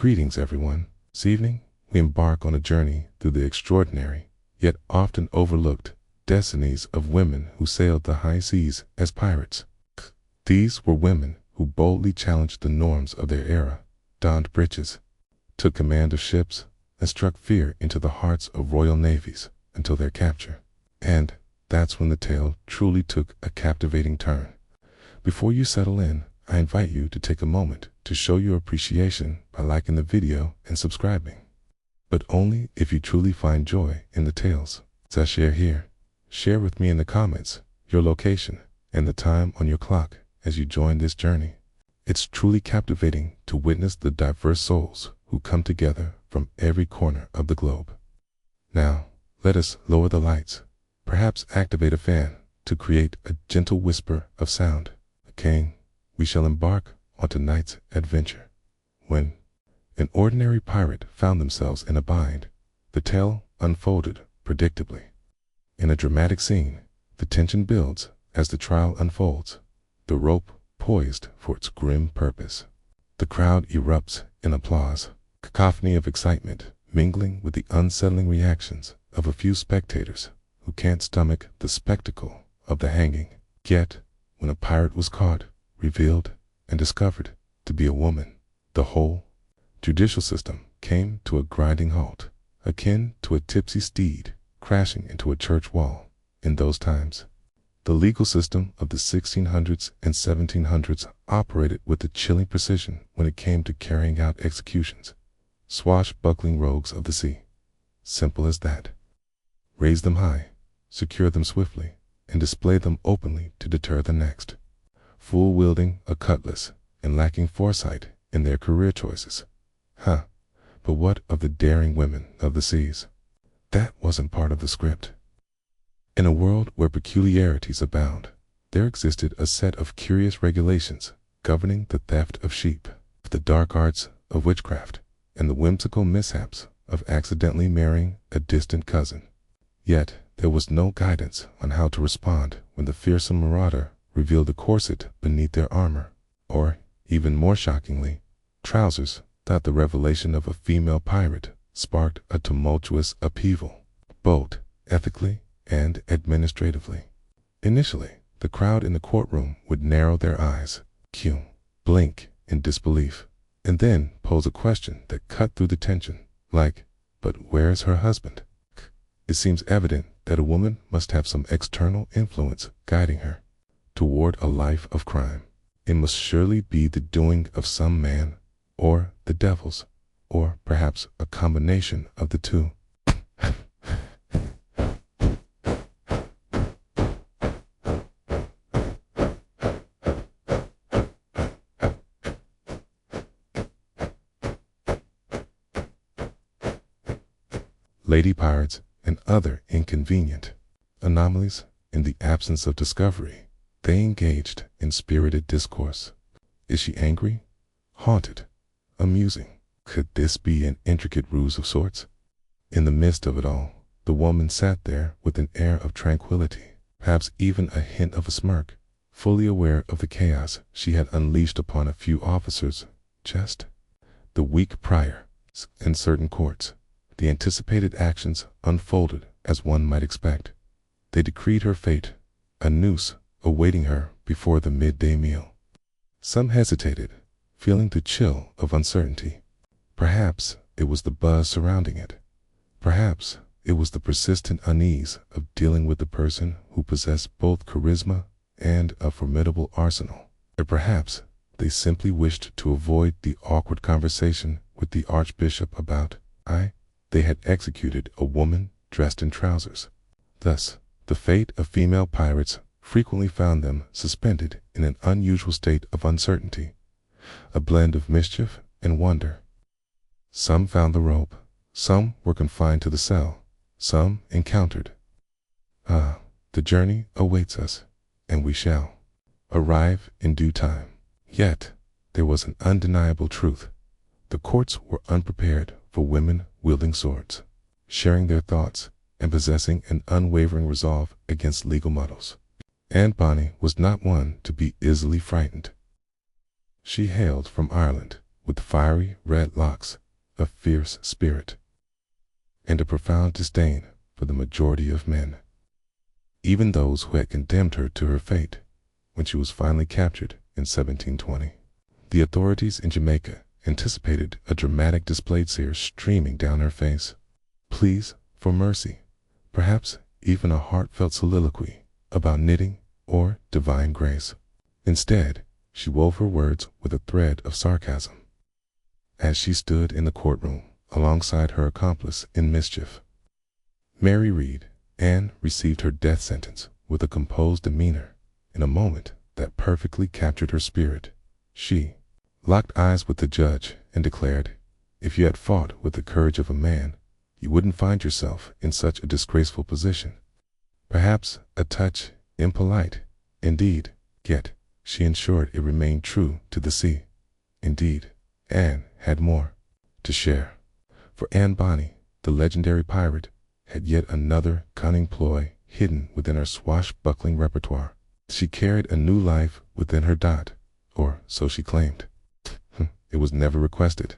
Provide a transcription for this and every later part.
Greetings, everyone. This evening, we embark on a journey through the extraordinary, yet often overlooked, destinies of women who sailed the high seas as pirates. These were women who boldly challenged the norms of their era, donned breeches, took command of ships, and struck fear into the hearts of royal navies until their capture. And that's when the tale truly took a captivating turn. Before you settle in, I invite you to take a moment to show your appreciation by liking the video and subscribing. But only if you truly find joy in the tales as I share here. Share with me in the comments your location and the time on your clock as you join this journey. It's truly captivating to witness the diverse souls who come together from every corner of the globe. Now, let us lower the lights, perhaps activate a fan to create a gentle whisper of sound. Okay, we shall embark on tonight's adventure. When an ordinary pirate found themselves in a bind, the tale unfolded predictably. In a dramatic scene, the tension builds as the trial unfolds, the rope poised for its grim purpose. The crowd erupts in applause, cacophony of excitement mingling with the unsettling reactions of a few spectators who can't stomach the spectacle of the hanging. Yet, when a pirate was caught, revealed, and discovered to be a woman, the whole judicial system came to a grinding halt, akin to a tipsy steed crashing into a church wall. In those times, the legal system of the 1600s and 1700s operated with a chilling precision when it came to carrying out executions. Swashbuckling rogues of the sea. Simple as that. Raise them high, secure them swiftly, and display them openly to deter the next. Fool wielding a cutlass and lacking foresight in their career choices. But what of the daring women of the seas? That wasn't part of the script. In a world where peculiarities abound, there existed a set of curious regulations governing the theft of sheep, the dark arts of witchcraft, and the whimsical mishaps of accidentally marrying a distant cousin. Yet there was no guidance on how to respond when the fearsome marauder revealed a corset beneath their armor, or, even more shockingly, trousers. That the revelation of a female pirate sparked a tumultuous upheaval, both ethically and administratively. Initially, the crowd in the courtroom would narrow their eyes, blink in disbelief, and then pose a question that cut through the tension, like, but where's her husband? It seems evident that a woman must have some external influence guiding her toward a life of crime. It must surely be the doing of some man, or the devil's, or perhaps a combination of the two. Lady pirates and other inconvenient anomalies. In the absence of discovery, they engaged in spirited discourse. Is she angry? Haunted? Amusing? Could this be an intricate ruse of sorts? In the midst of it all, the woman sat there with an air of tranquility, perhaps even a hint of a smirk, fully aware of the chaos she had unleashed upon a few officers. Just the week prior, in certain courts, the anticipated actions unfolded as one might expect. They decreed her fate, a noose awaiting her before the midday meal. Some hesitated, feeling the chill of uncertainty. Perhaps it was the buzz surrounding it. Perhaps it was the persistent unease of dealing with the person who possessed both charisma and a formidable arsenal. Or perhaps they simply wished to avoid the awkward conversation with the Archbishop about they had executed a woman dressed in trousers. Thus, the fate of female pirates frequently found them suspended in an unusual state of uncertainty, a blend of mischief and wonder. Some found the rope, some were confined to the cell, some encountered. The journey awaits us, and we shall arrive in due time. Yet, there was an undeniable truth. The courts were unprepared for women wielding swords, sharing their thoughts, and possessing an unwavering resolve against legal muddles. Aunt Bonnie was not one to be easily frightened. She hailed from Ireland, with fiery red locks, a fierce spirit, and a profound disdain for the majority of men, even those who had condemned her to her fate when she was finally captured in 1720. The authorities in Jamaica anticipated a dramatic display tears streaming down her face, pleas for mercy, perhaps even a heartfelt soliloquy about knitting or divine grace. Instead, she wove her words with a thread of sarcasm. As she stood in the courtroom alongside her accomplice in mischief, Mary Read, Anne received her death sentence with a composed demeanor in a moment that perfectly captured her spirit. She locked eyes with the judge and declared, if you had fought with the courage of a man, you wouldn't find yourself in such a disgraceful position. Perhaps a touch impolite, indeed, yet she ensured it remained true to the sea. Indeed, Anne had more to share. For Anne Bonny, the legendary pirate, had yet another cunning ploy hidden within her swashbuckling repertoire. She carried a new life within her dot, or so she claimed. It was never requested.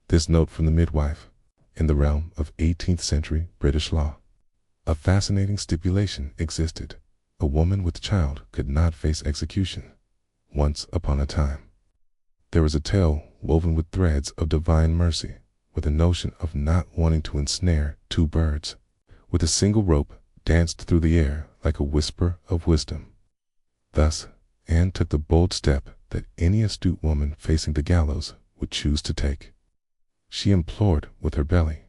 This note from the midwife, in the realm of 18th century British law. A fascinating stipulation existed. A woman with child could not face execution. Once upon a time, there was a tale woven with threads of divine mercy, with a notion of not wanting to ensnare two birds. With a single rope danced through the air like a whisper of wisdom. Thus, Anne took the bold step that any astute woman facing the gallows would choose to take. She implored with her belly,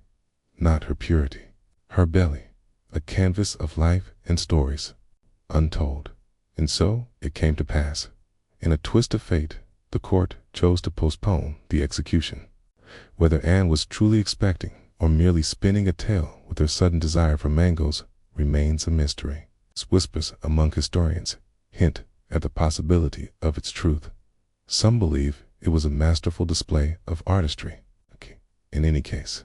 not her purity. Her belly, a canvas of life and stories, untold. And so it came to pass. In a twist of fate, the court chose to postpone the execution. Whether Anne was truly expecting or merely spinning a tale with her sudden desire for mangoes remains a mystery. Whispers among historians hint at the possibility of its truth. Some believe it was a masterful display of artistry. In any case,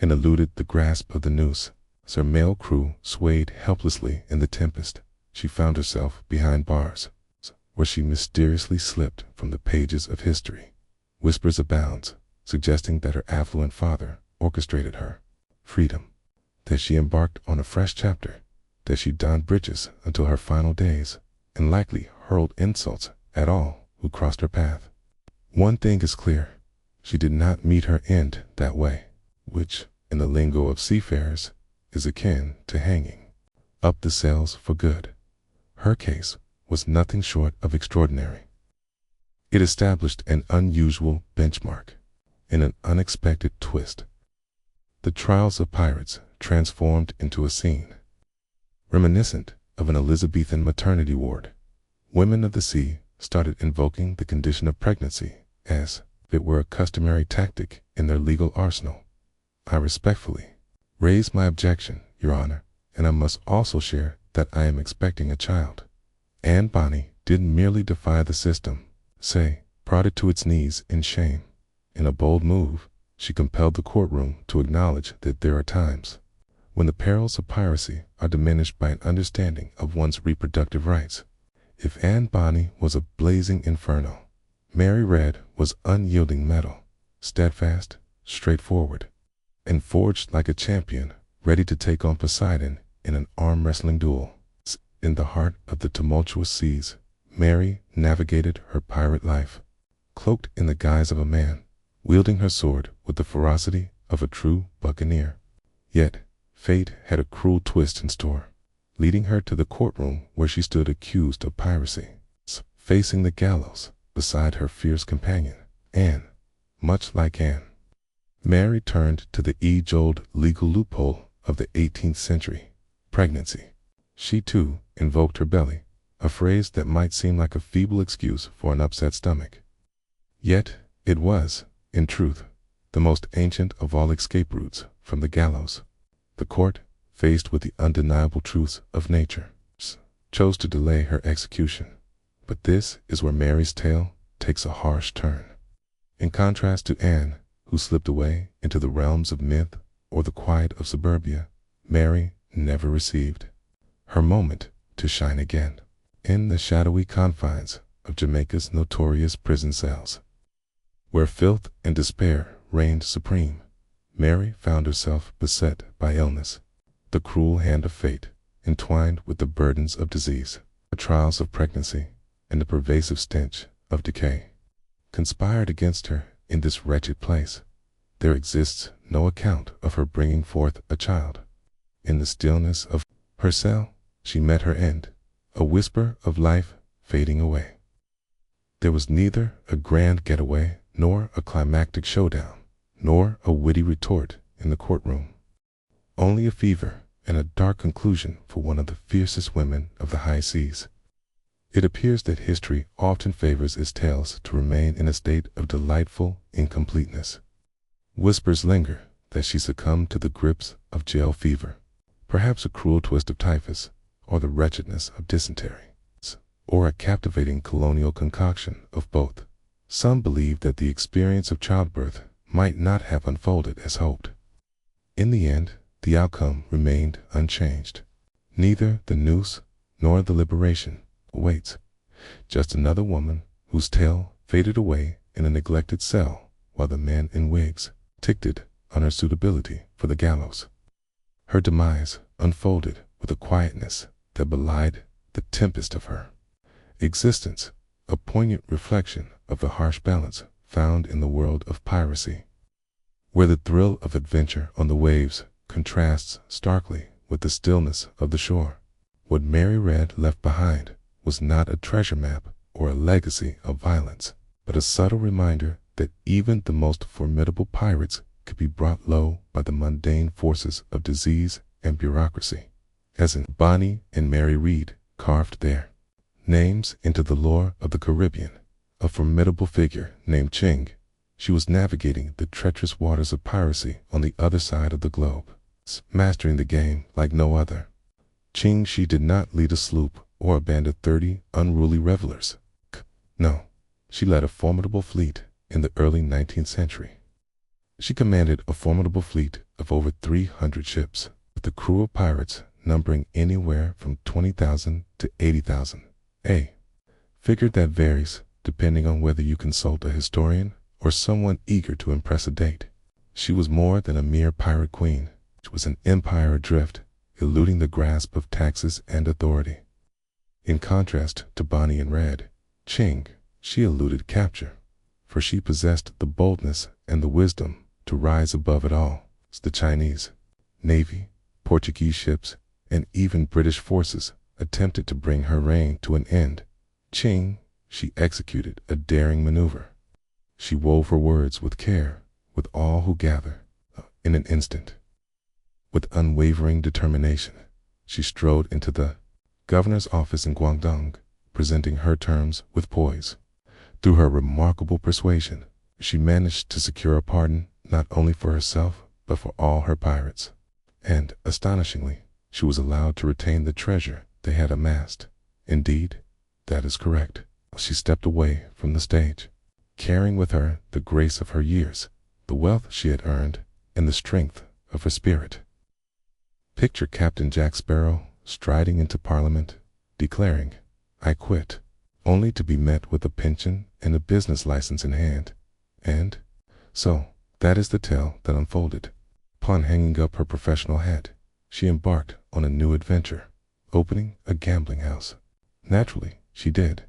and eluded the grasp of the noose. As her male crew swayed helplessly in the tempest, she found herself behind bars, where she mysteriously slipped from the pages of history. Whispers abound, suggesting that her affluent father orchestrated her freedom, that she embarked on a fresh chapter, that she donned breeches until her final days, and likely hurled insults at all who crossed her path. One thing is clear, she did not meet her end that way, which, in the lingo of seafarers, is akin to hanging up the sails for good. Her case was nothing short of extraordinary. It established an unusual benchmark in an unexpected twist. The trials of pirates transformed into a scene reminiscent of an Elizabethan maternity ward. Women of the sea started invoking the condition of pregnancy as if it were a customary tactic in their legal arsenal. I respectfully raise my objection, Your Honor, and I must also share that I am expecting a child. Anne Bonny didn't merely defy the system, prodded to its knees in shame. In a bold move, she compelled the courtroom to acknowledge that there are times when the perils of piracy are diminished by an understanding of one's reproductive rights. If Anne Bonny was a blazing inferno, Mary Read was unyielding metal, steadfast, straightforward, and forged like a champion, ready to take on Poseidon in an arm-wrestling duel. In the heart of the tumultuous seas, Mary navigated her pirate life, cloaked in the guise of a man, wielding her sword with the ferocity of a true buccaneer. Yet, fate had a cruel twist in store, leading her to the courtroom where she stood accused of piracy, facing the gallows beside her fierce companion, Anne. Much like Anne, Mary turned to the age-old legal loophole of the 18th century, pregnancy. She too invoked her belly, a phrase that might seem like a feeble excuse for an upset stomach. Yet it was, in truth, the most ancient of all escape routes from the gallows. The court, faced with the undeniable truths of nature, chose to delay her execution. But this is where Mary's tale takes a harsh turn. In contrast to Anne, who slipped away into the realms of myth or the quiet of suburbia, Mary never received her moment to shine again in the shadowy confines of Jamaica's notorious prison cells. Where filth and despair reigned supreme, Mary found herself beset by illness. The cruel hand of fate, entwined with the burdens of disease, the trials of pregnancy, and the pervasive stench of decay, conspired against her in this wretched place. There exists no account of her bringing forth a child. In the stillness of her cell, she met her end, a whisper of life fading away. There was neither a grand getaway, nor a climactic showdown, nor a witty retort in the courtroom. Only a fever and a dark conclusion for one of the fiercest women of the high seas. It appears that history often favors its tales to remain in a state of delightful incompleteness. Whispers linger that she succumbed to the grips of jail fever, perhaps a cruel twist of typhus, or the wretchedness of dysentery, or a captivating colonial concoction of both. Some believe that the experience of childbirth might not have unfolded as hoped. In the end, the outcome remained unchanged. Neither the noose nor the liberation awaits. Just another woman whose tale faded away in a neglected cell while the men in wigs ticked on her suitability for the gallows. Her demise unfolded with a quietness that belied the tempest of her existence, a poignant reflection of the harsh balance found in the world of piracy, where the thrill of adventure on the waves contrasts starkly with the stillness of the shore. What Mary Red left behind was not a treasure map or a legacy of violence, but a subtle reminder that even the most formidable pirates could be brought low by the mundane forces of disease and bureaucracy, as in Bonnie and Mary Read carved their names into the lore of the Caribbean. A formidable figure named Ching, she was navigating the treacherous waters of piracy on the other side of the globe, mastering the game like no other. Ching, she did not lead a sloop or abandon 30 unruly revelers. No, she led a formidable fleet in the early 19th century. She commanded a formidable fleet of over 300 ships, with the crew of pirates numbering anywhere from 20,000 to 80,000. A figure that varies depending on whether you consult a historian or someone eager to impress a date. She was more than a mere pirate queen. She was an empire adrift, eluding the grasp of taxes and authority. In contrast to Bonnie and Red, Ching, she eluded capture, for she possessed the boldness and the wisdom to rise above it all. The Chinese Navy, Portuguese ships, and even British forces attempted to bring her reign to an end. Ching, she executed a daring maneuver. She wove her words with care, with all who gather, in an instant. With unwavering determination, she strode into the governor's office in Guangdong, presenting her terms with poise. Through her remarkable persuasion, she managed to secure a pardon not only for herself, but for all her pirates. And, astonishingly, she was allowed to retain the treasure they had amassed. Indeed, that is correct. She stepped away from the stage, carrying with her the grace of her years, the wealth she had earned, and the strength of her spirit. Picture Captain Jack Sparrow striding into Parliament, declaring, "I quit," only to be met with a pension and a business license in hand. And so, that is the tale that unfolded. Upon hanging up her professional hat, she embarked on a new adventure, opening a gambling house. Naturally, she did,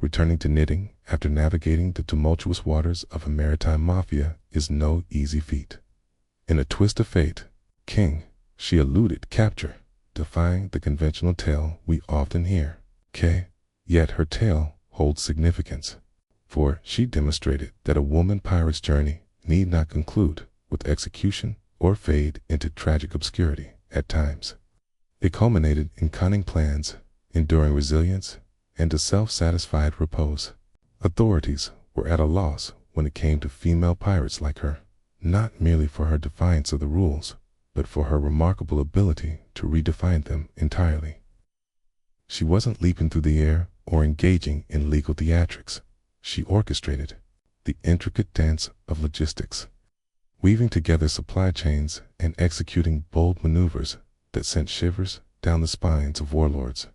returning to knitting after navigating the tumultuous waters of a maritime mafia is no easy feat. In a twist of fate, she eluded capture, defying the conventional tale we often hear. Yet her tale holds significance, for she demonstrated that a woman pirate's journey need not conclude with execution or fade into tragic obscurity at times. It culminated in cunning plans, enduring resilience, and a self-satisfied repose. Authorities were at a loss when it came to female pirates like her, not merely for her defiance of the rules, but for her remarkable ability to redefine them entirely. She wasn't leaping through the air or engaging in legal theatrics. She orchestrated the intricate dance of logistics, weaving together supply chains and executing bold maneuvers that sent shivers down the spines of warlords.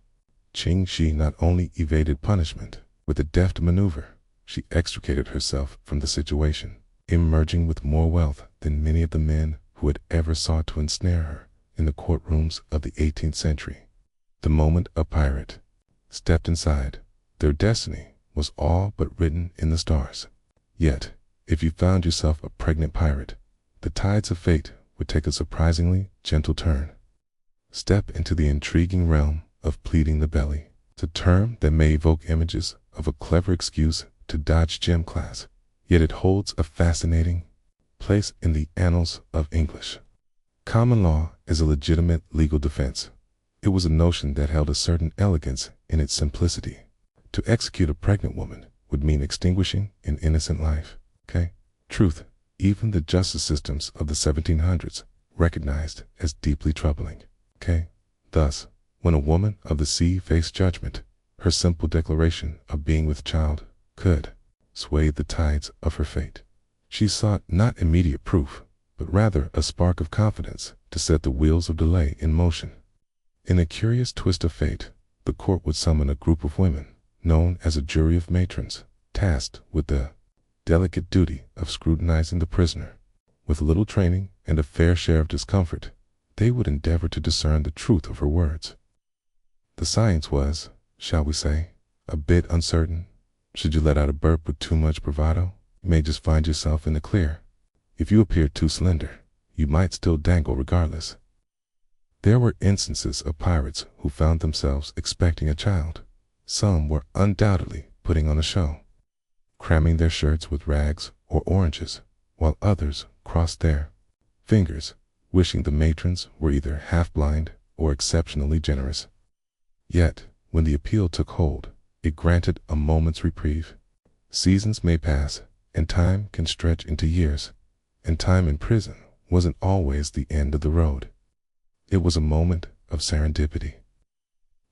Ching Shi not only evaded punishment with a deft maneuver, she extricated herself from the situation, emerging with more wealth than many of the men who had ever sought to ensnare her in the courtrooms of the 18th century. The moment a pirate stepped inside, their destiny was all but written in the stars. Yet, if you found yourself a pregnant pirate, the tides of fate would take a surprisingly gentle turn. Step into the intriguing realm of pleading the belly. It's a term that may evoke images of a clever excuse to dodge gym class, yet it holds a fascinating place in the annals of English. Common law is a legitimate legal defense. It was a notion that held a certain elegance in its simplicity. To execute a pregnant woman would mean extinguishing an innocent life. Truth, even the justice systems of the 1700s recognized as deeply troubling. Thus, when a woman of the sea faced judgment, her simple declaration of being with child could sway the tides of her fate. She sought not immediate proof, but rather a spark of confidence to set the wheels of delay in motion. In a curious twist of fate, the court would summon a group of women, known as a jury of matrons, tasked with the delicate duty of scrutinizing the prisoner. With little training and a fair share of discomfort, they would endeavor to discern the truth of her words. The science was, shall we say, a bit uncertain. Should you let out a burp with too much bravado, you may just find yourself in the clear. If you appeared too slender, you might still dangle regardless. There were instances of pirates who found themselves expecting a child. Some were undoubtedly putting on a show, cramming their shirts with rags or oranges, while others crossed their fingers, wishing the matrons were either half-blind or exceptionally generous. Yet, when the appeal took hold, it granted a moment's reprieve. Seasons may pass, and time can stretch into years, and time in prison wasn't always the end of the road. It was a moment of serendipity.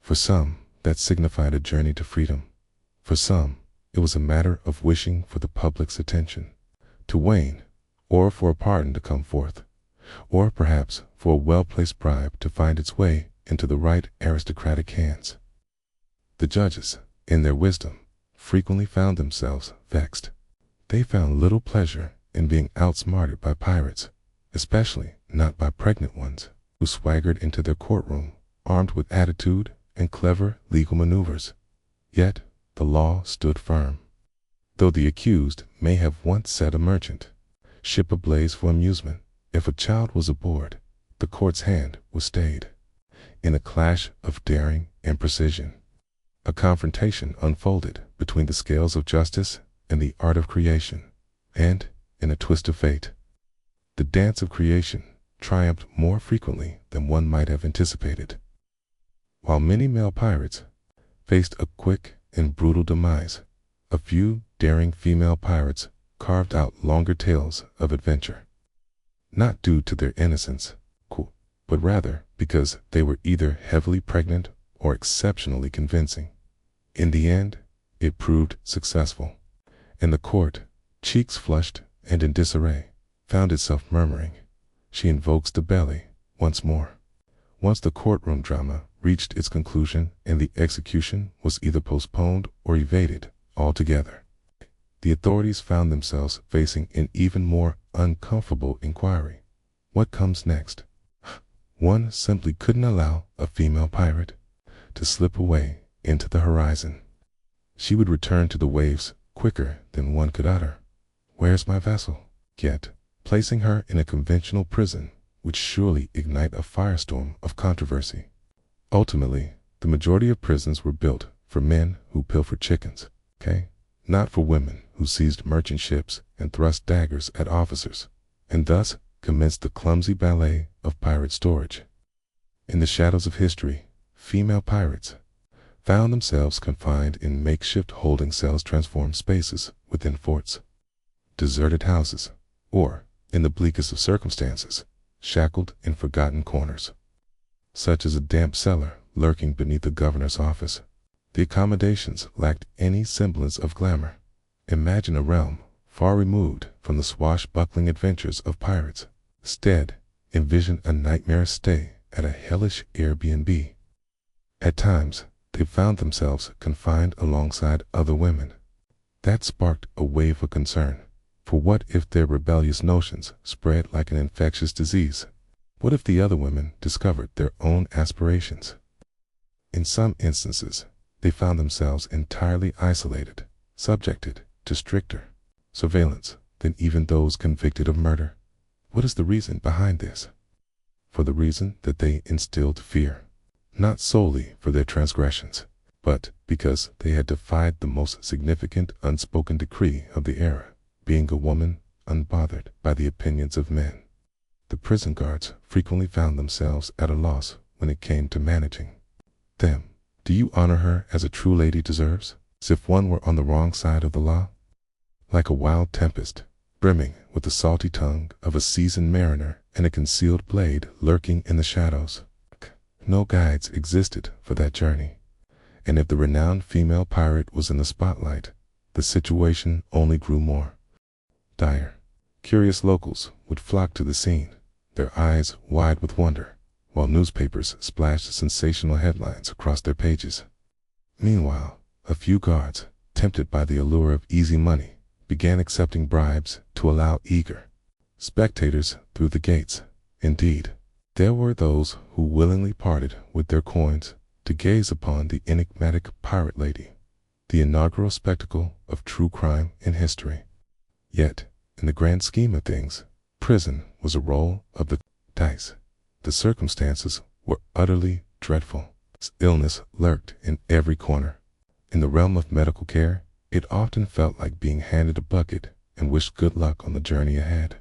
For some, that signified a journey to freedom. For some, it was a matter of wishing for the public's attention to wane, or for a pardon to come forth, or perhaps for a well-placed bribe to find its way into the right aristocratic hands. The judges, in their wisdom, frequently found themselves vexed. They found little pleasure in being outsmarted by pirates, especially not by pregnant ones who swaggered into their courtroom armed with attitude and clever legal maneuvers. Yet the law stood firm. Though the accused may have once set a merchant ship ablaze for amusement, if a child was aboard, the court's hand was stayed. In a clash of daring and precision, a confrontation unfolded between the scales of justice and the art of creation, and, in a twist of fate, the dance of creation triumphed more frequently than one might have anticipated. While many male pirates faced a quick and brutal demise, a few daring female pirates carved out longer tales of adventure, not due to their innocence, but rather because they were either heavily pregnant or exceptionally convincing. In the end, it proved successful, and the court, cheeks flushed and in disarray, found itself murmuring, "She invokes the belly once more." Once the courtroom drama reached its conclusion and the execution was either postponed or evaded altogether, the authorities found themselves facing an even more uncomfortable inquiry. What comes next? One simply couldn't allow a female pirate to slip away into the horizon. She would return to the waves quicker than one could utter, "Where's my vessel?" Yet, placing her in a conventional prison would surely ignite a firestorm of controversy. Ultimately, the majority of prisons were built for men who pilfered chickens, not for women who seized merchant ships and thrust daggers at officers, and thus commenced the clumsy ballet of pirate storage. In the shadows of history, female pirates found themselves confined in makeshift holding cells, transformed spaces within forts, deserted houses, or, in the bleakest of circumstances, shackled in forgotten corners, such as a damp cellar lurking beneath the governor's office. The accommodations lacked any semblance of glamour. Imagine a realm far removed from the swashbuckling adventures of pirates. Instead, envision a nightmarish stay at a hellish Airbnb. At times, they found themselves confined alongside other women. That sparked a wave of concern. For what if their rebellious notions spread like an infectious disease? What if the other women discovered their own aspirations? In some instances, they found themselves entirely isolated, subjected to stricter surveillance than even those convicted of murder. What is the reason behind this? For the reason that they instilled fear, not solely for their transgressions, but because they had defied the most significant unspoken decree of the era, being a woman unbothered by the opinions of men. The prison guards frequently found themselves at a loss when it came to managing them. Do you honor her as a true lady deserves, as if one were on the wrong side of the law? Like a wild tempest, brimming with the salty tongue of a seasoned mariner and a concealed blade lurking in the shadows. No guides existed for that journey, and if the renowned female pirate was in the spotlight, the situation only grew more dire. Curious locals would flock to the scene, their eyes wide with wonder, while newspapers splashed sensational headlines across their pages. Meanwhile, a few guards, tempted by the allure of easy money, began accepting bribes to allow eager spectators through the gates. Indeed, there were those who willingly parted with their coins to gaze upon the enigmatic pirate lady, the inaugural spectacle of true crime in history. Yet, in the grand scheme of things, prison was a roll of the dice. The circumstances were utterly dreadful. Illness lurked in every corner. In the realm of medical care, it often felt like being handed a bucket and wished good luck on the journey ahead.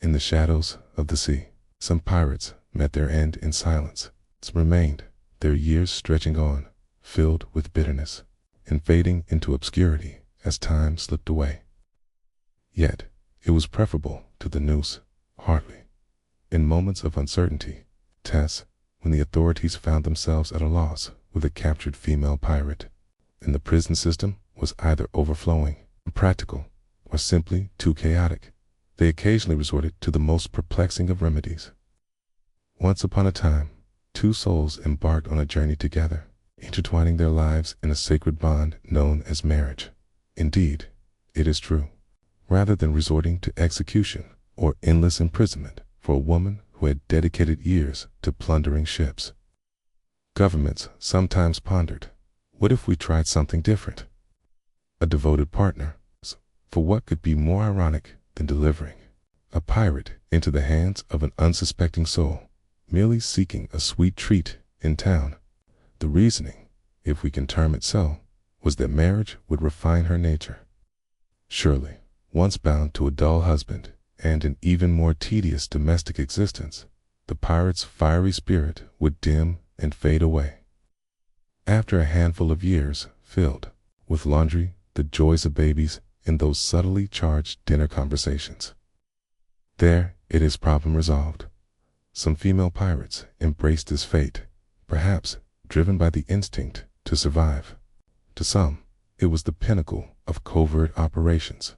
In the shadows of the sea, some pirates met their end in silence. Some remained, their years stretching on, filled with bitterness, and fading into obscurity as time slipped away. Yet, it was preferable to the noose, hardly. In moments of uncertainty, Tess, when the authorities found themselves at a loss with a captured female pirate, and the prison system was either overflowing, impractical, or simply too chaotic, they occasionally resorted to the most perplexing of remedies. Once upon a time, two souls embarked on a journey together, intertwining their lives in a sacred bond known as marriage. Indeed, it is true. Rather than resorting to execution or endless imprisonment for a woman who had dedicated years to plundering ships, governments sometimes pondered, what if we tried something different? A devoted partner, for what could be more ironic than delivering a pirate into the hands of an unsuspecting soul, merely seeking a sweet treat in town? The reasoning, if we can term it so, was that marriage would refine her nature. Surely, once bound to a dull husband and an even more tedious domestic existence, the pirate's fiery spirit would dim and fade away. After a handful of years filled with laundry, the joys of babies, and those subtly charged dinner conversations, there it is problem resolved. Some female pirates embraced this fate, perhaps driven by the instinct to survive. To some, it was the pinnacle of covert operations.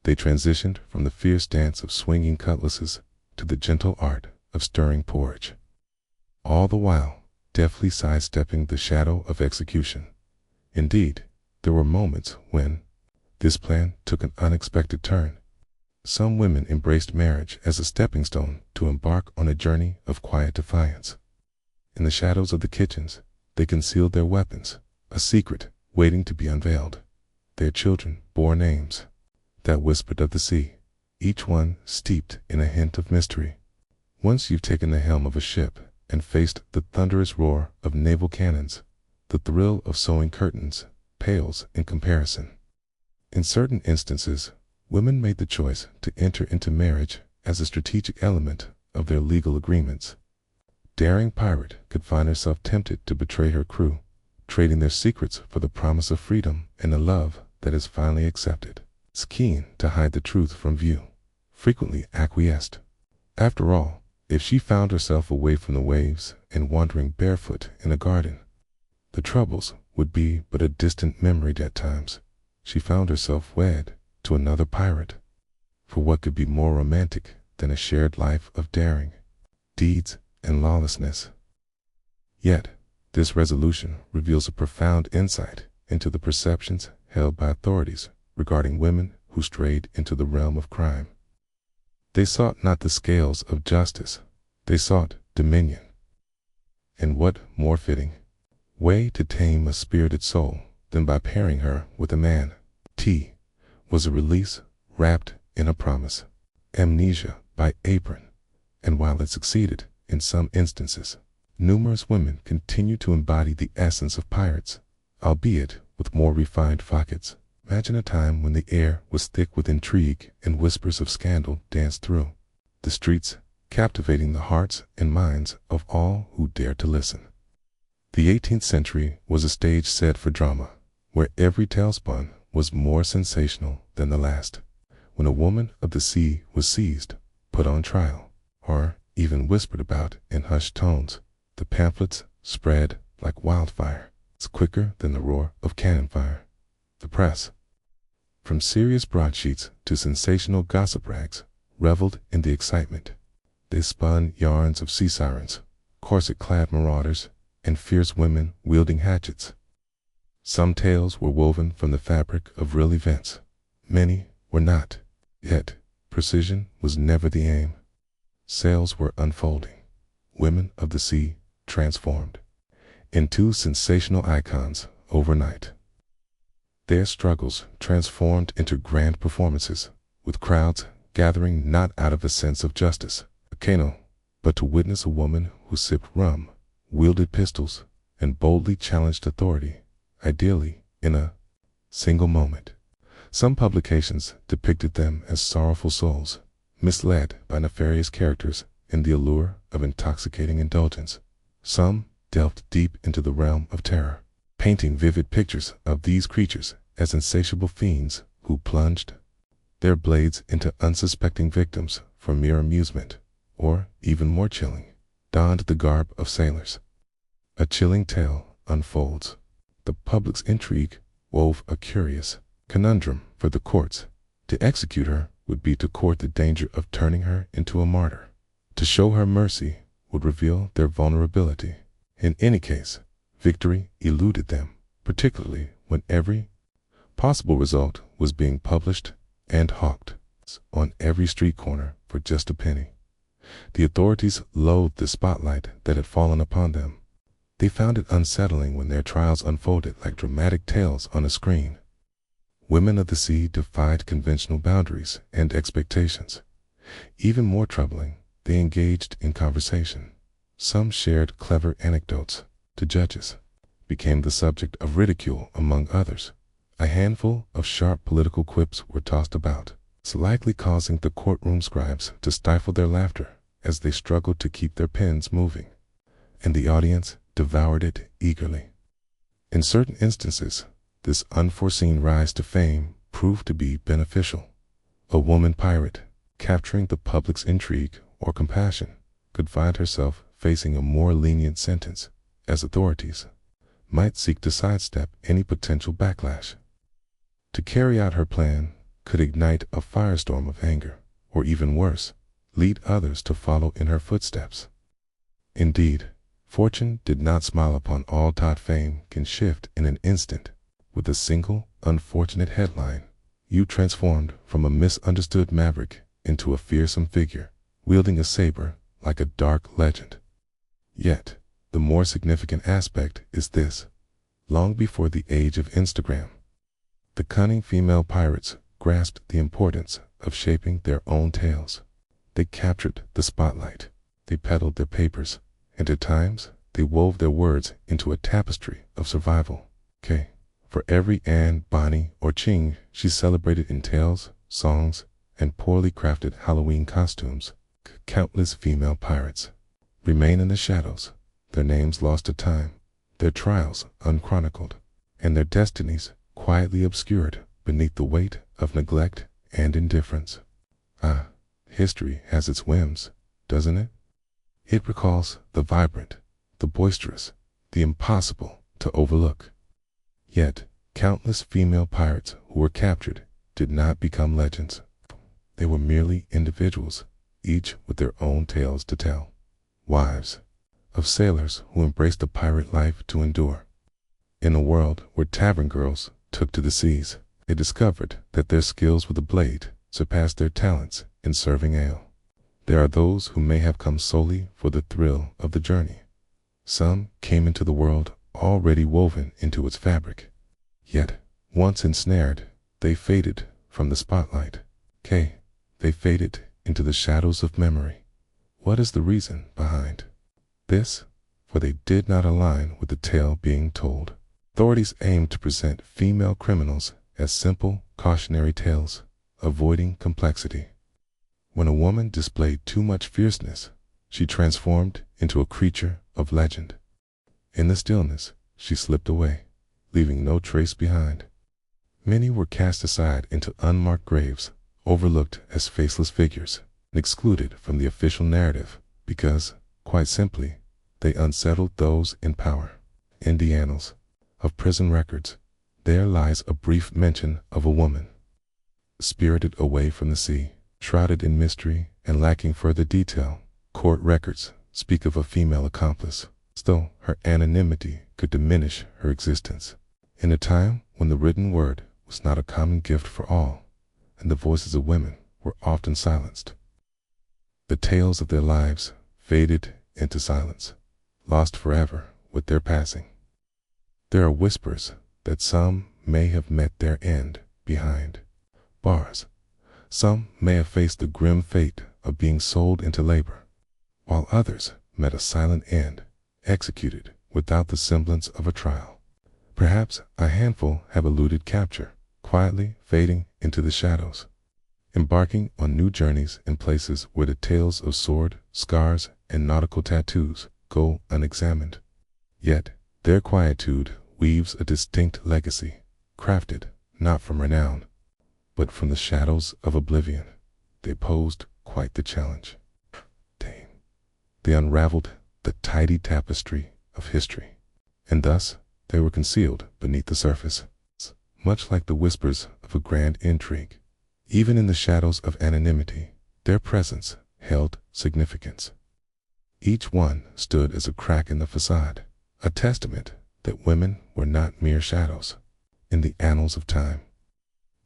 They transitioned from the fierce dance of swinging cutlasses to the gentle art of stirring porridge, all the while deftly sidestepping the shadow of execution. Indeed, there were moments when this plan took an unexpected turn. Some women embraced marriage as a stepping stone to embark on a journey of quiet defiance. In the shadows of the kitchens, they concealed their weapons, a secret waiting to be unveiled. Their children bore names that whispered of the sea, each one steeped in a hint of mystery. Once you've taken the helm of a ship and faced the thunderous roar of naval cannons, the thrill of sewing curtains pales in comparison. In certain instances, women made the choice to enter into marriage as a strategic element of their legal agreements. Daring pirate could find herself tempted to betray her crew, trading their secrets for the promise of freedom and a love that is finally accepted. Keen to hide the truth from view, frequently acquiesced. After all, if she found herself away from the waves and wandering barefoot in a garden, the troubles would be but a distant memory at times. She found herself wed to another pirate. For what could be more romantic than a shared life of daring, deeds, and lawlessness? Yet, this resolution reveals a profound insight into the perceptions held by authorities regarding women who strayed into the realm of crime. They sought not the scales of justice, they sought dominion. And what more fitting way to tame a spirited soul than by pairing her with a man? T was a release wrapped in a promise, amnesia by apron, and while it succeeded in some instances, numerous women continued to embody the essence of pirates, albeit with more refined facets. Imagine a time when the air was thick with intrigue and whispers of scandal danced through the streets, captivating the hearts and minds of all who dared to listen. The 18th century was a stage set for drama, where every tale spun was more sensational than the last. When a woman of the sea was seized, put on trial, or even whispered about in hushed tones, the pamphlets spread like wildfire. It's quicker than the roar of cannon fire. The press, from serious broadsheets to sensational gossip rags, reveled in the excitement. They spun yarns of sea sirens, corset-clad marauders, and fierce women wielding hatchets. Some tales were woven from the fabric of real events. Many were not. Yet, precision was never the aim. Sails were unfolding. Women of the sea transformed into sensational icons overnight. Their struggles transformed into grand performances, with crowds gathering not out of a sense of justice, a cano, but to witness a woman who sipped rum, wielded pistols, and boldly challenged authority, ideally in a single moment. Some publications depicted them as sorrowful souls, misled by nefarious characters in the allure of intoxicating indulgence. Some delved deep into the realm of terror, painting vivid pictures of these creatures as insatiable fiends who plunged their blades into unsuspecting victims for mere amusement, or, even more chilling, donned the garb of sailors. A chilling tale unfolds. The public's intrigue wove a curious conundrum for the courts. To execute her would be to court the danger of turning her into a martyr. To show her mercy would reveal their vulnerability. In any case, victory eluded them, particularly when every possible result was being published and hawked on every street corner for just a penny. The authorities loathed the spotlight that had fallen upon them. They found it unsettling when their trials unfolded like dramatic tales on a screen. Women of the sea defied conventional boundaries and expectations. Even more troubling, they engaged in conversation. Some shared clever anecdotes to judges, became the subject of ridicule among others. A handful of sharp political quips were tossed about, likely causing the courtroom scribes to stifle their laughter as they struggled to keep their pens moving, and the audience devoured it eagerly. In certain instances, this unforeseen rise to fame proved to be beneficial. A woman pirate, capturing the public's intrigue or compassion, could find herself facing a more lenient sentence, as authorities might seek to sidestep any potential backlash. To carry out her plan could ignite a firestorm of anger, or even worse, lead others to follow in her footsteps. Indeed, fortune did not smile upon all. Fame can shift in an instant. With a single unfortunate headline, you transformed from a misunderstood maverick into a fearsome figure, wielding a saber like a dark legend. Yet, the more significant aspect is this: long before the age of Instagram, the cunning female pirates grasped the importance of shaping their own tales. They captured the spotlight, they peddled their papers, and at times they wove their words into a tapestry of survival. For every Anne, Bonnie, or Ching she celebrated in tales, songs, and poorly crafted Halloween costumes, countless female pirates remain in the shadows, their names lost to time, their trials unchronicled, and their destinies quietly obscured beneath the weight of neglect and indifference. History has its whims, doesn't it? It recalls the vibrant, the boisterous, the impossible to overlook. Yet, countless female pirates who were captured did not become legends. They were merely individuals, each with their own tales to tell. Wives of sailors who embraced the pirate life to endure. In a world where tavern girls took to the seas. They discovered that their skills with the blade surpassed their talents in serving ale. There are those who may have come solely for the thrill of the journey. Some came into the world already woven into its fabric. Yet, once ensnared, they faded from the spotlight. They faded into the shadows of memory. What is the reason behind this? For they did not align with the tale being told. Authorities aimed to present female criminals as simple, cautionary tales, avoiding complexity. When a woman displayed too much fierceness, she transformed into a creature of legend. In the stillness, she slipped away, leaving no trace behind. Many were cast aside into unmarked graves, overlooked as faceless figures, and excluded from the official narrative because, quite simply, they unsettled those in power. In the annals of prison records, there lies a brief mention of a woman, spirited away from the sea, shrouded in mystery and lacking further detail. Court records speak of a female accomplice, though her anonymity could diminish her existence. In a time when the written word was not a common gift for all, and the voices of women were often silenced, the tales of their lives faded into silence, lost forever with their passing. There are whispers that some may have met their end behind bars. Some may have faced the grim fate of being sold into labor, while others met a silent end, executed without the semblance of a trial. Perhaps a handful have eluded capture, quietly fading into the shadows, embarking on new journeys in places where the tales of sword, scars, and nautical tattoos go unexamined. Yet their quietude weaves a distinct legacy, crafted not from renown, but from the shadows of oblivion. They posed quite the challenge. They unraveled the tidy tapestry of history, and thus they were concealed beneath the surface, much like the whispers of a grand intrigue. Even in the shadows of anonymity, their presence held significance. Each one stood as a crack in the facade, a testament that women were not mere shadows in the annals of time.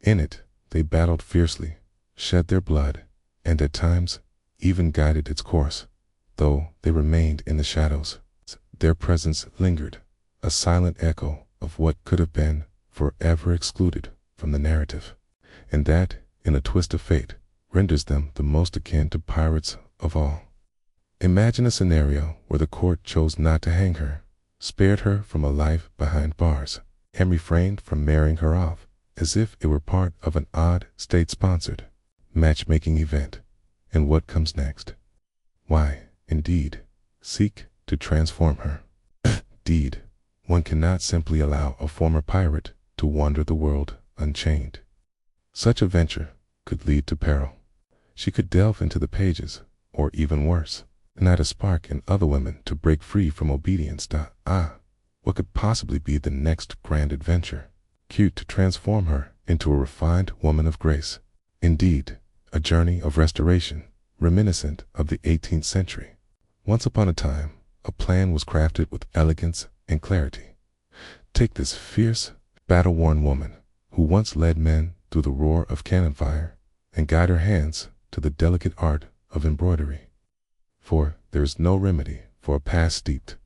In it, they battled fiercely, shed their blood, and at times even guided its course. Though they remained in the shadows, their presence lingered, a silent echo of what could have been, forever excluded from the narrative. And that, in a twist of fate, renders them the most akin to pirates of all. Imagine a scenario where the court chose not to hang her, spared her from a life behind bars, and refrained from marrying her off, as if it were part of an odd, state-sponsored matchmaking event. And what comes next? Why, indeed, seek to transform her. Indeed, one cannot simply allow a former pirate to wander the world unchained. Such a venture could lead to peril. She could delve into the pages, or even worse, ignite a spark in other women to break free from obedience. What could possibly be the next grand adventure? Cute to transform her into a refined woman of grace. Indeed, a journey of restoration, reminiscent of the 18th century. Once upon a time, a plan was crafted with elegance and clarity. Take this fierce, battle-worn woman, who once led men through the roar of cannon fire, and guide her hands to the delicate art of embroidery. For there is no remedy for a past steeped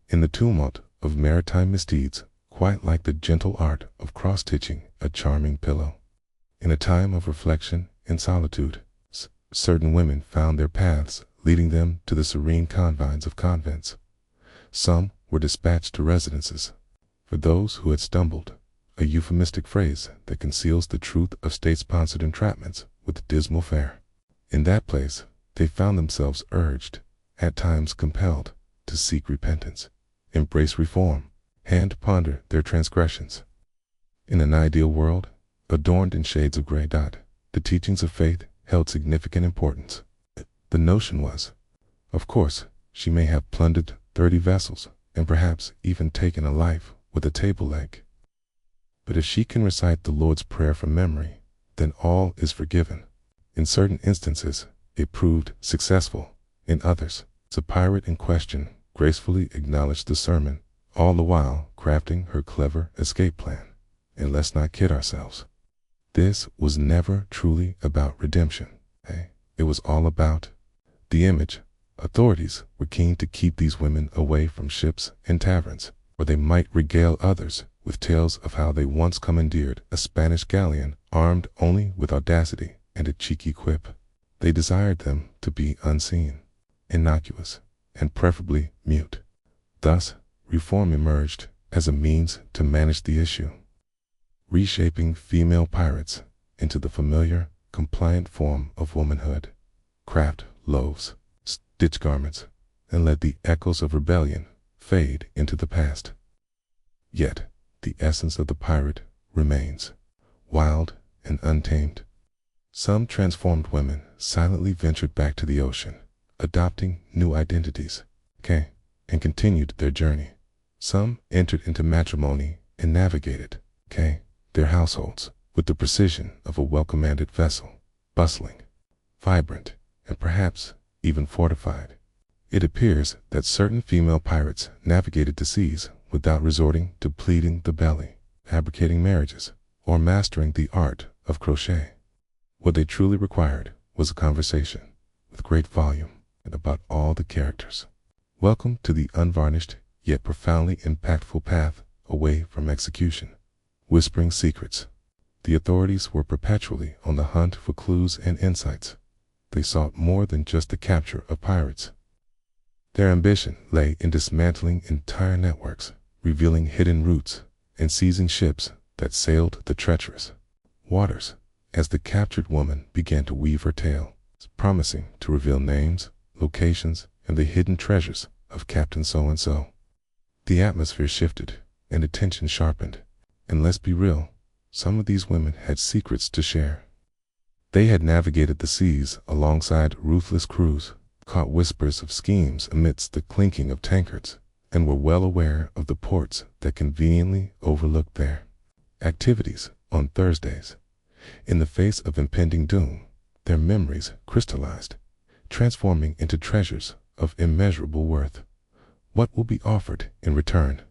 in the tumult of maritime misdeeds, quite like the gentle art of cross-stitching a charming pillow. In a time of reflection and solitude, certain women found their paths leading them to the serene confines of convents. Some were dispatched to residences. For those who had stumbled, a euphemistic phrase that conceals the truth of state-sponsored entrapments with dismal fare. In that place, they found themselves urged, at times compelled, to seek repentance, embrace reform, and ponder their transgressions. In an ideal world, adorned in shades of gray, the teachings of faith held significant importance. The notion was, of course, she may have plundered 30 vessels and perhaps even taken a life with a table leg. But if she can recite the Lord's Prayer from memory, then all is forgiven. In certain instances, it proved successful. In others, the pirate in question gracefully acknowledged the sermon, all the while crafting her clever escape plan. And let's not kid ourselves. This was never truly about redemption. It was all about the image. Authorities were keen to keep these women away from ships and taverns, where they might regale others with tales of how they once commandeered a Spanish galleon armed only with audacity and a cheeky quip. They desired them to be unseen, innocuous, and preferably mute. Thus, reform emerged as a means to manage the issue, reshaping female pirates into the familiar, compliant form of womanhood, craft loaves, stitch garments, and let the echoes of rebellion fade into the past. Yet, the essence of the pirate remains, wild and untamed. Some transformed women silently ventured back to the ocean, adopting new identities, and continued their journey. Some entered into matrimony and navigated, their households with the precision of a well-commanded vessel, bustling, vibrant, and perhaps even fortified. It appears that certain female pirates navigated the seas without resorting to pleading the belly, fabricating marriages, or mastering the art of crochet. What they truly required was a conversation with great volume and about all the characters. Welcome to the unvarnished yet profoundly impactful path away from execution. Whispering secrets. The authorities were perpetually on the hunt for clues and insights. They sought more than just the capture of pirates. Their ambition lay in dismantling entire networks, revealing hidden routes, and seizing ships that sailed the treacherous waters. As the captured woman began to weave her tale, promising to reveal names, locations, and the hidden treasures of Captain So-and-so, the atmosphere shifted and the tension sharpened. And let's be real, some of these women had secrets to share. They had navigated the seas alongside ruthless crews, caught whispers of schemes amidst the clinking of tankards, and were well aware of the ports that conveniently overlooked their activities on Thursdays. In the face of impending doom, their memories crystallized, transforming into treasures of immeasurable worth. What will be offered in return?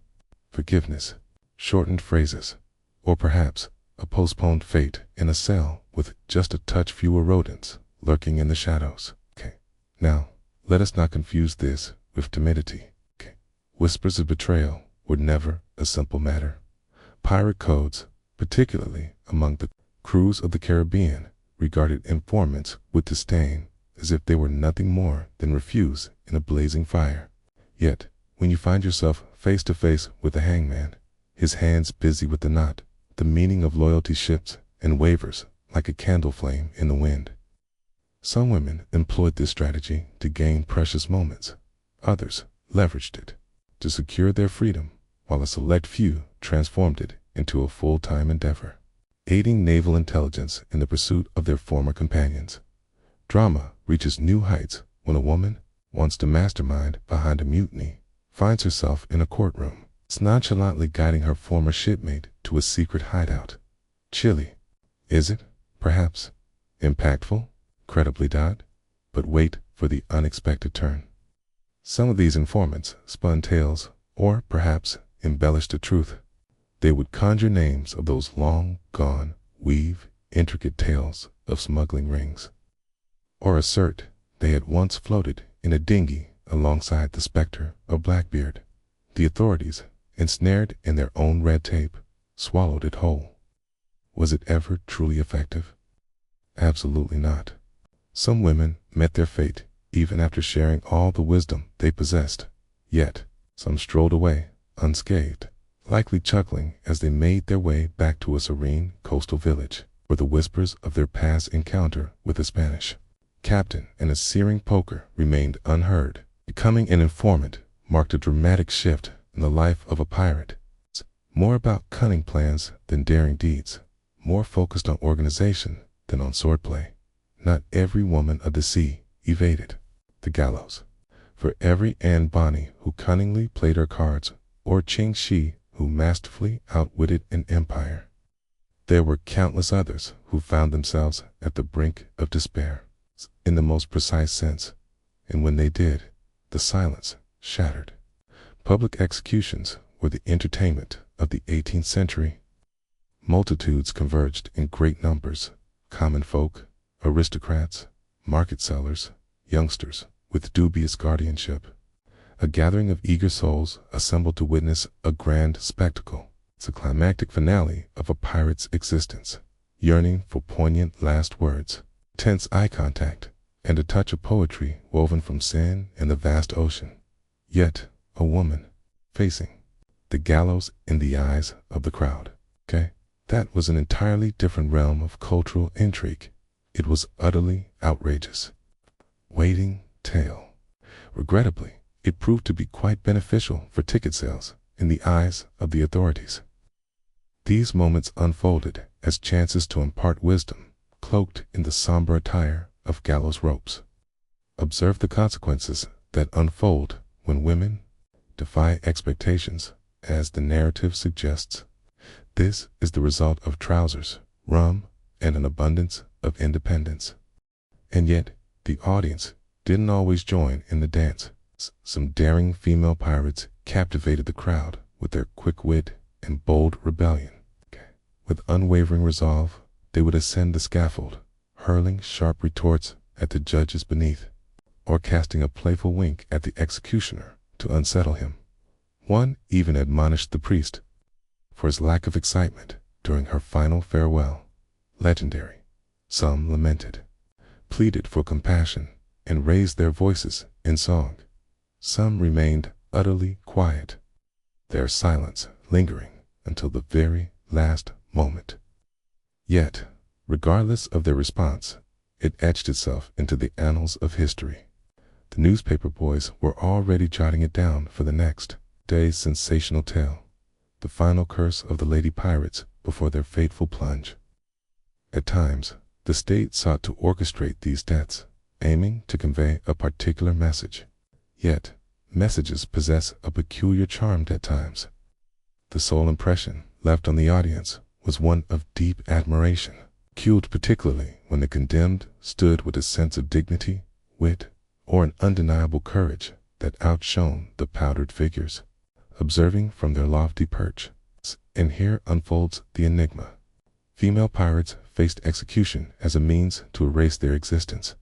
Forgiveness, shortened phrases, or perhaps a postponed fate in a cell with just a touch fewer rodents lurking in the shadows. Now, let us not confuse this with timidity. Whispers of betrayal were never a simple matter. Pirate codes, particularly among the crews of the Caribbean, regarded informants with disdain, as if they were nothing more than refuse in a blazing fire. Yet, when you find yourself face to face with the hangman, his hands busy with the knot, the meaning of loyalty shifts and wavers like a candle flame in the wind. Some women employed this strategy to gain precious moments. Others leveraged it to secure their freedom, while a select few transformed it into a full-time endeavor, aiding naval intelligence in the pursuit of their former companions. Drama reaches new heights when a woman, once the mastermind behind a mutiny, finds herself in a courtroom, nonchalantly guiding her former shipmate to a secret hideout. Chilly, is it? Perhaps. Impactful? Credibly dot? But wait for the unexpected turn. Some of these informants spun tales, or perhaps embellished the truth. They would conjure names of those long-gone, weave intricate tales of smuggling rings, or assert they had once floated in a dinghy alongside the specter of Blackbeard. The authorities, ensnared in their own red tape, swallowed it whole. Was it ever truly effective? Absolutely not. Some women met their fate even after sharing all the wisdom they possessed. Yet, some strolled away, unscathed, likely chuckling as they made their way back to a serene coastal village, where the whispers of their past encounter with the Spanish captain and a searing poker remained unheard. Becoming an informant marked a dramatic shift in the life of a pirate. More about cunning plans than daring deeds, more focused on organization than on swordplay. Not every woman of the sea evaded the gallows. For every Anne Bonny who cunningly played her cards, or Ching Shi who masterfully outwitted an empire, there were countless others who found themselves at the brink of despair, in the most precise sense, and when they did, the silence shattered. Public executions were the entertainment of the 18th century. Multitudes converged in great numbers: common folk, aristocrats, market sellers, youngsters with dubious guardianship. A gathering of eager souls assembled to witness a grand spectacle. It's a climactic finale of a pirate's existence, yearning for poignant last words, tense eye contact, and a touch of poetry woven from sin and the vast ocean. Yet, a woman facing the gallows in the eyes of the crowd. Okay? That was an entirely different realm of cultural intrigue. It was utterly outrageous. Waiting tale. Regrettably, it proved to be quite beneficial for ticket sales in the eyes of the authorities. These moments unfolded as chances to impart wisdom, cloaked in the somber attire of gallows ropes. Observe the consequences that unfold when women defy expectations, as the narrative suggests. This is the result of trousers, rum, and an abundance of independence. And yet, the audience didn't always join in the dance. Some daring female pirates captivated the crowd with their quick wit and bold rebellion. With unwavering resolve, they would ascend the scaffold, hurling sharp retorts at the judges beneath, or casting a playful wink at the executioner to unsettle him. One even admonished the priest for his lack of excitement during her final farewell. Legendary. Some lamented, pleaded for compassion, and raised their voices in song. Some remained utterly quiet, their silence lingering until the very last moment. Yet, regardless of their response, it etched itself into the annals of history. The newspaper boys were already jotting it down for the next day's sensational tale, the final curse of the lady pirates before their fateful plunge. At times, the state sought to orchestrate these deaths, aiming to convey a particular message. Yet, messages possess a peculiar charm at times. The sole impression left on the audience was one of deep admiration, cued particularly when the condemned stood with a sense of dignity, wit, or an undeniable courage that outshone the powdered figures, observing from their lofty perch. And here unfolds the enigma. Female pirates faced execution as a means to erase their existence.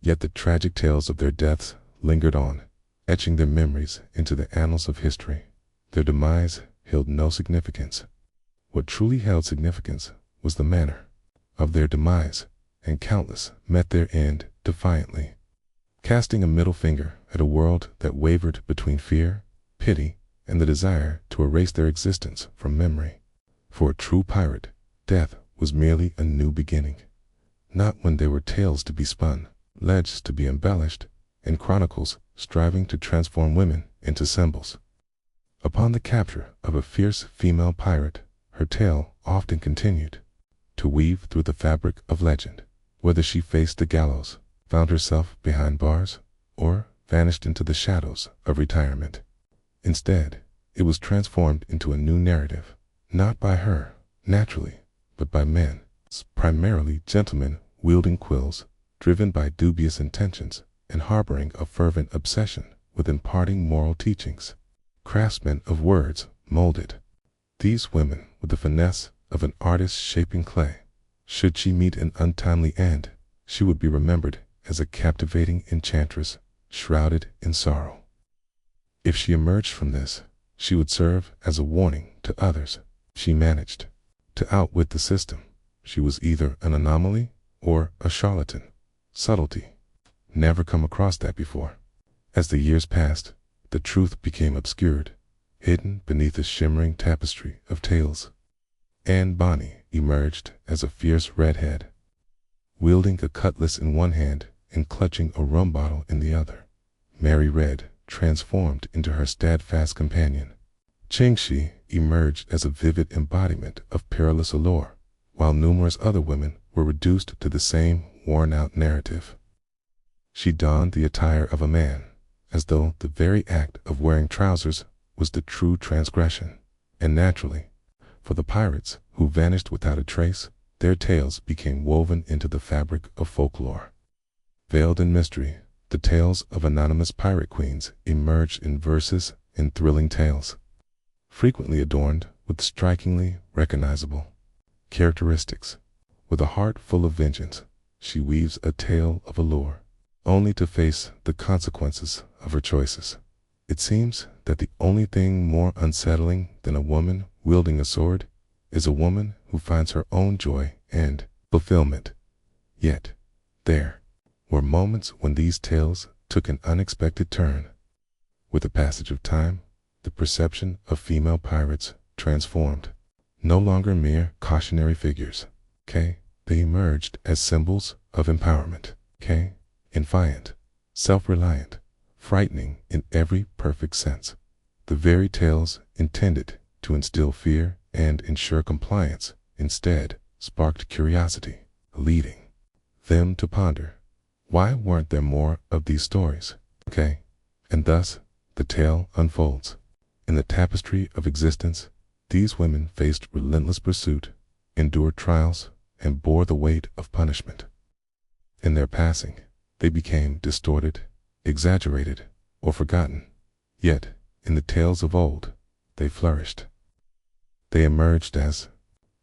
Yet the tragic tales of their deaths lingered on, etching their memories into the annals of history. Their demise held no significance. What truly held significance was the manner of their demise, and countless met their end defiantly, casting a middle finger at a world that wavered between fear, pity, and the desire to erase their existence from memory. For a true pirate, death was merely a new beginning, not when there were tales to be spun, legends to be embellished, and chronicles striving to transform women into symbols. Upon the capture of a fierce female pirate, her tale often continued to weave through the fabric of legend, whether she faced the gallows, found herself behind bars, or vanished into the shadows of retirement. Instead, it was transformed into a new narrative, not by her, naturally, but by men, primarily gentlemen wielding quills, driven by dubious intentions, and harboring a fervent obsession with imparting moral teachings. Craftsmen of words molded these women with the finesse of an artist shaping clay. Should she meet an untimely end, she would be remembered as a captivating enchantress shrouded in sorrow. If she emerged from this, she would serve as a warning to others. She managed to outwit the system. She was either an anomaly or a charlatan. Subtlety. Never come across that before. As the years passed, the truth became obscured, hidden beneath a shimmering tapestry of tales. Anne Bonny emerged as a fierce redhead, wielding a cutlass in one hand and clutching a rum bottle in the other. Mary Red transformed into her steadfast companion. Ching-Shi emerged as a vivid embodiment of perilous allure, while numerous other women were reduced to the same worn-out narrative. She donned the attire of a man, as though the very act of wearing trousers was the true transgression. And naturally, for the pirates who vanished without a trace, their tales became woven into the fabric of folklore. Veiled in mystery, the tales of anonymous pirate queens emerged in verses and thrilling tales, frequently adorned with strikingly recognizable characteristics. With a heart full of vengeance, she weaves a tale of allure, only to face the consequences of her choices. It seems that the only thing more unsettling than a woman wielding a sword is a woman who finds her own joy and fulfillment. Yet, there were moments when these tales took an unexpected turn. With the passage of time, the perception of female pirates transformed. No longer mere cautionary figures, they emerged as symbols of empowerment, defiant, self-reliant, frightening in every perfect sense. The very tales intended to instill fear and ensure compliance instead sparked curiosity, leading them to ponder, why weren't there more of these stories? And thus, the tale unfolds. In the tapestry of existence, these women faced relentless pursuit, endured trials, and bore the weight of punishment. In their passing, they became distorted, exaggerated, or forgotten. Yet, in the tales of old, they flourished. They emerged as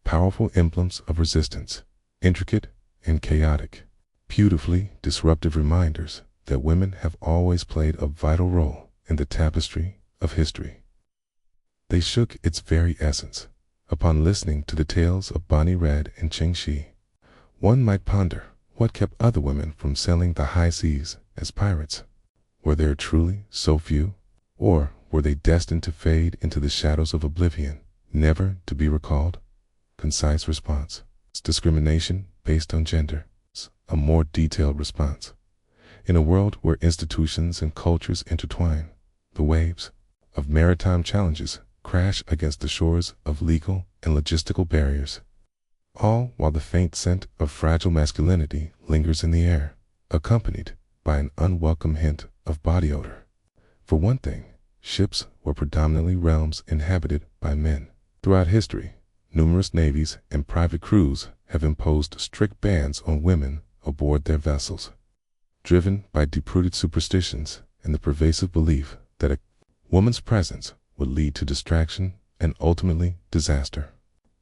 powerful emblems of resistance, intricate and chaotic, beautifully disruptive reminders that women have always played a vital role in the tapestry of history. They shook its very essence. Upon listening to the tales of Bonnie Red and Ching Shi, one might ponder what kept other women from sailing the high seas as pirates. Were there truly so few? Or were they destined to fade into the shadows of oblivion, never to be recalled? Concise response. Discrimination based on gender. A more detailed response. In a world where institutions and cultures intertwine, the waves of maritime challenges crash against the shores of legal and logistical barriers, all while the faint scent of fragile masculinity lingers in the air, accompanied by an unwelcome hint of body odor. For one thing, ships were predominantly realms inhabited by men. Throughout history, numerous navies and private crews have imposed strict bans on women aboard their vessels, driven by deep-rooted superstitions and the pervasive belief that a woman's presence would lead to distraction and ultimately disaster,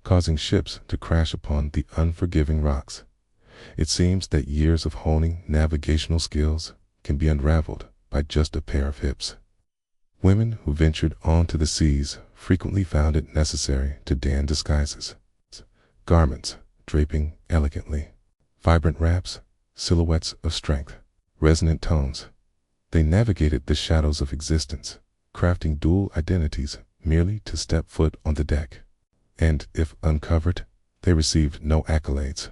causing ships to crash upon the unforgiving rocks. It seems that years of honing navigational skills can be unraveled by just a pair of hips. Women who ventured onto the seas frequently found it necessary to don disguises, garments draping elegantly, vibrant wraps, silhouettes of strength, resonant tones. They navigated the shadows of existence, crafting dual identities merely to step foot on the deck. And if uncovered, they received no accolades.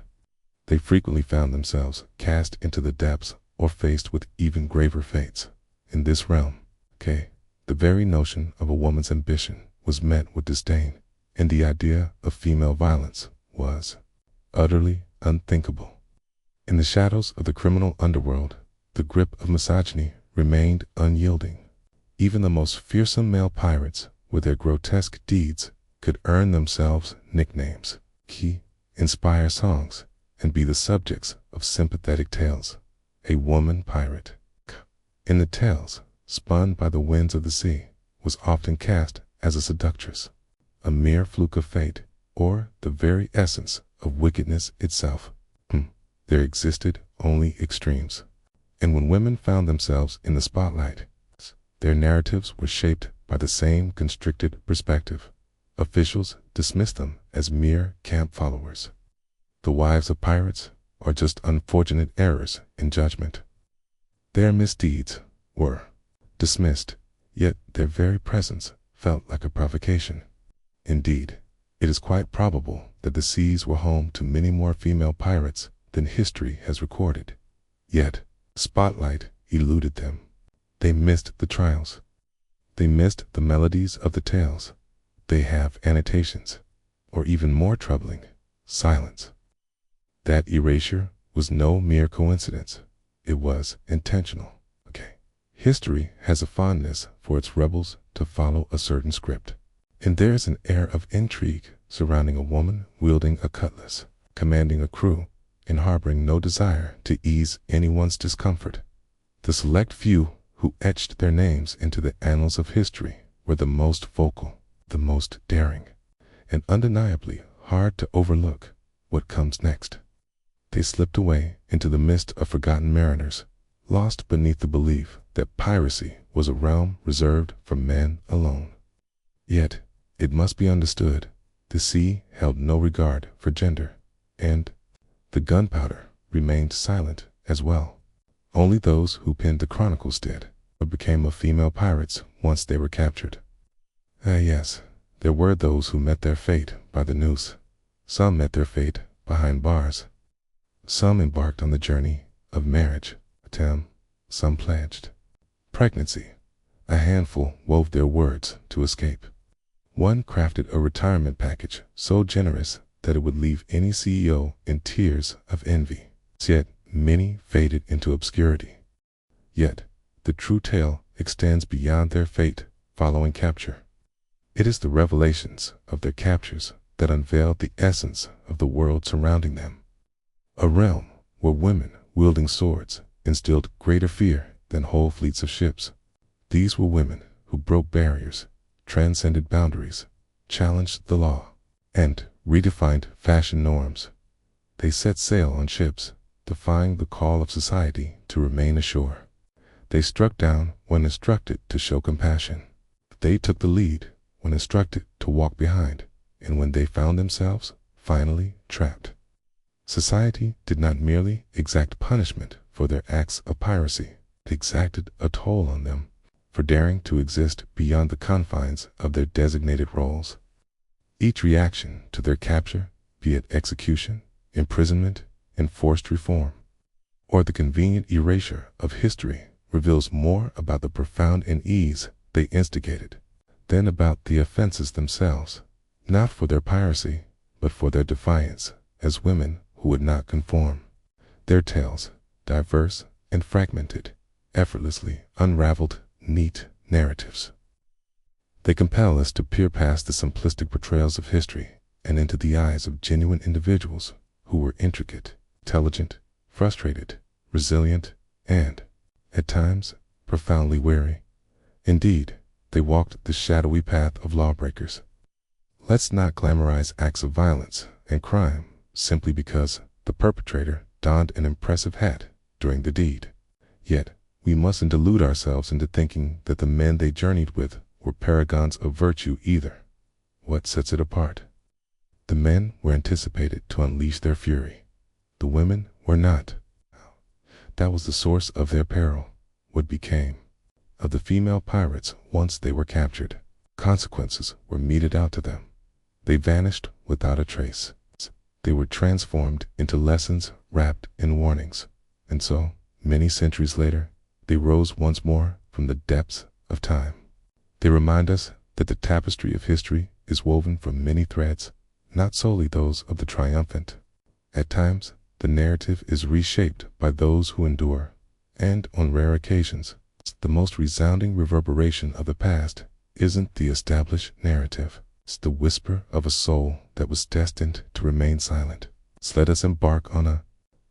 They frequently found themselves cast into the depths or faced with even graver fates. In this realm, the very notion of a woman's ambition was met with disdain, and the idea of female violence was utterly unthinkable. In the shadows of the criminal underworld, the grip of misogyny remained unyielding. Even the most fearsome male pirates, with their grotesque deeds, could earn themselves nicknames, inspire songs, and be the subjects of sympathetic tales. A woman pirate, in the tales spun by the winds of the sea, was often cast as a seductress, a mere fluke of fate, or the very essence of wickedness itself. There existed only extremes. And when women found themselves in the spotlight, their narratives were shaped by the same constricted perspective. Officials dismissed them as mere camp followers. The wives of pirates are just unfortunate errors in judgment. Their misdeeds were dismissed, yet their very presence felt like a provocation. Indeed, it is quite probable that the seas were home to many more female pirates than history has recorded. Yet, spotlight eluded them. They missed the trials. They missed the melodies of the tales. They have annotations, or even more troubling, silence. That erasure was no mere coincidence. It was intentional. History has a fondness for its rebels to follow a certain script. And there's an air of intrigue surrounding a woman wielding a cutlass, commanding a crew, and harboring no desire to ease anyone's discomfort. The select few who etched their names into the annals of history were the most vocal, the most daring, and undeniably hard to overlook what comes next. They slipped away into the mist of forgotten mariners, lost beneath the belief that piracy was a realm reserved for men alone. Yet, it must be understood, the sea held no regard for gender, and the gunpowder remained silent as well. Only those who penned the chronicles did, or became of female pirates once they were captured. Yes, there were those who met their fate by the noose. Some met their fate behind bars. Some embarked on the journey of marriage. Some pledged pregnancy. A handful wove their words to escape. One crafted a retirement package so generous that it would leave any CEO in tears of envy. Yet many faded into obscurity. Yet the true tale extends beyond their fate following capture. It is the revelations of their captures that unveiled the essence of the world surrounding them. A realm where women wielding swords instilled greater fear than whole fleets of ships. These were women who broke barriers, transcended boundaries, challenged the law, and redefined fashion norms. They set sail on ships, defying the call of society to remain ashore. They struck down when instructed to show compassion. They took the lead when instructed to walk behind, and when they found themselves finally trapped. Society did not merely exact punishment for their acts of piracy, it exacted a toll on them for daring to exist beyond the confines of their designated roles. Each reaction to their capture, be it execution, imprisonment, enforced reform, or the convenient erasure of history, reveals more about the profound unease they instigated than about the offenses themselves, not for their piracy, but for their defiance as women who would not conform. Their tales, diverse and fragmented, effortlessly unraveled neat narratives. They compel us to peer past the simplistic portrayals of history and into the eyes of genuine individuals who were intricate, intelligent, frustrated, resilient, and, at times, profoundly weary. Indeed, they walked the shadowy path of lawbreakers. Let's not glamorize acts of violence and crime simply because the perpetrator donned an impressive hat during the deed. Yet, we mustn't delude ourselves into thinking that the men they journeyed with were paragons of virtue either. What sets it apart? The men were anticipated to unleash their fury. The women were not. That was the source of their peril. What became of the female pirates once they were captured? Consequences were meted out to them. They vanished without a trace. They were transformed into lessons wrapped in warnings. And so, many centuries later, they rose once more from the depths of time. They remind us that the tapestry of history is woven from many threads, not solely those of the triumphant. At times, the narrative is reshaped by those who endure, and on rare occasions, the most resounding reverberation of the past isn't the established narrative. It's the whisper of a soul that was destined to remain silent. So let us embark on a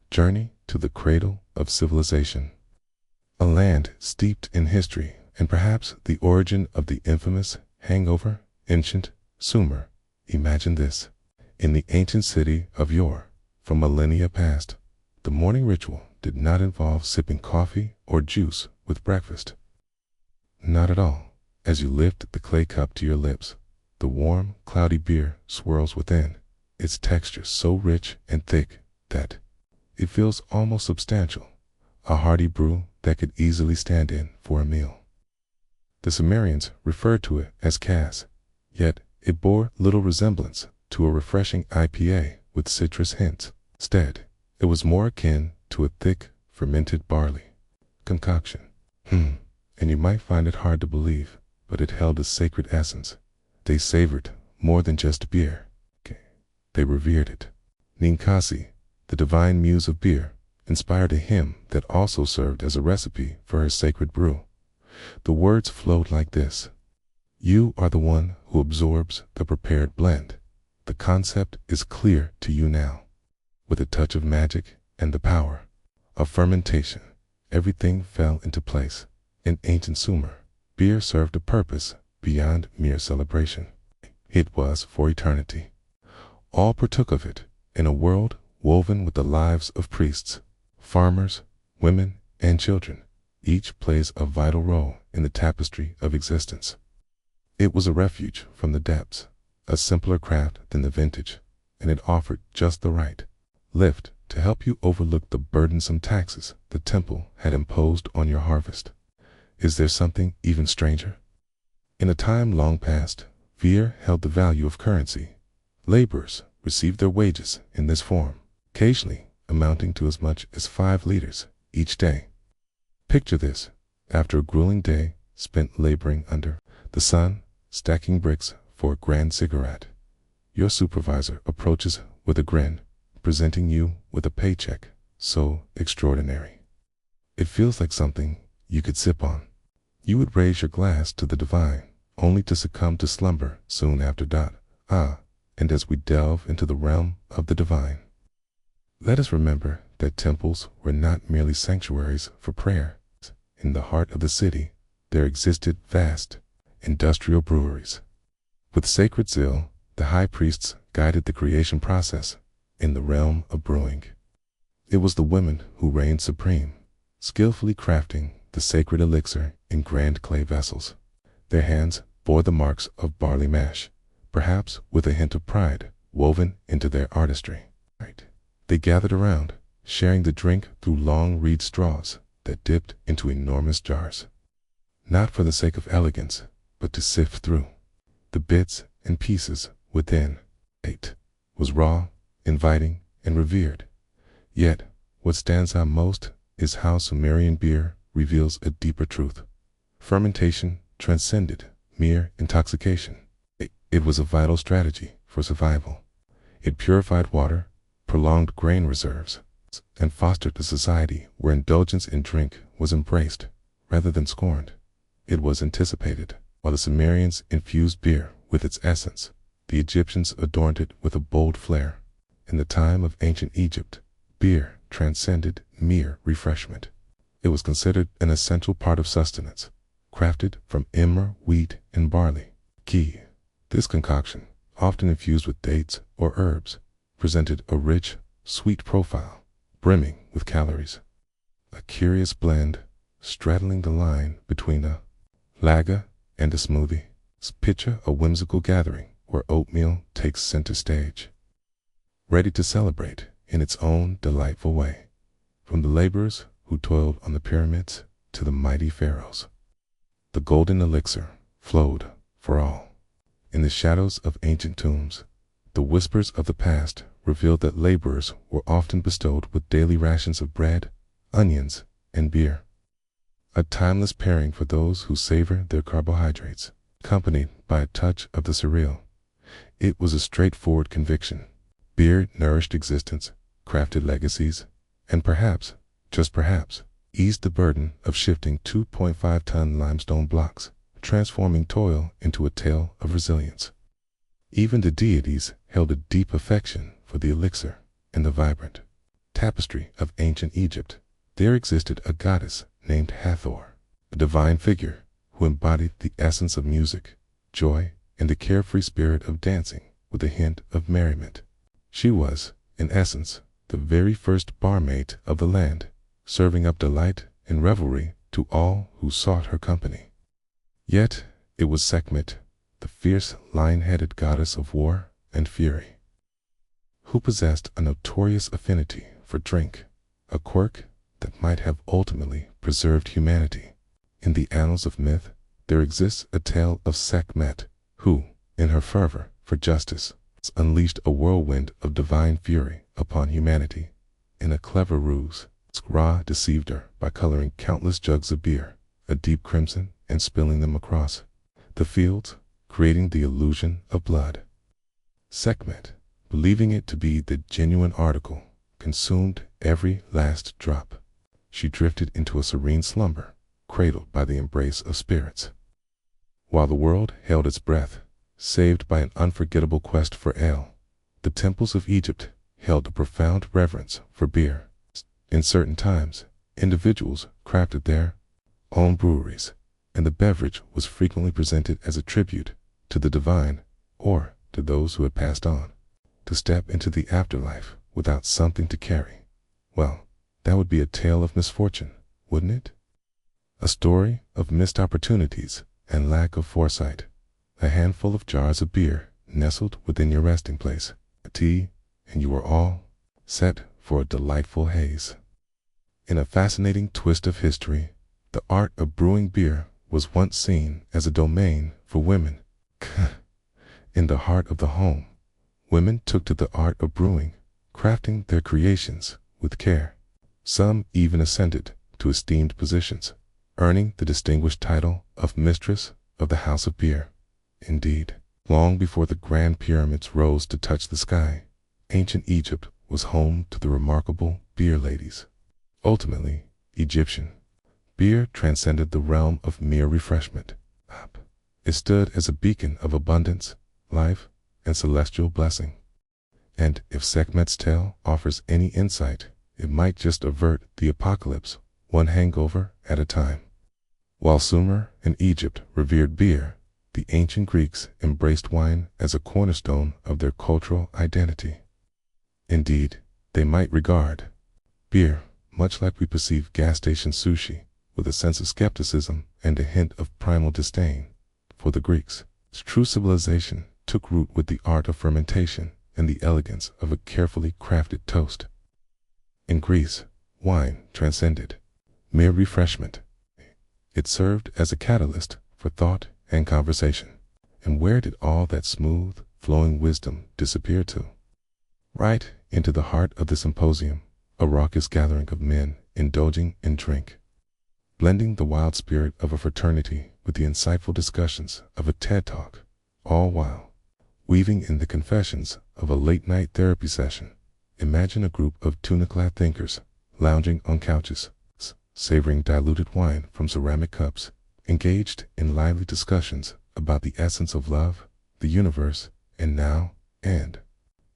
journey to the cradle of civilization. A land steeped in history, and perhaps the origin of the infamous hangover, ancient Sumer. Imagine this. In the ancient city of Ur, from millennia past, the morning ritual did not involve sipping coffee or juice with breakfast. Not at all. As you lift the clay cup to your lips, the warm, cloudy beer swirls within, its texture so rich and thick that it feels almost substantial, a hearty brew that could easily stand in for a meal. The Sumerians referred to it as Kaz, yet it bore little resemblance to a refreshing IPA with citrus hints. Instead, it was more akin to a thick, fermented barley concoction. And you might find it hard to believe, but it held a sacred essence. They savored more than just beer. They revered it. Ninkasi, the divine muse of beer, inspired a hymn that also served as a recipe for her sacred brew. The words flowed like this: "You are the one who absorbs the prepared blend. The concept is clear to you now. With a touch of magic and the power of fermentation, everything fell into place. In ancient Sumer, beer served a purpose beyond mere celebration. It was for eternity. All partook of it, in a world woven with the lives of priests, farmers, women, and children. Each plays a vital role in the tapestry of existence. It was a refuge from the depths, a simpler craft than the vintage, and it offered just the right lift to help you overlook the burdensome taxes the temple had imposed on your harvest. Is there something even stranger? In a time long past, Vir held the value of currency. Laborers received their wages in this form, occasionally amounting to as much as 5 liters each day. Picture this: after a grueling day spent laboring under the sun, stacking bricks for a grand cigarette, your supervisor approaches with a grin, presenting you with a paycheck so extraordinary. It feels like something you could sip on. You would raise your glass to the divine, only to succumb to slumber soon after. And as we delve into the realm of the divine, let us remember that temples were not merely sanctuaries for prayer. In the heart of the city, there existed vast industrial breweries. With sacred zeal, the high priests guided the creation process in the realm of brewing. It was the women who reigned supreme, skillfully crafting the sacred elixir in grand clay vessels. Their hands bore the marks of barley mash, perhaps with a hint of pride woven into their artistry. They gathered around, sharing the drink through long reed straws that dipped into enormous jars, not for the sake of elegance, but to sift through the bits and pieces within. It was raw, inviting, and revered. Yet, what stands out most is how Sumerian beer reveals a deeper truth. Fermentation transcended mere intoxication. It was a vital strategy for survival. It purified water, prolonged grain reserves, and fostered a society where indulgence in drink was embraced rather than scorned. It was anticipated. While the Sumerians infused beer with its essence, the Egyptians adorned it with a bold flair. In the time of ancient Egypt, beer transcended mere refreshment. It was considered an essential part of sustenance, crafted from emmer, wheat, and barley. Key. This concoction, often infused with dates or herbs, presented a rich, sweet profile, brimming with calories. A curious blend, straddling the line between a lager and a smoothie. Picture a whimsical gathering where oatmeal takes center stage, ready to celebrate in its own delightful way. From the laborers who toiled on the pyramids to the mighty pharaohs, the golden elixir flowed for all. In the shadows of ancient tombs, the whispers of the past revealed that laborers were often bestowed with daily rations of bread, onions, and beer. A timeless pairing for those who savor their carbohydrates, accompanied by a touch of the surreal. It was a straightforward conviction. Beer nourished existence, crafted legacies, and perhaps, just perhaps, eased the burden of shifting 2.5-ton limestone blocks, transforming toil into a tale of resilience. Even the deities held a deep affection for the elixir. In the vibrant tapestry of ancient Egypt, there existed a goddess named Hathor, a divine figure who embodied the essence of music, joy, and the carefree spirit of dancing with a hint of merriment. She was, in essence, the very first barmaid of the land, serving up delight and revelry to all who sought her company. Yet it was Sekhmet, the fierce lion-headed goddess of war and fury, who possessed a notorious affinity for drink, a quirk that might have ultimately preserved humanity. In the annals of myth, there exists a tale of Sekhmet, who, in her fervor for justice, unleashed a whirlwind of divine fury upon humanity. In a clever ruse, Ra deceived her by coloring countless jugs of beer a deep crimson and spilling them across the fields, creating the illusion of blood. Sekhmet, believing it to be the genuine article, consumed every last drop. She drifted into a serene slumber, cradled by the embrace of spirits. While the world held its breath, saved by an unforgettable quest for ale, the temples of Egypt held a profound reverence for beer. In certain times, individuals crafted their own breweries, and the beverage was frequently presented as a tribute to the divine or to those who had passed on. to step into the afterlife without something to carry. Well, that would be a tale of misfortune, wouldn't it? A story of missed opportunities and lack of foresight. A handful of jars of beer nestled within your resting place, a tea, and you were all set for a delightful haze. In a fascinating twist of history, the art of brewing beer was once seen as a domain for women. In the heart of the home, women took to the art of brewing, crafting their creations with care. Some even ascended to esteemed positions, earning the distinguished title of Mistress of the House of Beer. Indeed, long before the Grand Pyramids rose to touch the sky, ancient Egypt was home to the remarkable beer ladies. Ultimately, Egyptian beer transcended the realm of mere refreshment. It stood as a beacon of abundance, life, and celestial blessing. And if Sekhmet's tale offers any insight, it might just avert the apocalypse, one hangover at a time. While Sumer and Egypt revered beer, the ancient Greeks embraced wine as a cornerstone of their cultural identity. Indeed, they might regard beer, much like we perceive gas station sushi, with a sense of skepticism and a hint of primal disdain. For the Greeks, true civilization took root with the art of fermentation and the elegance of a carefully crafted toast. In Greece, wine transcended mere refreshment. It served as a catalyst for thought and conversation. And where did all that smooth, flowing wisdom disappear to? Right into the heart of the symposium, a raucous gathering of men indulging in drink, blending the wild spirit of a fraternity with the insightful discussions of a TED Talk, all while weaving in the confessions of a late-night therapy session. Imagine a group of tunic-clad thinkers lounging on couches, savoring diluted wine from ceramic cups, engaged in lively discussions about the essence of love, the universe, and now and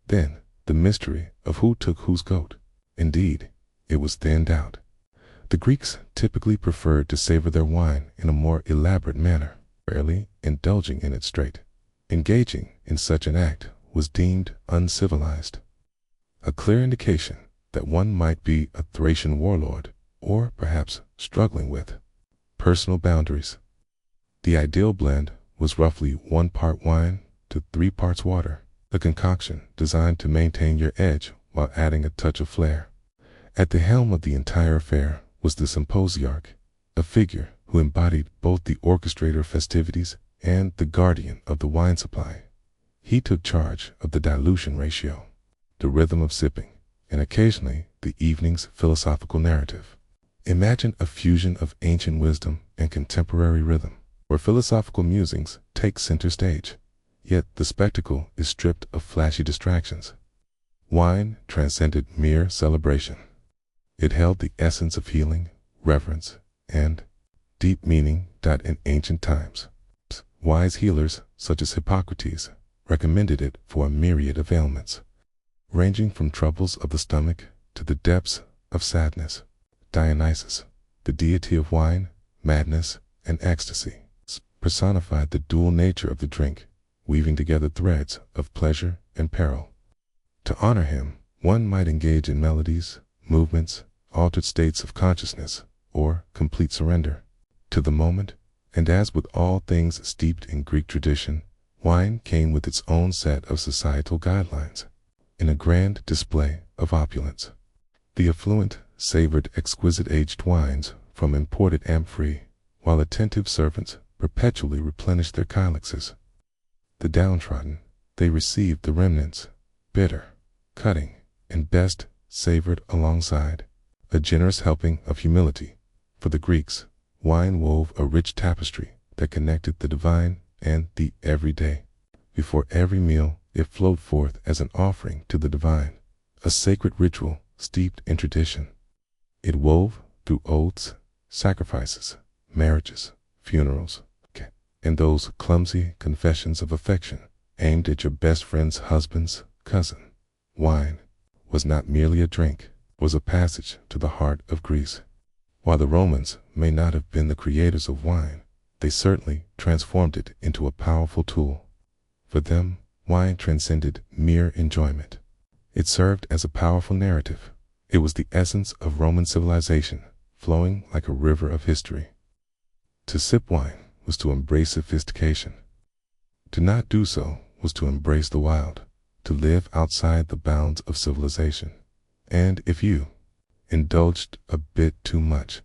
then the mystery of who took whose goat. Indeed, it was thinned out. The Greeks typically preferred to savor their wine in a more elaborate manner, rarely indulging in it straight. Engaging in such an act was deemed uncivilized, a clear indication that one might be a Thracian warlord or perhaps struggling with personal boundaries. The ideal blend was roughly 1 part wine to 3 parts water, a concoction designed to maintain your edge while adding a touch of flair. At the helm of the entire affair was the symposiarch, a figure who embodied both the orchestrator of festivities and the guardian of the wine supply. He took charge of the dilution ratio, the rhythm of sipping, and occasionally the evening's philosophical narrative. Imagine a fusion of ancient wisdom and contemporary rhythm, where philosophical musings take center stage, yet the spectacle is stripped of flashy distractions. Wine transcended mere celebration. It held the essence of healing, reverence, and deep meaning. In ancient times, wise healers such as Hippocrates recommended it for a myriad of ailments, ranging from troubles of the stomach to the depths of sadness. Dionysus, the deity of wine, madness, and ecstasy, personified the dual nature of the drink, weaving together threads of pleasure and peril. To honor him, one might engage in melodies, movements, altered states of consciousness, or complete surrender to the moment. And as with all things steeped in Greek tradition, wine came with its own set of societal guidelines, in a grand display of opulence. The affluent savored exquisite aged wines from imported amphorae, while attentive servants perpetually replenished their kylixes. The downtrodden, they received the remnants, bitter, cutting, and best savored alongside, a generous helping of humility. For the Greeks, wine wove a rich tapestry that connected the divine and the everyday. Before every meal, it flowed forth as an offering to the divine, a sacred ritual steeped in tradition. It wove through oaths, sacrifices, marriages, funerals, and those clumsy confessions of affection aimed at your best friend's husband's cousin. Wine was not merely a drink, it was a passage to the heart of Greece. While the Romans may not have been the creators of wine, they certainly transformed it into a powerful tool. For them, wine transcended mere enjoyment. It served as a powerful narrative. It was the essence of Roman civilization, flowing like a river of history. To sip wine was to embrace sophistication. To not do so was to embrace the wild, to live outside the bounds of civilization. And if you indulged a bit too much,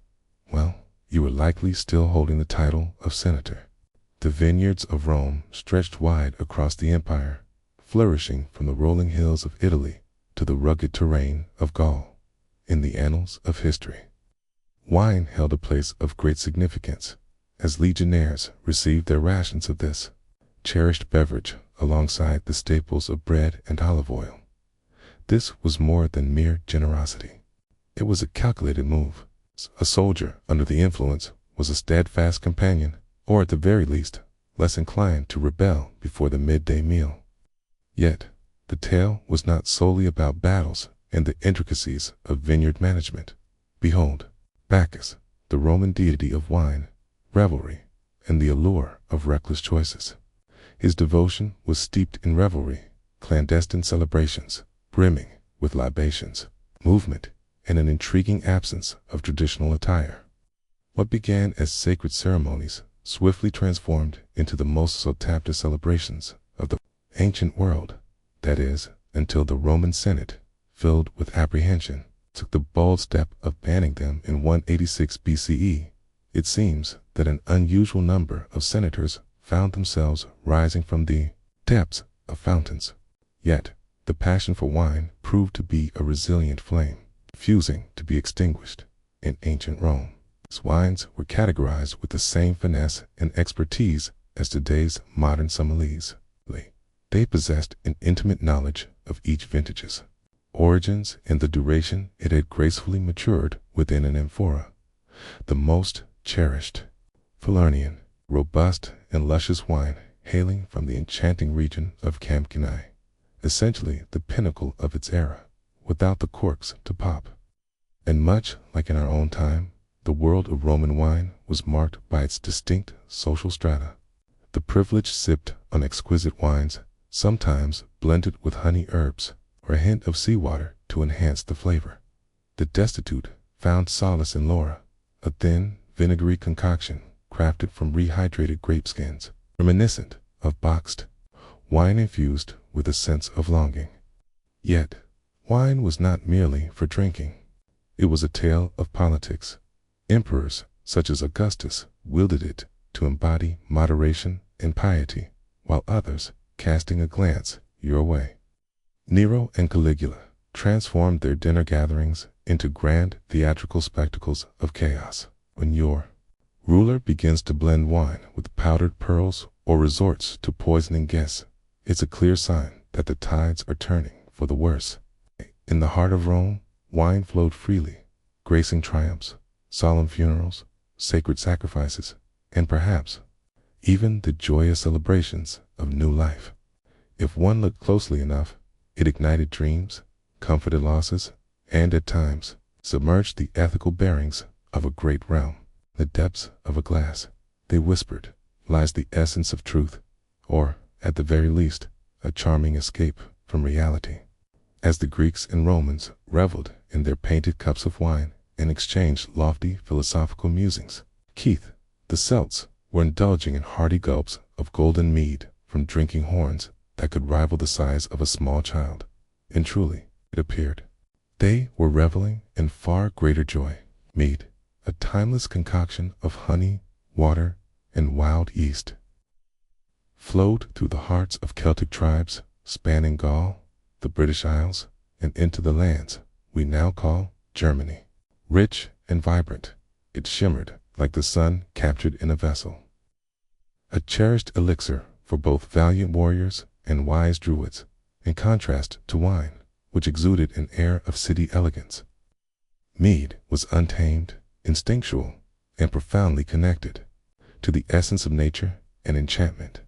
well, you were likely still holding the title of senator. The vineyards of Rome stretched wide across the empire, flourishing from the rolling hills of Italy to the rugged terrain of Gaul. In the annals of history, wine held a place of great significance, as legionnaires received their rations of this cherished beverage alongside the staples of bread and olive oil. This was more than mere generosity. It was a calculated move. A soldier under the influence was a steadfast companion, or at the very least, less inclined to rebel before the midday meal. Yet, the tale was not solely about battles and the intricacies of vineyard management. Behold, Bacchus, the Roman deity of wine, revelry, and the allure of reckless choices. His devotion was steeped in revelry, clandestine celebrations, brimming with libations, movement, and an intriguing absence of traditional attire. What began as sacred ceremonies swiftly transformed into the most sought-after celebrations of the ancient world, that is, until the Roman Senate, filled with apprehension, took the bold step of banning them in 186 BCE. It seems that an unusual number of senators found themselves rising from the depths of fountains. Yet, the passion for wine proved to be a resilient flame, refusing to be extinguished. In ancient Rome, its wines were categorized with the same finesse and expertise as today's modern sommeliers. They possessed an intimate knowledge of each vintage's origins and the duration it had gracefully matured within an amphora. The most cherished Falernian, robust and luscious wine hailing from the enchanting region of Campania, essentially the pinnacle of its era, without the corks to pop. And much like in our own time, the world of Roman wine was marked by its distinct social strata. The privileged sipped on exquisite wines, sometimes blended with honey herbs or a hint of seawater to enhance the flavor. The destitute found solace in Laura, a thin, vinegary concoction crafted from rehydrated grape skins, reminiscent of boxed wine infused with a sense of longing. Yet, wine was not merely for drinking. It was a tale of politics. Emperors, such as Augustus, wielded it to embody moderation and piety, while others, casting a glance your way. Nero and Caligula transformed their dinner gatherings into grand theatrical spectacles of chaos. When your ruler begins to blend wine with powdered pearls or resorts to poisoning guests, it's a clear sign that the tides are turning for the worse. In the heart of Rome, wine flowed freely, gracing triumphs, solemn funerals, sacred sacrifices, and perhaps even the joyous celebrations of new life. If one looked closely enough, it ignited dreams, comforted losses, and at times submerged the ethical bearings of a great realm. In the depths of a glass, they whispered, lies the essence of truth, or, at the very least, a charming escape from reality. As the Greeks and Romans reveled in their painted cups of wine and exchanged lofty philosophical musings, the Celts were indulging in hearty gulps of golden mead from drinking horns that could rival the size of a small child. And truly, it appeared, they were reveling in far greater joy. Mead, a timeless concoction of honey, water, and wild yeast, flowed through the hearts of Celtic tribes spanning Gaul, the British Isles, and into the lands we now call Germany. Rich and vibrant, it shimmered like the sun captured in a vessel. A cherished elixir for both valiant warriors and wise druids, in contrast to wine, which exuded an air of city elegance. Mead was untamed, instinctual, and profoundly connected to the essence of nature and enchantment.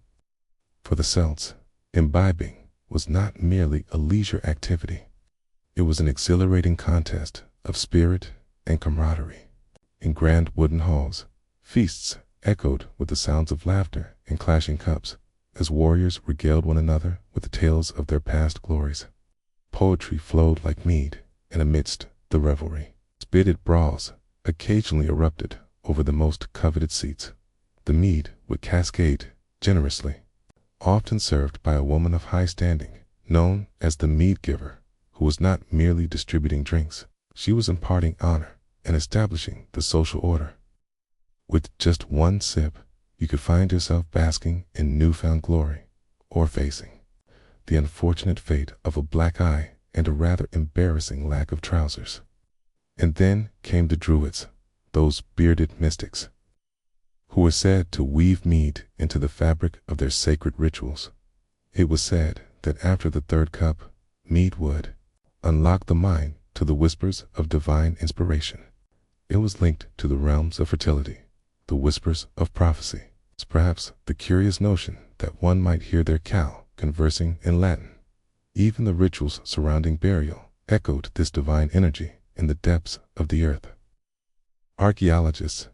For the Celts, imbibing was not merely a leisure activity. It was an exhilarating contest of spirit and camaraderie. In grand wooden halls, feasts echoed with the sounds of laughter and clashing cups, as warriors regaled one another with the tales of their past glories. Poetry flowed like mead, and amidst the revelry, spirited brawls occasionally erupted over the most coveted seats. The mead would cascade generously, often served by a woman of high standing, known as the mead giver, who was not merely distributing drinks. She was imparting honor and establishing the social order. With just one sip, you could find yourself basking in newfound glory, or facing the unfortunate fate of a black eye and a rather embarrassing lack of trousers. And then came the Druids, those bearded mystics, who were said to weave mead into the fabric of their sacred rituals. It was said that after the third cup, mead would unlock the mind to the whispers of divine inspiration. It was linked to the realms of fertility, the whispers of prophecy, perhaps the curious notion that one might hear their cow conversing in Latin. Even the rituals surrounding burial echoed this divine energy in the depths of the earth. Archaeologists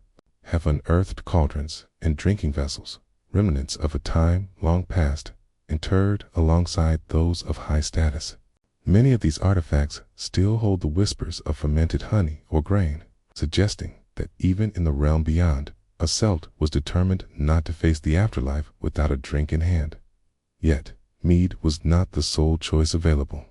have unearthed cauldrons and drinking vessels, remnants of a time long past, interred alongside those of high status. Many of these artifacts still hold the whispers of fermented honey or grain, suggesting that even in the realm beyond, a Celt was determined not to face the afterlife without a drink in hand. Yet, mead was not the sole choice available.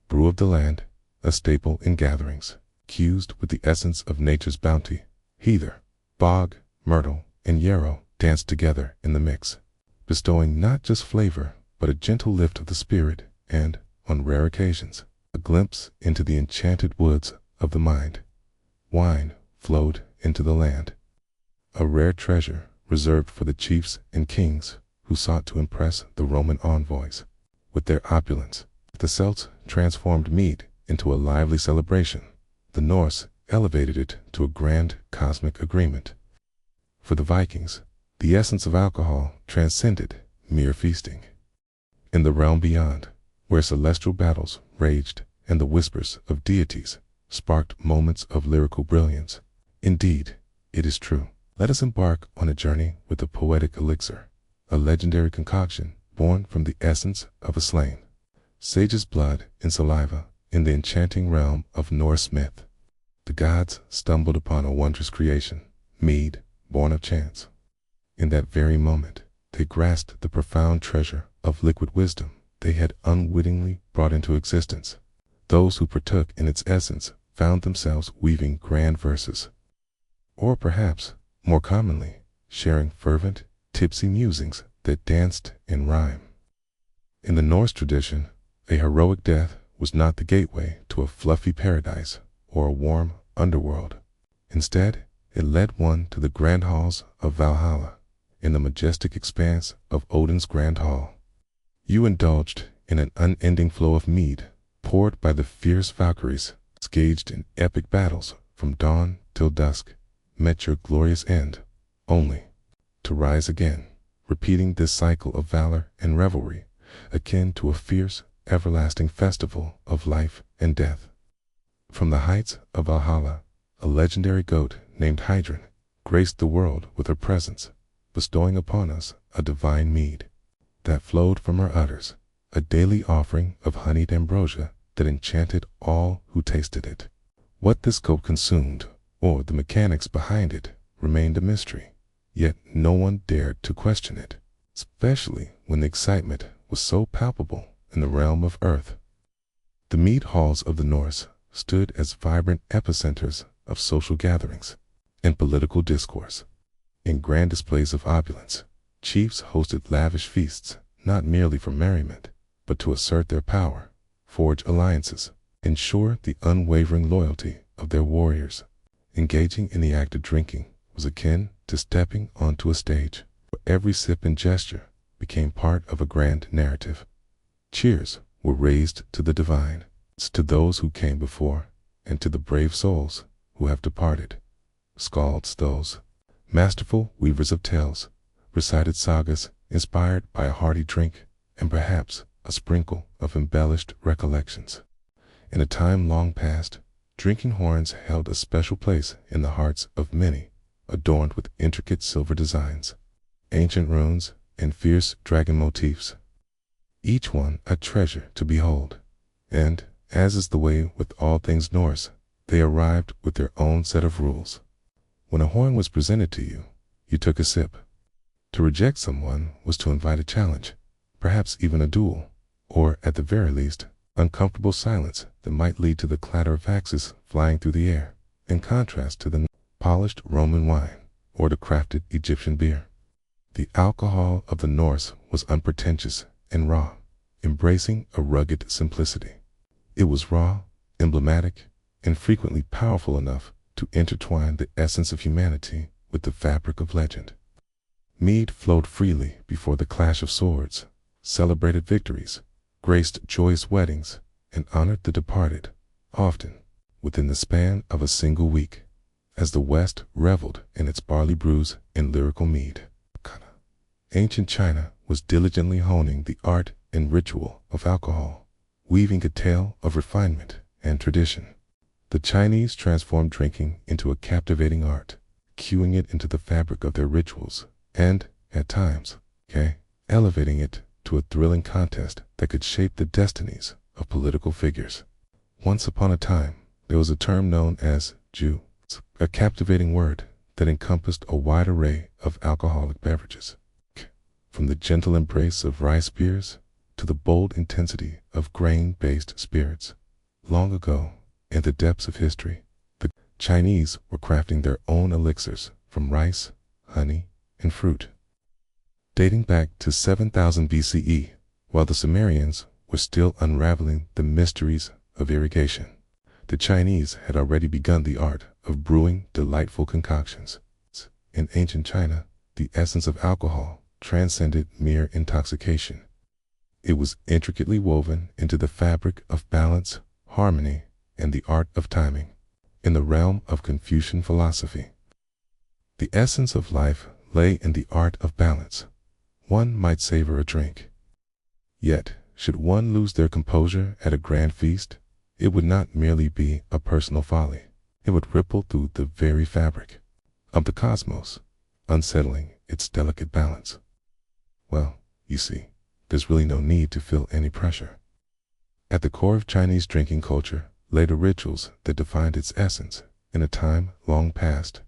Brew of the land, a staple in gatherings, fused with the essence of nature's bounty. Heather, bog, myrtle, and yarrow danced together in the mix, bestowing not just flavor, but a gentle lift of the spirit and, on rare occasions, a glimpse into the enchanted woods of the mind. Wine flowed into the land, a rare treasure reserved for the chiefs and kings who sought to impress the Roman envoys with their opulence. The Celts transformed mead into a lively celebration. The Norse elevated it to a grand cosmic agreement. For the Vikings, the essence of alcohol transcended mere feasting. In the realm beyond, where celestial battles raged and the whispers of deities sparked moments of lyrical brilliance. Indeed, it is true. Let us embark on a journey with the poetic elixir, a legendary concoction born from the essence of a slain sage's blood and saliva. In the enchanting realm of Norse myth, the gods stumbled upon a wondrous creation, mead, born of chance. In that very moment, they grasped the profound treasure of liquid wisdom they had unwittingly brought into existence. Those who partook in its essence found themselves weaving grand verses, or perhaps, more commonly, sharing fervent, tipsy musings that danced in rhyme. In the Norse tradition, a heroic death was not the gateway to a fluffy paradise or a warm underworld. Instead, it led one to the grand halls of Valhalla, in the majestic expanse of Odin's grand hall. You indulged in an unending flow of mead, poured by the fierce Valkyries, engaged in epic battles from dawn till dusk, met your glorious end, only to rise again, repeating this cycle of valor and revelry, akin to a fierce, everlasting festival of life and death. From the heights of Valhalla, a legendary goat named Heidrun graced the world with her presence, bestowing upon us a divine mead that flowed from her udders, a daily offering of honeyed ambrosia that enchanted all who tasted it. What this goat consumed, or the mechanics behind it, remained a mystery, yet no one dared to question it, especially when the excitement was so palpable in the realm of earth. The mead halls of the Norse stood as vibrant epicenters of social gatherings and political discourse. In grand displays of opulence, chiefs hosted lavish feasts, not merely for merriment, but to assert their power, forge alliances, ensure the unwavering loyalty of their warriors. Engaging in the act of drinking was akin to stepping onto a stage, where every sip and gesture became part of a grand narrative. Cheers were raised to the divine, to those who came before, and to the brave souls who have departed. Skalds, those masterful weavers of tales, recited sagas inspired by a hearty drink and perhaps a sprinkle of embellished recollections. In a time long past, drinking horns held a special place in the hearts of many, adorned with intricate silver designs. Ancient runes and fierce dragon motifs, each one a treasure to behold. And, as is the way with all things Norse, they arrived with their own set of rules. When a horn was presented to you, you took a sip. To reject someone was to invite a challenge, perhaps even a duel, or, at the very least, uncomfortable silence that might lead to the clatter of axes flying through the air, in contrast to the polished Roman wine or the crafted Egyptian beer. The alcohol of the Norse was unpretentious and raw, embracing a rugged simplicity. It was raw, emblematic, and frequently powerful enough to intertwine the essence of humanity with the fabric of legend. Mead flowed freely before the clash of swords, celebrated victories, graced joyous weddings, and honored the departed, often within the span of a single week, as the West reveled in its barley brews and lyrical mead. Ancient China was diligently honing the art and ritual of alcohol, weaving a tale of refinement and tradition. The Chinese transformed drinking into a captivating art, cueing it into the fabric of their rituals, and, at times, elevating it to a thrilling contest that could shape the destinies of political figures. Once upon a time, there was a term known as Ju, a captivating word that encompassed a wide array of alcoholic beverages, from the gentle embrace of rice beers to the bold intensity of grain-based spirits. Long ago, in the depths of history, the Chinese were crafting their own elixirs from rice, honey, and fruit. Dating back to 7000 BCE, while the Sumerians were still unraveling the mysteries of irrigation, the Chinese had already begun the art of brewing delightful concoctions. In ancient China, the essence of alcohol transcended mere intoxication. It was intricately woven into the fabric of balance, harmony, and the art of timing. In the realm of Confucian philosophy, the essence of life lay in the art of balance. One might savor a drink. Yet, should one lose their composure at a grand feast, it would not merely be a personal folly. It would ripple through the very fabric of the cosmos, unsettling its delicate balance. Well, you see, there's really no need to feel any pressure. At the core of Chinese drinking culture lay the rituals that defined its essence in a time long past.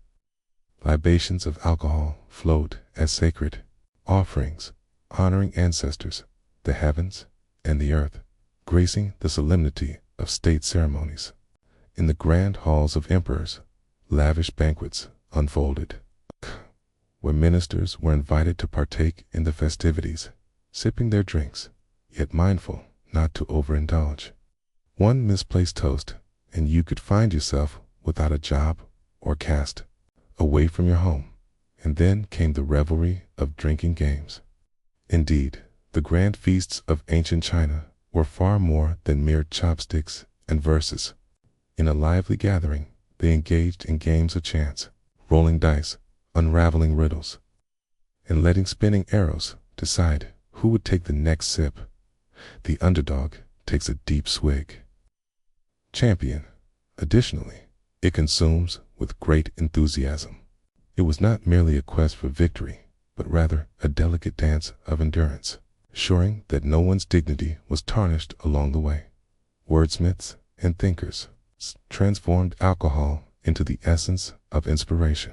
Libations of alcohol flowed as sacred offerings, honoring ancestors, the heavens, and the earth, gracing the solemnity of state ceremonies. In the grand halls of emperors, lavish banquets unfolded, where ministers were invited to partake in the festivities, sipping their drinks, yet mindful not to overindulge. One misplaced toast, and you could find yourself without a job or caste, away from your home, and then came the revelry of drinking games. Indeed, the grand feasts of ancient China were far more than mere chopsticks and verses. In a lively gathering, they engaged in games of chance, rolling dice, unraveling riddles, and letting spinning arrows decide who would take the next sip. The underdog takes a deep swig. Champion. Additionally, it consumes with great enthusiasm. It was not merely a quest for victory, but rather a delicate dance of endurance, ensuring that no one's dignity was tarnished along the way. Wordsmiths and thinkers transformed alcohol into the essence of inspiration.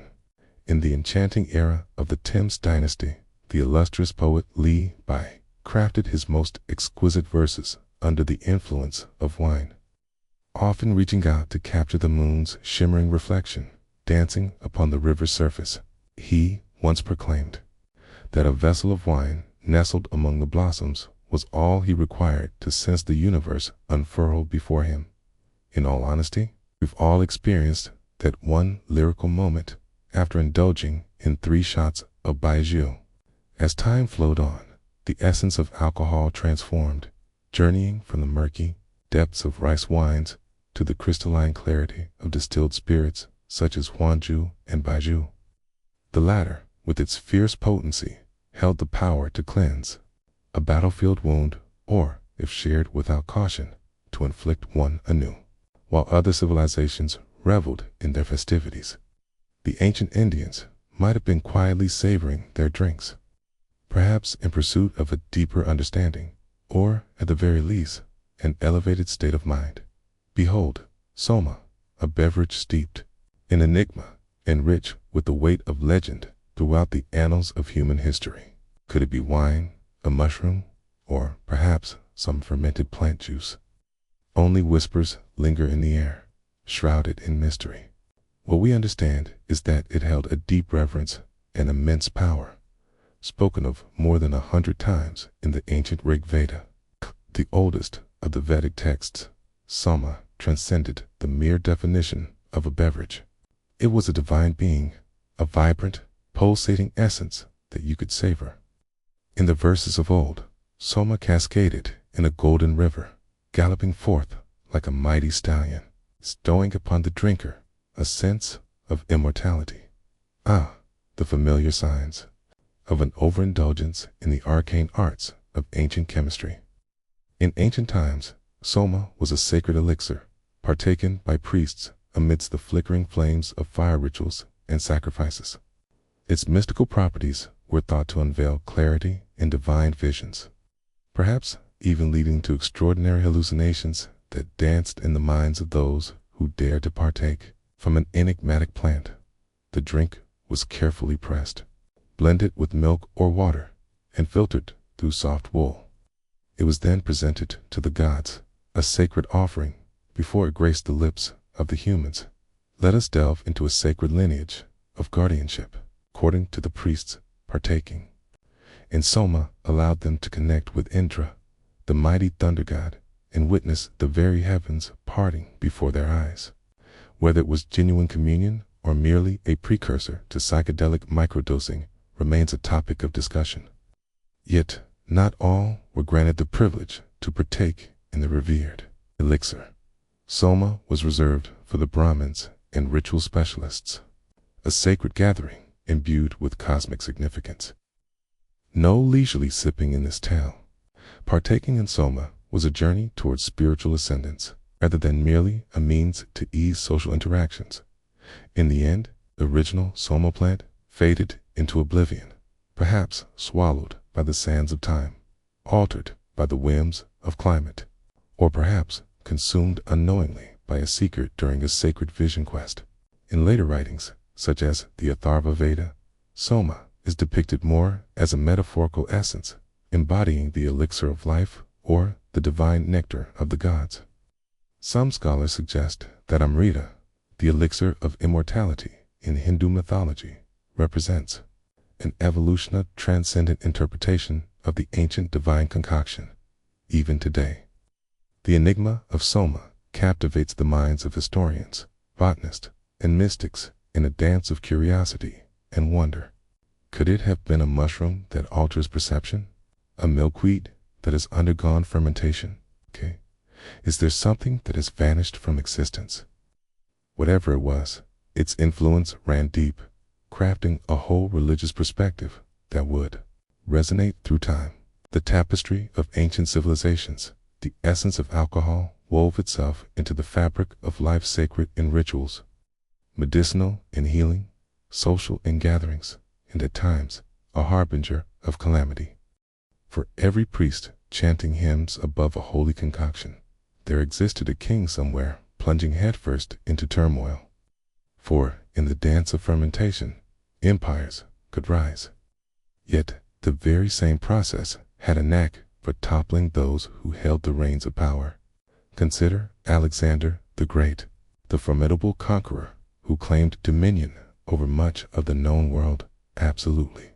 In the enchanting era of the Thames dynasty, the illustrious poet Li Bai crafted his most exquisite verses under the influence of wine, often reaching out to capture the moon's shimmering reflection, dancing upon the river's surface. He once proclaimed that a vessel of wine nestled among the blossoms was all he required to sense the universe unfurl before him. In all honesty, we've all experienced that one lyrical moment after indulging in 3 shots of baijiu. As time flowed on, the essence of alcohol transformed, journeying from the murky depths of rice wines to the crystalline clarity of distilled spirits such as huanju and baijiu. The latter, with its fierce potency, held the power to cleanse a battlefield wound, or, if shared without caution, to inflict one anew. While other civilizations reveled in their festivities, the ancient Indians might have been quietly savoring their drinks, perhaps in pursuit of a deeper understanding, or, at the very least, an elevated state of mind. Behold, Soma, a beverage steeped in enigma and rich with the weight of legend throughout the annals of human history. Could it be wine, a mushroom, or perhaps some fermented plant juice? Only whispers linger in the air, shrouded in mystery. What we understand is that it held a deep reverence and immense power, spoken of more than 100 times in the ancient Rig Veda. The oldest of the Vedic texts, Soma transcended the mere definition of a beverage. It was a divine being, a vibrant, pulsating essence that you could savor. In the verses of old, Soma cascaded in a golden river, galloping forth like a mighty stallion, bestowing upon the drinker a sense of immortality. Ah, the familiar signs of an overindulgence in the arcane arts of ancient chemistry. In ancient times, Soma was a sacred elixir, partaken by priests amidst the flickering flames of fire rituals and sacrifices. Its mystical properties were thought to unveil clarity and divine visions, perhaps even leading to extraordinary hallucinations that danced in the minds of those who dared to partake. From an enigmatic plant, the drink was carefully pressed, blended with milk or water, and filtered through soft wool. It was then presented to the gods, a sacred offering, before it graced the lips of the humans. Let us delve into a sacred lineage of guardianship, according to the priests partaking. And Soma allowed them to connect with Indra, the mighty thunder god, and witness the very heavens parting before their eyes. Whether it was genuine communion or merely a precursor to psychedelic microdosing remains a topic of discussion. Yet, not all were granted the privilege to partake in the revered elixir. Soma was reserved for the Brahmins and ritual specialists, a sacred gathering imbued with cosmic significance. No leisurely sipping in this tale. Partaking in Soma was a journey towards spiritual ascendance, rather than merely a means to ease social interactions. In the end, the original Soma plant faded into oblivion, perhaps swallowed by the sands of time, altered by the whims of climate, or perhaps consumed unknowingly by a seeker during a sacred vision quest. In later writings, such as the Atharva Veda, Soma is depicted more as a metaphorical essence, embodying the elixir of life or the divine nectar of the gods. Some scholars suggest that Amrita, the elixir of immortality in Hindu mythology, represents an evolutionary transcendent interpretation of the ancient divine concoction. Even today, the enigma of Soma captivates the minds of historians, botanists, and mystics in a dance of curiosity and wonder. Could it have been a mushroom that alters perception? A milkweed that has undergone fermentation? Is there something that has vanished from existence? Whatever it was, its influence ran deep, crafting a whole religious perspective that would resonate through time. The tapestry of ancient civilizations, the essence of alcohol wove itself into the fabric of life, sacred in rituals, medicinal in healing, social in gatherings, and at times a harbinger of calamity. For every priest chanting hymns above a holy concoction, there existed a king somewhere plunging headfirst into turmoil. For in the dance of fermentation, empires could rise. Yet the very same process had a knack for toppling those who held the reins of power. Consider Alexander the Great, the formidable conqueror who claimed dominion over much of the known world absolutely.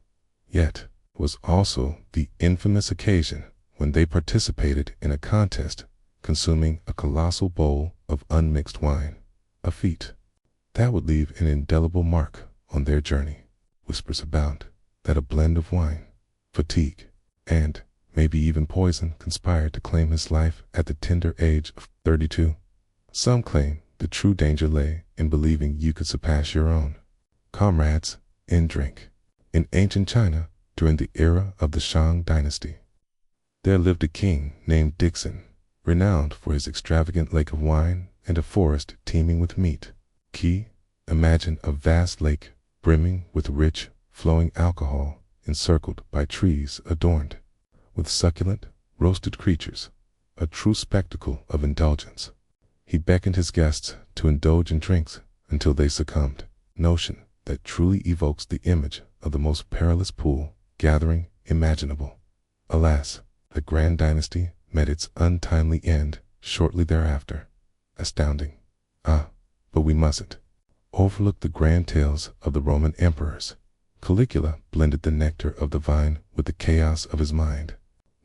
Yet was also the infamous occasion when they participated in a contest consuming a colossal bowl of unmixed wine, a feat that would leave an indelible mark on their journey. Whispers abound that a blend of wine, fatigue, and maybe even poison conspired to claim his life at the tender age of 32. Some claim the true danger lay in believing you could surpass your own comrades in drink. In ancient China, during the era of the Shang dynasty, there lived a king named Dixon, renowned for his extravagant lake of wine and a forest teeming with meat. Imagine a vast lake brimming with rich, flowing alcohol encircled by trees adorned with succulent, roasted creatures, a true spectacle of indulgence. He beckoned his guests to indulge in drinks until they succumbed, notion that truly evokes the image of the most perilous pool gathering imaginable. Alas, the Grand Dynasty met its untimely end shortly thereafter. Astounding. But we mustn't overlook the grand tales of the Roman emperors. Caligula blended the nectar of the vine with the chaos of his mind.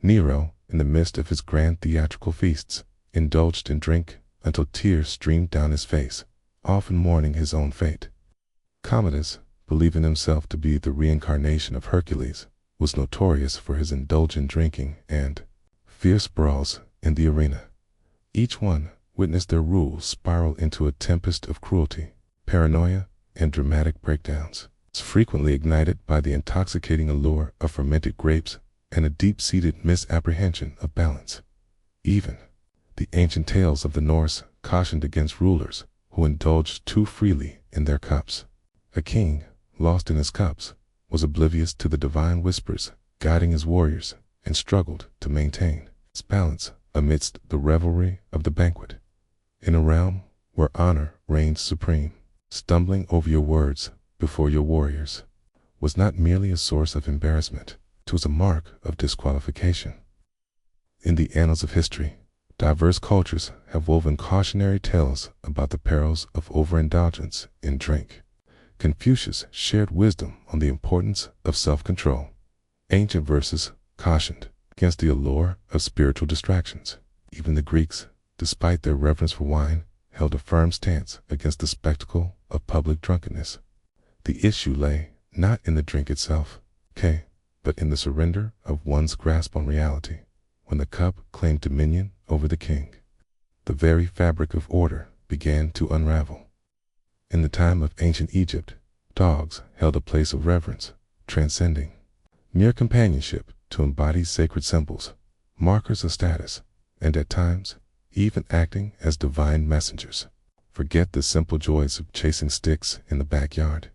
Nero, in the midst of his grand theatrical feasts, indulged in drink until tears streamed down his face, often mourning his own fate. Commodus, believing himself to be the reincarnation of Hercules, was notorious for his indulgent drinking and fierce brawls in the arena. Each one witnessed their rule spiral into a tempest of cruelty, paranoia, and dramatic breakdowns, frequently ignited by the intoxicating allure of fermented grapes and a deep-seated misapprehension of balance. Even the ancient tales of the Norse cautioned against rulers who indulged too freely in their cups. A king, lost in his cups, was oblivious to the divine whispers guiding his warriors and struggled to maintain its balance amidst the revelry of the banquet. In a realm where honor reigned supreme, stumbling over your words before your warriors was not merely a source of embarrassment, it was a mark of disqualification. In the annals of history, diverse cultures have woven cautionary tales about the perils of overindulgence in drink. Confucius shared wisdom on the importance of self-control. Ancient verses cautioned against the allure of spiritual distractions. Even the Greeks, despite their reverence for wine, held a firm stance against the spectacle of public drunkenness. The issue lay not in the drink itself, but in the surrender of one's grasp on reality. When the cup claimed dominion over the king, the very fabric of order began to unravel. In the time of ancient Egypt, dogs held a place of reverence, transcending mere companionship to embody sacred symbols, markers of status, and at times even acting as divine messengers. Forget the simple joys of chasing sticks in the backyard.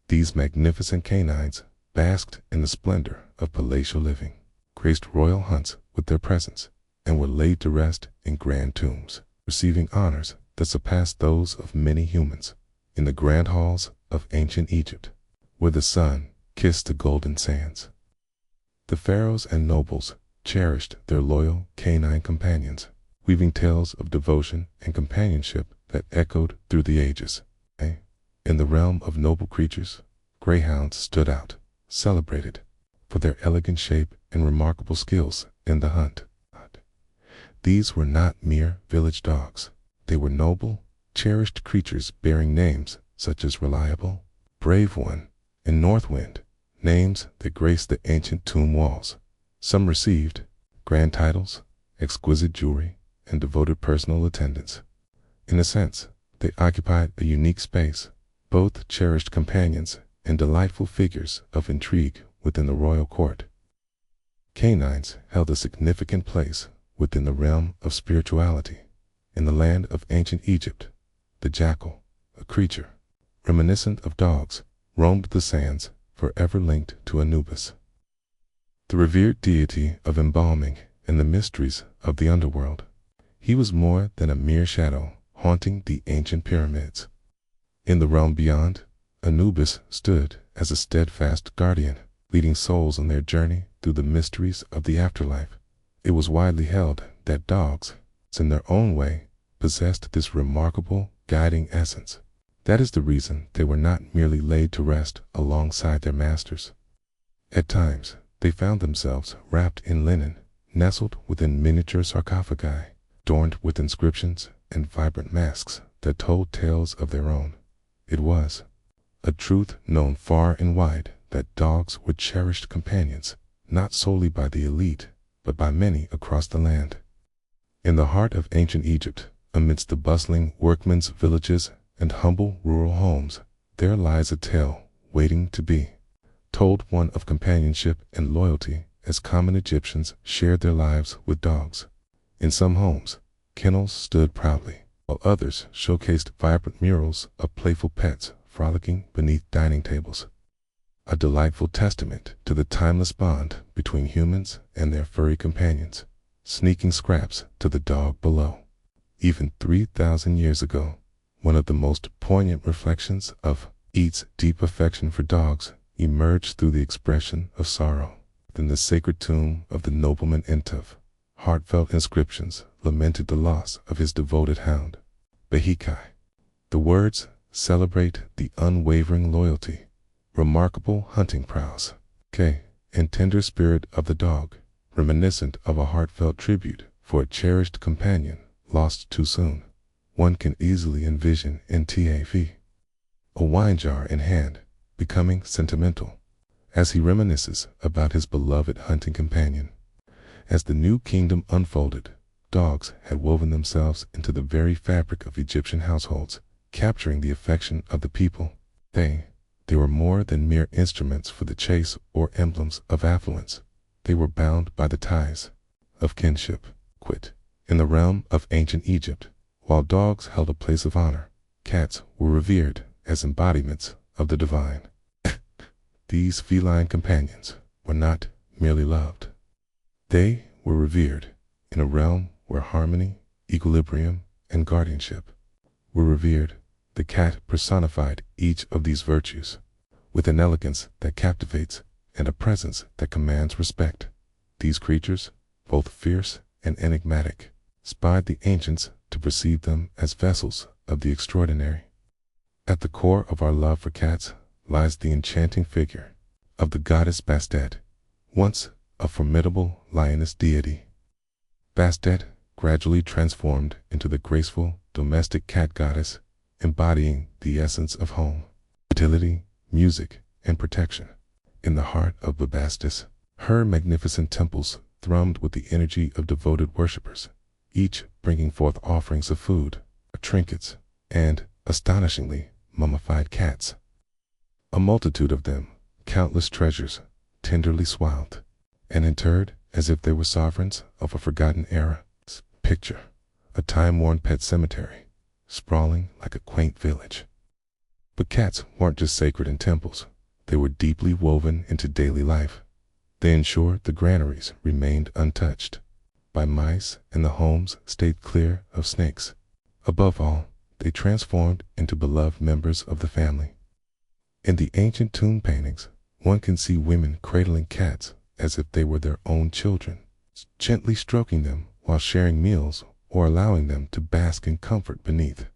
These magnificent canines basked in the splendor of palatial living, graced royal hunts with their presence, and were laid to rest in grand tombs, receiving honors that surpassed those of many humans. In the grand halls of ancient Egypt, where the sun kissed the golden sands, the pharaohs and nobles cherished their loyal canine companions, weaving tales of devotion and companionship that echoed through the ages. In the realm of noble creatures, greyhounds stood out, celebrated for their elegant shape and remarkable skills in the hunt. These were not mere village dogs. They were noble, cherished creatures bearing names such as Reliable, Brave One, and Northwind, names that graced the ancient tomb walls. Some received grand titles, exquisite jewelry, and devoted personal attendants. In a sense, they occupied a unique space, both cherished companions and delightful figures of intrigue within the royal court. Canines held a significant place within the realm of spirituality. In the land of ancient Egypt, the jackal, a creature reminiscent of dogs, roamed the sands, forever linked to Anubis, the revered deity of embalming and the mysteries of the underworld. He was more than a mere shadow haunting the ancient pyramids. In the realm beyond, Anubis stood as a steadfast guardian, leading souls on their journey through the mysteries of the afterlife. It was widely held that dogs, in their own way, possessed this remarkable guiding essence. That is the reason they were not merely laid to rest alongside their masters. At times, they found themselves wrapped in linen, nestled within miniature sarcophagi, adorned with inscriptions and vibrant masks that told tales of their own. It was a truth known far and wide that dogs were cherished companions, not solely by the elite, but by many across the land. In the heart of ancient Egypt, amidst the bustling workmen's villages and humble rural homes, there lies a tale waiting to be told, one of companionship and loyalty as common Egyptians shared their lives with dogs. In some homes, kennels stood proudly, while others showcased vibrant murals of playful pets frolicking beneath dining tables. a delightful testament to the timeless bond between humans and their furry companions, sneaking scraps to the dog below. Even 3,000 years ago, one of the most poignant reflections of Yeats' deep affection for dogs emerged through the expression of sorrow. In the sacred tomb of the nobleman Entov, heartfelt inscriptions lamented the loss of his devoted hound, Behikai. The words celebrate the unwavering loyalty, remarkable hunting prowess, and tender spirit of the dog, reminiscent of a heartfelt tribute for a cherished companion lost too soon. One can easily envision Ntv, a wine jar in hand, becoming sentimental as he reminisces about his beloved hunting companion. As the new kingdom unfolded, dogs had woven themselves into the very fabric of Egyptian households, capturing the affection of the people. They were more than mere instruments for the chase or emblems of affluence. They were bound by the ties of kinship. In the realm of ancient Egypt, while dogs held a place of honor, cats were revered as embodiments of the divine. These feline companions were not merely loved. They were revered in a realm where harmony, equilibrium, and guardianship were revered. The cat personified each of these virtues with an elegance that captivates and a presence that commands respect. These creatures, both fierce and enigmatic, inspired the ancients to perceive them as vessels of the extraordinary. At the core of our love for cats lies the enchanting figure of the goddess Bastet, once a formidable lioness deity. Bastet gradually transformed into the graceful domestic cat goddess, embodying the essence of home, fertility, music, and protection. In the heart of Bubastis, her magnificent temples thrummed with the energy of devoted worshippers, each bringing forth offerings of food, trinkets, and, astonishingly, mummified cats. A multitude of them, countless treasures, tenderly swathed and interred as if they were sovereigns of a forgotten era. Picture a time-worn pet cemetery, sprawling like a quaint village. But cats weren't just sacred in temples. They were deeply woven into daily life. They ensured the granaries remained untouched by mice and the homes stayed clear of snakes. Above all, they transformed into beloved members of the family. In the ancient tomb paintings, one can see women cradling cats as if they were their own children, gently stroking them while sharing meals or allowing them to bask in comfort beneath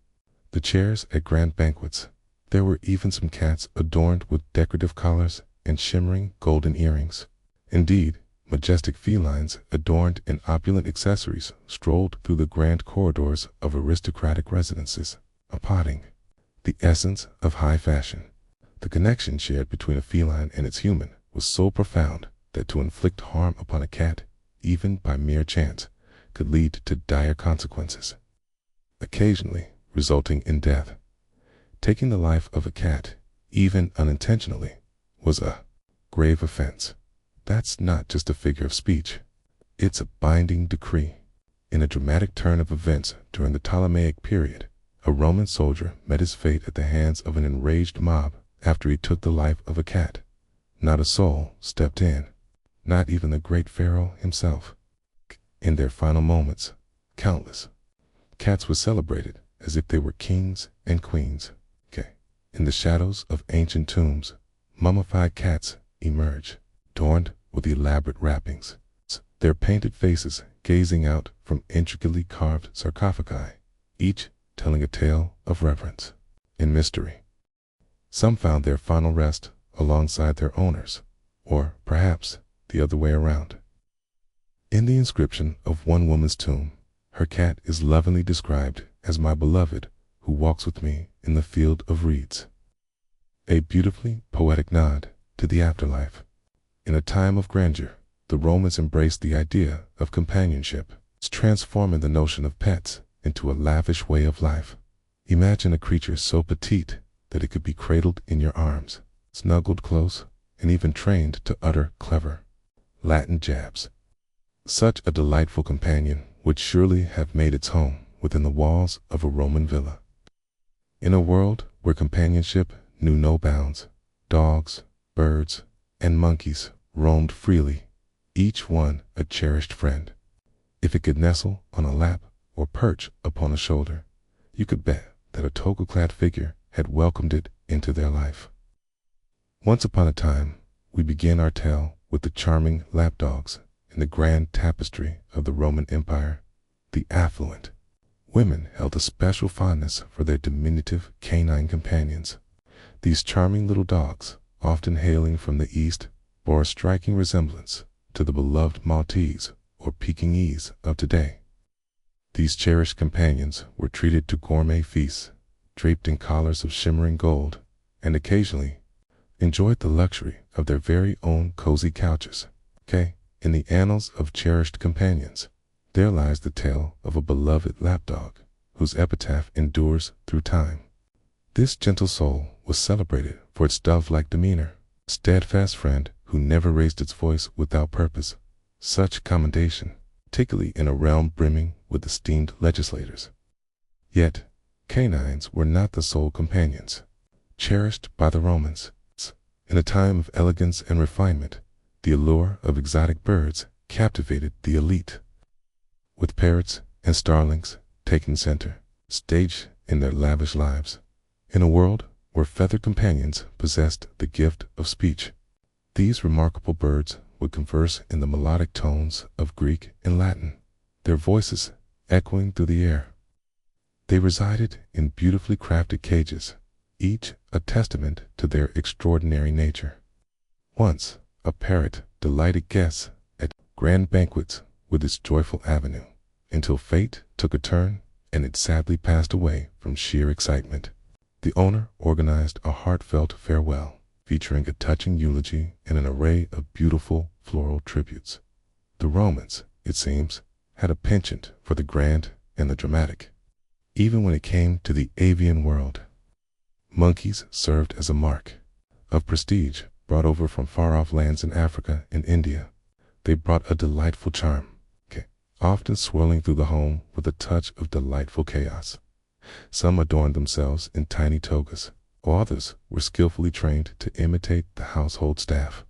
the chairs at grand banquets. There were even some cats adorned with decorative collars and shimmering golden earrings. Indeed, majestic felines adorned in opulent accessories strolled through the grand corridors of aristocratic residences, apotting the essence of high fashion. The connection shared between a feline and its human was so profound that to inflict harm upon a cat, even by mere chance, could lead to dire consequences, occasionally resulting in death. Taking the life of a cat, even unintentionally, was a grave offense. That's not just a figure of speech. It's a binding decree. In a dramatic turn of events during the Ptolemaic period, a Roman soldier met his fate at the hands of an enraged mob after he took the life of a cat. Not a soul stepped in, not even the great pharaoh himself. In their final moments, countless cats were celebrated as if they were kings and queens. In the shadows of ancient tombs, mummified cats emerge, adorned with elaborate wrappings, their painted faces gazing out from intricately carved sarcophagi, each telling a tale of reverence and mystery. Some found their final rest alongside their owners, or perhaps the other way around. In the inscription of one woman's tomb, her cat is lovingly described as my beloved who walks with me in the field of reeds. A beautifully poetic nod to the afterlife. In a time of grandeur, the Romans embraced the idea of companionship, transforming the notion of pets into a lavish way of life. Imagine a creature so petite that it could be cradled in your arms, snuggled close, and even trained to utter clever Latin jabs. Such a delightful companion would surely have made its home within the walls of a Roman villa. In a world where companionship knew no bounds, dogs, birds, and monkeys roamed freely, each one a cherished friend. If it could nestle on a lap or perch upon a shoulder, you could bet that a toga-clad figure had welcomed it into their life. Once upon a time, we begin our tale with the charming lapdogs in the grand tapestry of the Roman Empire. The affluent women held a special fondness for their diminutive canine companions. These charming little dogs, often hailing from the East, bore a striking resemblance to the beloved Maltese or Pekingese of today. These cherished companions were treated to gourmet feasts, draped in collars of shimmering gold, and occasionally enjoyed the luxury of their very own cozy couches. In the annals of cherished companions, there lies the tale of a beloved lapdog whose epitaph endures through time. This gentle soul was celebrated for its dove-like demeanor, steadfast friend who never raised its voice without purpose. Such commendation, particularly in a realm brimming with esteemed legislators. Yet, canines were not the sole companions cherished by the Romans. In a time of elegance and refinement, the allure of exotic birds captivated the elite, with parrots and starlings taking center stage in their lavish lives. In a world where feathered companions possessed the gift of speech, these remarkable birds would converse in the melodic tones of Greek and Latin, their voices echoing through the air. They resided in beautifully crafted cages, each a testament to their extraordinary nature. Once, a parrot delighted guests at grand banquets with its joyful avenue, until fate took a turn and it sadly passed away from sheer excitement. The owner organized a heartfelt farewell, featuring a touching eulogy and an array of beautiful floral tributes. The Romans, it seems, had a penchant for the grand and the dramatic, even when it came to the avian world. Monkeys served as a mark of prestige brought over from far-off lands in Africa and India. They brought a delightful charm, often swirling through the home with a touch of delightful chaos. Some adorned themselves in tiny togas, while others were skillfully trained to imitate the household staff.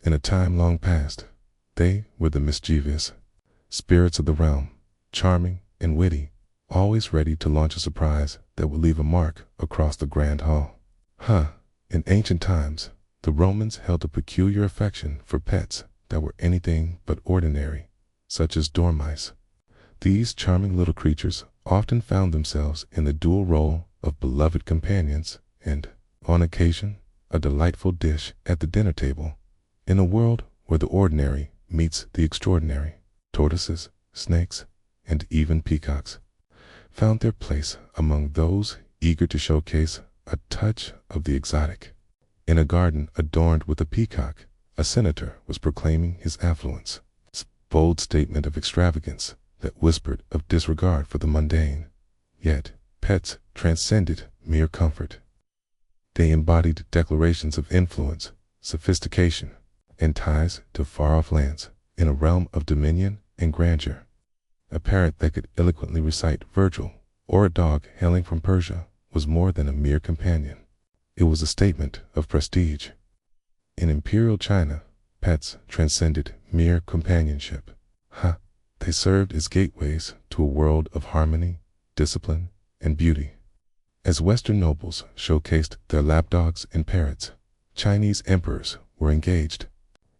In a time long past, they were the mischievous spirits of the realm, charming and witty, always ready to launch a surprise that would leave a mark across the grand hall. In ancient times, the Romans held a peculiar affection for pets that were anything but ordinary, such as dormice. These charming little creatures often found themselves in the dual role of beloved companions and, on occasion, a delightful dish at the dinner table. In a world where the ordinary meets the extraordinary, tortoises, snakes, and even peacocks found their place among those eager to showcase a touch of the exotic. In a garden adorned with a peacock, a senator was proclaiming his affluence, a bold statement of extravagance that whispered of disregard for the mundane. Yet, pets transcended mere comfort. They embodied declarations of influence, sophistication, and ties to far-off lands in a realm of dominion and grandeur. A parrot that could eloquently recite Virgil, or a dog hailing from Persia, was more than a mere companion. It was a statement of prestige. In imperial China, pets transcended mere companionship. They served as gateways to a world of harmony, discipline, and beauty. As Western nobles showcased their lapdogs and parrots, Chinese emperors were engaged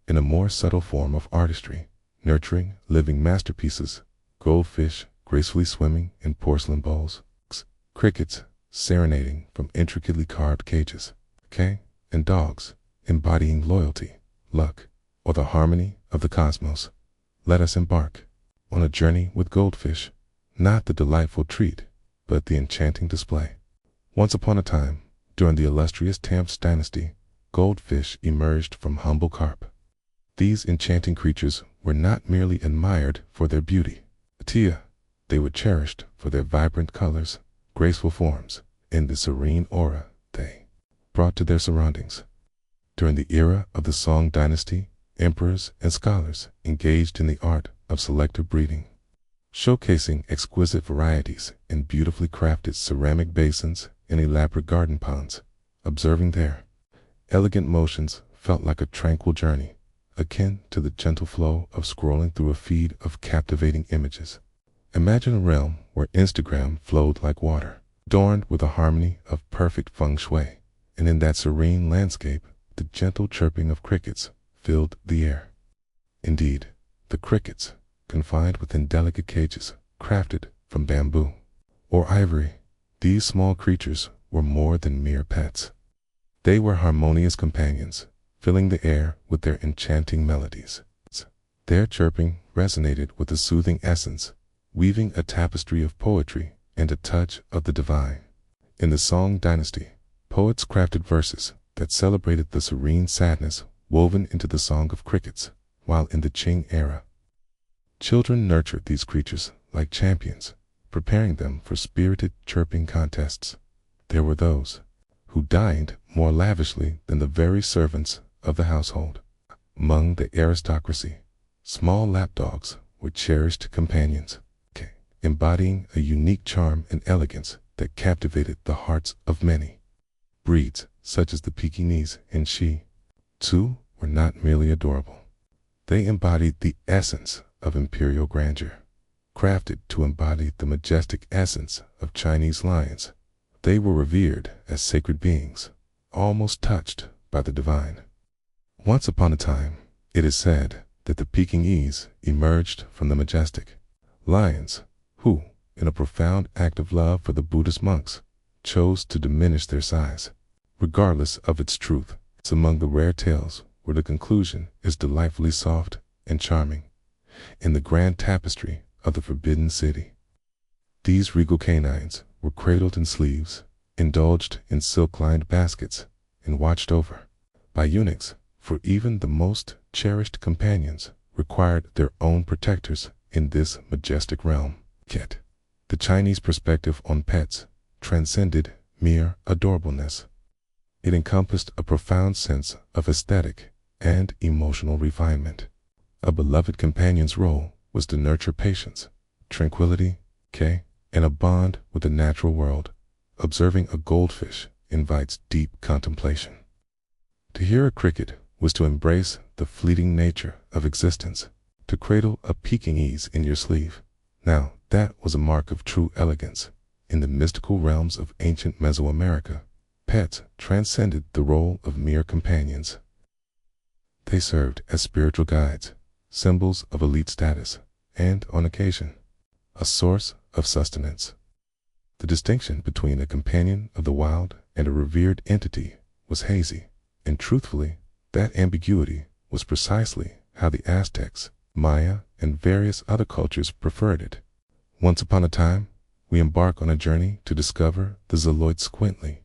in a more subtle form of artistry, nurturing living masterpieces, goldfish gracefully swimming in porcelain bowls, crickets serenading from intricately carved cages, and dogs embodying loyalty, luck, or the harmony of the cosmos. Let us embark on a journey with goldfish, not the delightful treat, but the enchanting display. Once upon a time, during the illustrious Tam's dynasty, goldfish emerged from humble carp. These enchanting creatures were not merely admired for their beauty, they were cherished for their vibrant colors, graceful forms, and the serene aura they brought to their surroundings. During the era of the Song dynasty, emperors and scholars engaged in the art of selective breeding, showcasing exquisite varieties in beautifully crafted ceramic basins and elaborate garden ponds. Observing their elegant motions felt like a tranquil journey, akin to the gentle flow of scrolling through a feed of captivating images. Imagine a realm where Instagram flowed like water, adorned with a harmony of perfect feng shui, and in that serene landscape, the gentle chirping of crickets filled the air. Indeed, the crickets, confined within delicate cages crafted from bamboo or ivory, these small creatures were more than mere pets. They were harmonious companions, filling the air with their enchanting melodies. Their chirping resonated with a soothing essence, weaving a tapestry of poetry and a touch of the divine. In the Song dynasty, poets crafted verses that celebrated the serene sadness woven into the song of crickets, while in the Qing era, children nurtured these creatures like champions, preparing them for spirited chirping contests. There were those who dined more lavishly than the very servants of the household. Among the aristocracy, small lapdogs were cherished companions, embodying a unique charm and elegance that captivated the hearts of many. Breeds such as the Pekingese and Shih Tzu were not merely adorable. They embodied the essence of imperial grandeur. Crafted to embody the majestic essence of Chinese lions, they were revered as sacred beings, almost touched by the divine. Once upon a time, it is said that the Pekingese emerged from the majestic lions, who, in a profound act of love for the Buddhist monks, chose to diminish their size. Regardless of its truth, it's among the rare tales where the conclusion is delightfully soft and charming. In the grand tapestry of the Forbidden City, these regal canines were cradled in sleeves, indulged in silk-lined baskets, and watched over by eunuchs, for even the most cherished companions required their own protectors in this majestic realm. Yet, the Chinese perspective on pets transcended mere adorableness. It encompassed a profound sense of aesthetic and emotional refinement. A beloved companion's role was to nurture patience, tranquility, and a bond with the natural world. Observing a goldfish invites deep contemplation. To hear a cricket was to embrace the fleeting nature of existence. To cradle a Pekingese in your sleeve, now that was a mark of true elegance. In the mystical realms of ancient Mesoamerica, pets transcended the role of mere companions. They served as spiritual guides, symbols of elite status, and, on occasion, a source of sustenance. The distinction between a companion of the wild and a revered entity was hazy, and truthfully, that ambiguity was precisely how the Aztecs, Maya, and various other cultures preferred it. Once upon a time, we embark on a journey to discover the Xoloitzcuintli, squintly,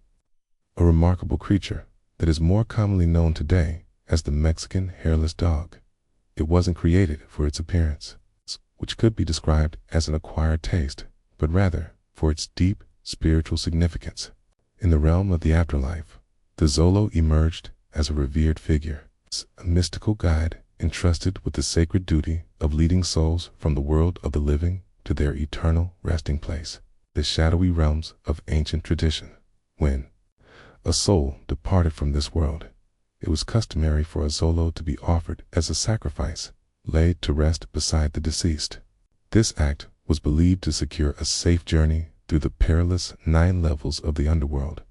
a remarkable creature that is more commonly known today as the Mexican hairless dog. It wasn't created for its appearance, which could be described as an acquired taste, but rather for its deep spiritual significance. In the realm of the afterlife, the Xolo emerged as a revered figure, a mystical guide entrusted with the sacred duty of leading souls from the world of the living to their eternal resting place, the shadowy realms of ancient tradition. When a soul departed from this world, it was customary for a Xolo to be offered as a sacrifice, laid to rest beside the deceased. This act was believed to secure a safe journey through the perilous 9 levels of the underworld.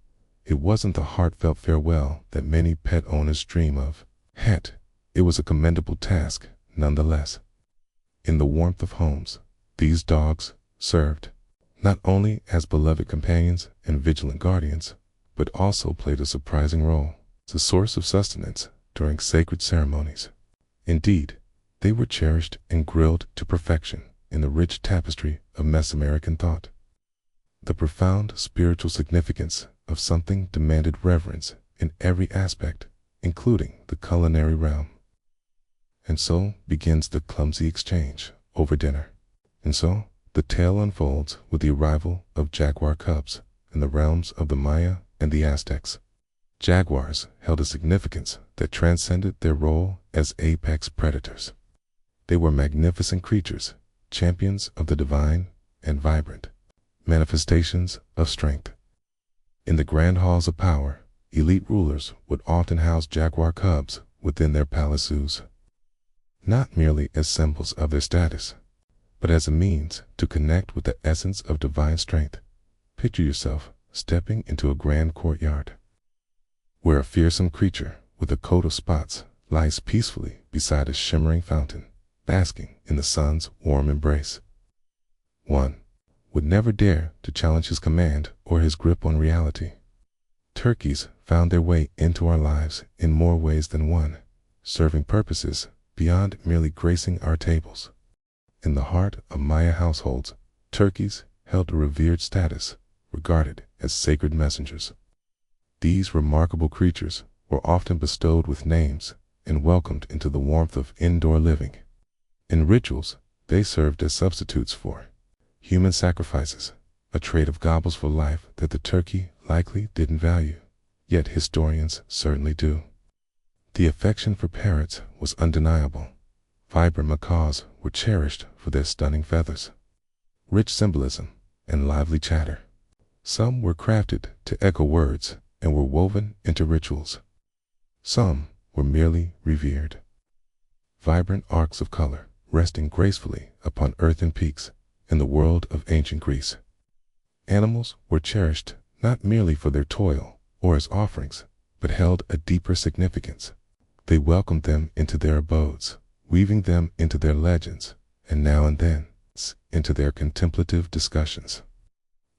It wasn't the heartfelt farewell that many pet owners dream of. Yet, it was a commendable task, nonetheless. In the warmth of homes, these dogs served not only as beloved companions and vigilant guardians, but also played a surprising role as a source of sustenance during sacred ceremonies. Indeed, they were cherished and grilled to perfection in the rich tapestry of Mesoamerican thought. The profound spiritual significance of something demanded reverence in every aspect, including the culinary realm. And so begins the clumsy exchange over dinner. And so the tale unfolds with the arrival of jaguar cubs in the realms of the Maya and the Aztecs. Jaguars held a significance that transcended their role as apex predators. They were magnificent creatures, champions of the divine and vibrant manifestations of strength. In the grand halls of power, elite rulers would often house jaguar cubs within their palace zoos, not merely as symbols of their status, but as a means to connect with the essence of divine strength. Picture yourself stepping into a grand courtyard, where a fearsome creature with a coat of spots lies peacefully beside a shimmering fountain, basking in the sun's warm embrace. One would never dare to challenge his command or his grip on reality. Turkeys found their way into our lives in more ways than one, serving purposes beyond merely gracing our tables. In the heart of Maya households, turkeys held a revered status, regarded as sacred messengers. These remarkable creatures were often bestowed with names and welcomed into the warmth of indoor living. In rituals, they served as substitutes for human sacrifices, a trait of Gobbles for life that the turkey likely didn't value, yet historians certainly do. The affection for parrots was undeniable. Vibrant macaws were cherished for their stunning feathers, rich symbolism, and lively chatter. Some were crafted to echo words and were woven into rituals. Some were merely revered. Vibrant arcs of color resting gracefully upon earthen peaks in the world of ancient Greece. Animals were cherished not merely for their toil or as offerings, but held a deeper significance. They welcomed them into their abodes, weaving them into their legends, and now and then into their contemplative discussions.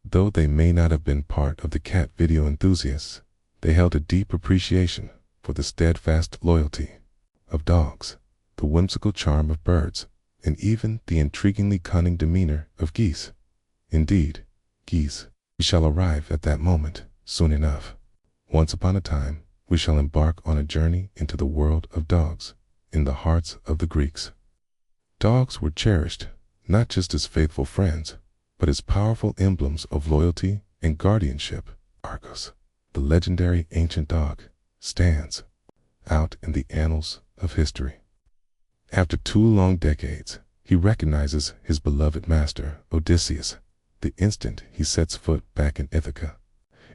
Though they may not have been part of the cat video enthusiasts, they held a deep appreciation for the steadfast loyalty of dogs, the whimsical charm of birds, and even the intriguingly cunning demeanor of geese. Indeed, geese, we shall arrive at that moment soon enough. Once upon a time, we shall embark on a journey into the world of dogs, in the hearts of the Greeks. Dogs were cherished not just as faithful friends, but as powerful emblems of loyalty and guardianship. Argos, the legendary ancient dog, stands out in the annals of history. After 2 long decades, he recognizes his beloved master, Odysseus, the instant he sets foot back in Ithaca.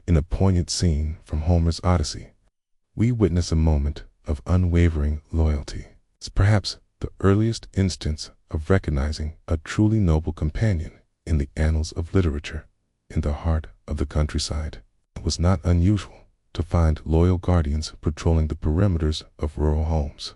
In a poignant scene from Homer's Odyssey, we witness a moment of unwavering loyalty. It's perhaps the earliest instance of recognizing a truly noble companion in the annals of literature. In the heart of the countryside, it was not unusual to find loyal guardians patrolling the perimeters of rural homes.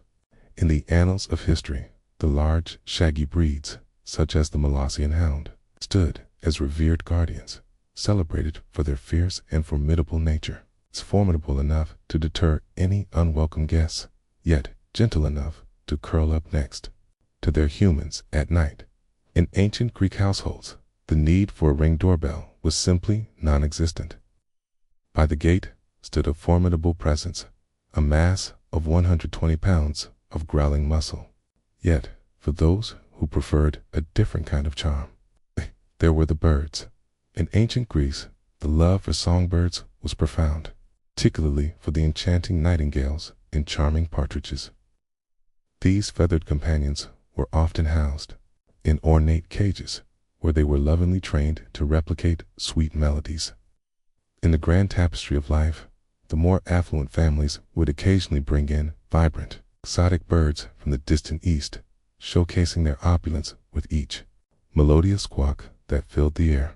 In the annals of history, the large, shaggy breeds, such as the Molossian hound, stood as revered guardians, celebrated for their fierce and formidable nature. It's formidable enough to deter any unwelcome guests, yet gentle enough to curl up next to their humans at night. In ancient Greek households, the need for a ring doorbell was simply non-existent. By the gate stood a formidable presence, a mass of 120 pounds of growling muscle. Yet, for those who preferred a different kind of charm, there were the birds. In ancient Greece, the love for songbirds was profound, particularly for the enchanting nightingales and charming partridges. These feathered companions were often housed in ornate cages, where they were lovingly trained to replicate sweet melodies. In the grand tapestry of life, the more affluent families would occasionally bring in vibrant, exotic birds from the distant east, showcasing their opulence with each melodious squawk that filled the air.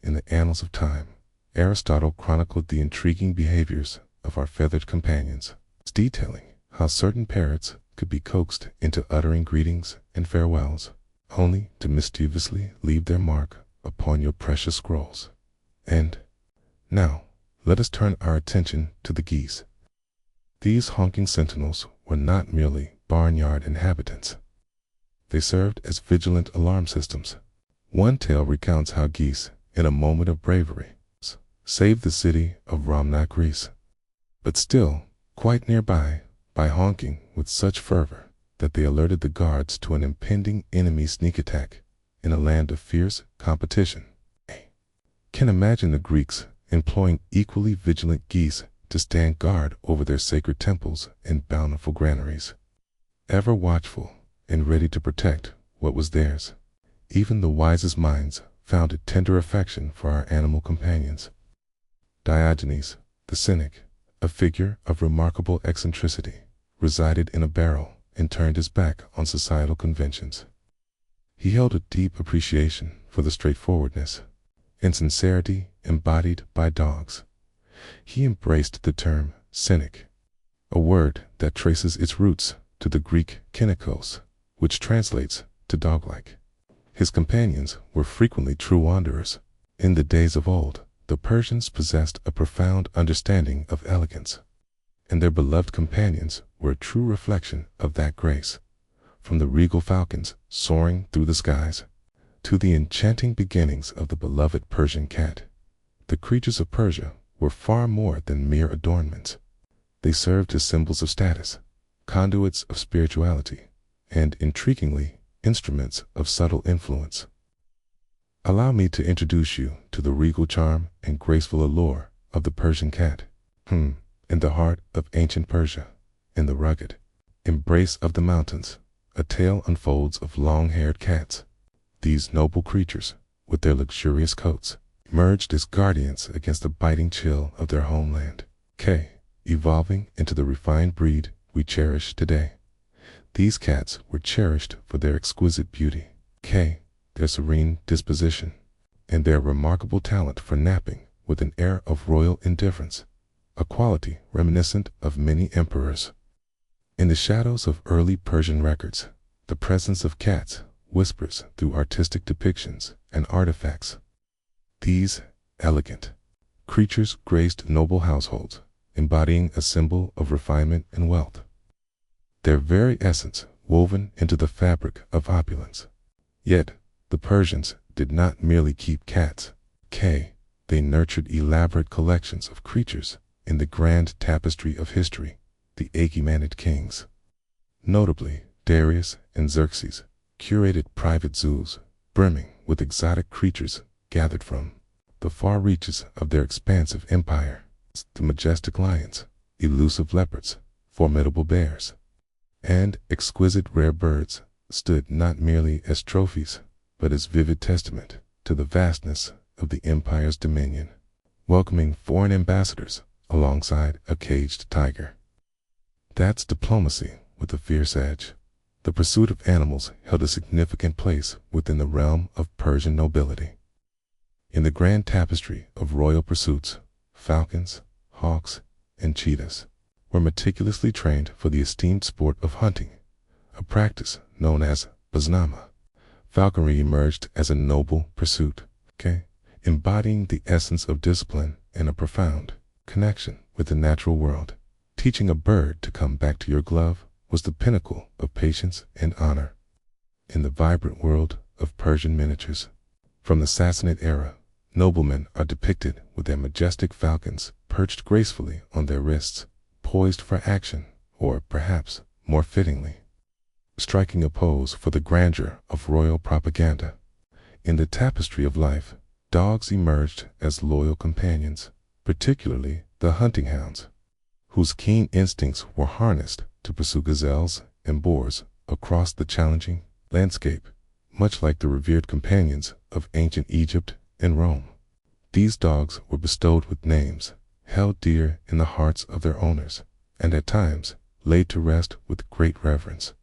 In the annals of time, Aristotle chronicled the intriguing behaviors of our feathered companions, detailing how certain parrots could be coaxed into uttering greetings and farewells, only to mischievously leave their mark upon your precious scrolls. And now, let us turn our attention to the geese. These honking sentinels were not merely barnyard inhabitants. They served as vigilant alarm systems. One tale recounts how geese, in a moment of bravery, saved the city of Ramna, Greece. But still, quite nearby, by honking with such fervor that they alerted the guards to an impending enemy sneak attack in a land of fierce competition. Can imagine the Greeks employing equally vigilant geese to stand guard over their sacred temples and bountiful granaries, ever watchful and ready to protect what was theirs. Even the wisest minds found a tender affection for our animal companions. Diogenes, the cynic, a figure of remarkable eccentricity, resided in a barrel and turned his back on societal conventions. He held a deep appreciation for the straightforwardness and sincerity embodied by dogs. He embraced the term cynic, a word that traces its roots to the Greek kynikos, which translates to dog-like. His companions were frequently true wanderers. In the days of old, the Persians possessed a profound understanding of elegance, and their beloved companions were a true reflection of that grace. From the regal falcons soaring through the skies to the enchanting beginnings of the beloved Persian cat, the creatures of Persia were far more than mere adornments. They served as symbols of status, conduits of spirituality, and, intriguingly, instruments of subtle influence. Allow me to introduce you to the regal charm and graceful allure of the Persian cat. In the heart of ancient Persia, in the rugged embrace of the mountains, a tale unfolds of long-haired cats. These noble creatures, with their luxurious coats, emerged as guardians against the biting chill of their homeland, evolving into the refined breed we cherish today. These cats were cherished for their exquisite beauty, their serene disposition, and their remarkable talent for napping with an air of royal indifference, a quality reminiscent of many emperors. In the shadows of early Persian records, the presence of cats whispers through artistic depictions and artifacts. These elegant creatures graced noble households, embodying a symbol of refinement and wealth. Their very essence woven into the fabric of opulence. Yet, the Persians did not merely keep cats. They nurtured elaborate collections of creatures in the grand tapestry of history, the Achaemenid kings. Notably, Darius and Xerxes curated private zoos brimming with exotic creatures gathered from the far reaches of their expansive empire. The majestic lions, elusive leopards, formidable bears, and exquisite rare birds stood not merely as trophies, but as vivid testament to the vastness of the empire's dominion, welcoming foreign ambassadors alongside a caged tiger. That's diplomacy with a fierce edge. The pursuit of animals held a significant place within the realm of Persian nobility. In the grand tapestry of royal pursuits, falcons, hawks, and cheetahs were meticulously trained for the esteemed sport of hunting, a practice known as basnama. Falconry emerged as a noble pursuit, embodying the essence of discipline and a profound connection with the natural world. Teaching a bird to come back to your glove was the pinnacle of patience and honor. In the vibrant world of Persian miniatures, from the Sassanid era, noblemen are depicted with their majestic falcons perched gracefully on their wrists, poised for action, or perhaps, more fittingly, striking a pose for the grandeur of royal propaganda. In the tapestry of life, dogs emerged as loyal companions, particularly the hunting hounds, whose keen instincts were harnessed to pursue gazelles and boars across the challenging landscape, much like the revered companions of ancient Egypt and Rome. These dogs were bestowed with names held dear in the hearts of their owners, and at times laid to rest with great reverence.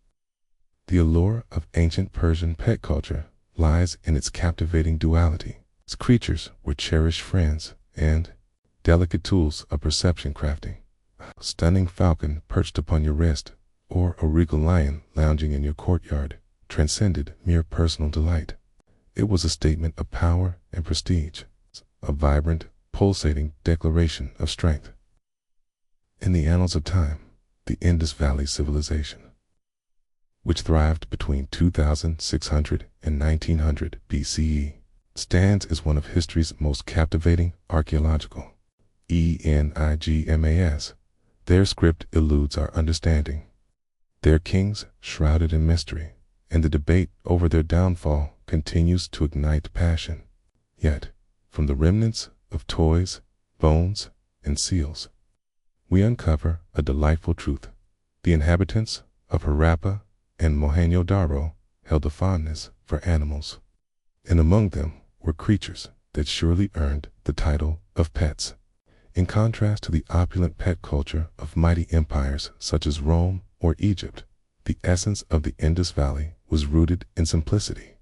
The allure of ancient Persian pet culture lies in its captivating duality. Its creatures were cherished friends and delicate tools of perception crafting. A stunning falcon perched upon your wrist, or a regal lion lounging in your courtyard, transcended mere personal delight. It was a statement of power and prestige, a vibrant, pulsating declaration of strength. In the annals of time, the Indus Valley civilization, which thrived between 2600 and 1900 BCE, stands as one of history's most captivating archaeological enigmas. Their script eludes our understanding. Their kings shrouded in mystery, and the debate over their downfall continues to ignite passion. Yet, from the remnants of toys, bones, and seals, we uncover a delightful truth. The inhabitants of Harappa and Mohenjo-Daro held a fondness for animals, and among them were creatures that surely earned the title of pets. In contrast to the opulent pet culture of mighty empires such as Rome or Egypt, the essence of the Indus Valley was rooted in simplicity,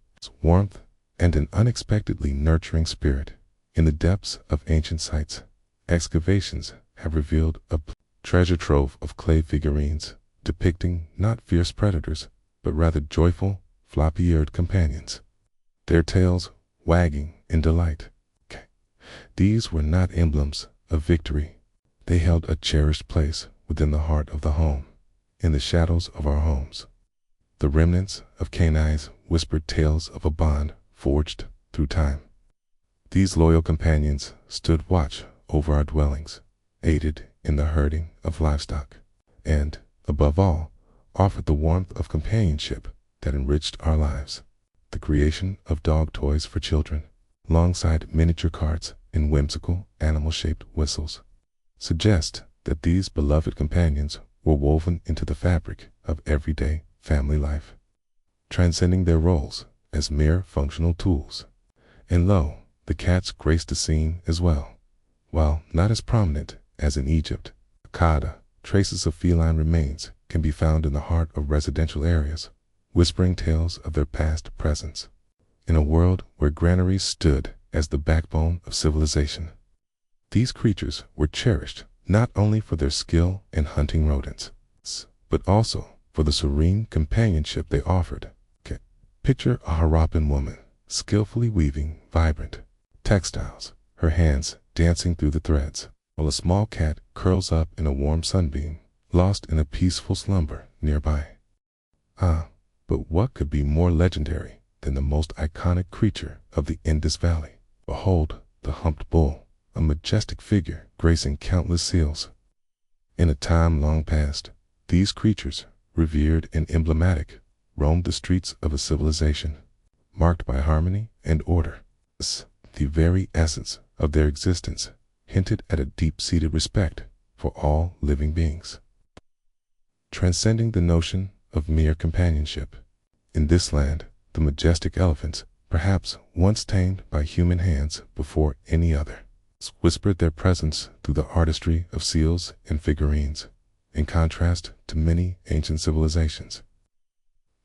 warmth, and an unexpectedly nurturing spirit. In the depths of ancient sites, excavations have revealed a treasure trove of clay figurines depicting not fierce predators, but rather joyful, floppy-eared companions, their tails wagging in delight. These were not emblems of victory. They held a cherished place within the heart of the home, in the shadows of our homes. The remnants of canines whispered tales of a bond forged through time. These loyal companions stood watch over our dwellings, aided in the herding of livestock, and, above all, offered the warmth of companionship that enriched our lives. The creation of dog toys for children, alongside miniature carts and whimsical animal-shaped whistles, suggest that these beloved companions were woven into the fabric of everyday family life, transcending their roles as mere functional tools. And lo, the cats graced the scene as well. While not as prominent as in Egypt, Akkada, traces of feline remains can be found in the heart of residential areas, whispering tales of their past presence. In a world where granaries stood as the backbone of civilization, these creatures were cherished not only for their skill in hunting rodents, but also for the serene companionship they offered. Picture a Harappan woman skillfully weaving vibrant textiles, her hands dancing through the threads, while a small cat curls up in a warm sunbeam, lost in a peaceful slumber nearby. But what could be more legendary than the most iconic creature of the Indus Valley? Behold the humped bull, a majestic figure gracing countless seals. In a time long past, these creatures, revered and emblematic, roamed the streets of a civilization marked by harmony and order. The very essence of their existence hinted at a deep-seated respect for all living beings, transcending the notion of mere companionship. In this land, the majestic elephants, perhaps once tamed by human hands before any other, whispered their presence through the artistry of seals and figurines. In contrast to many ancient civilizations,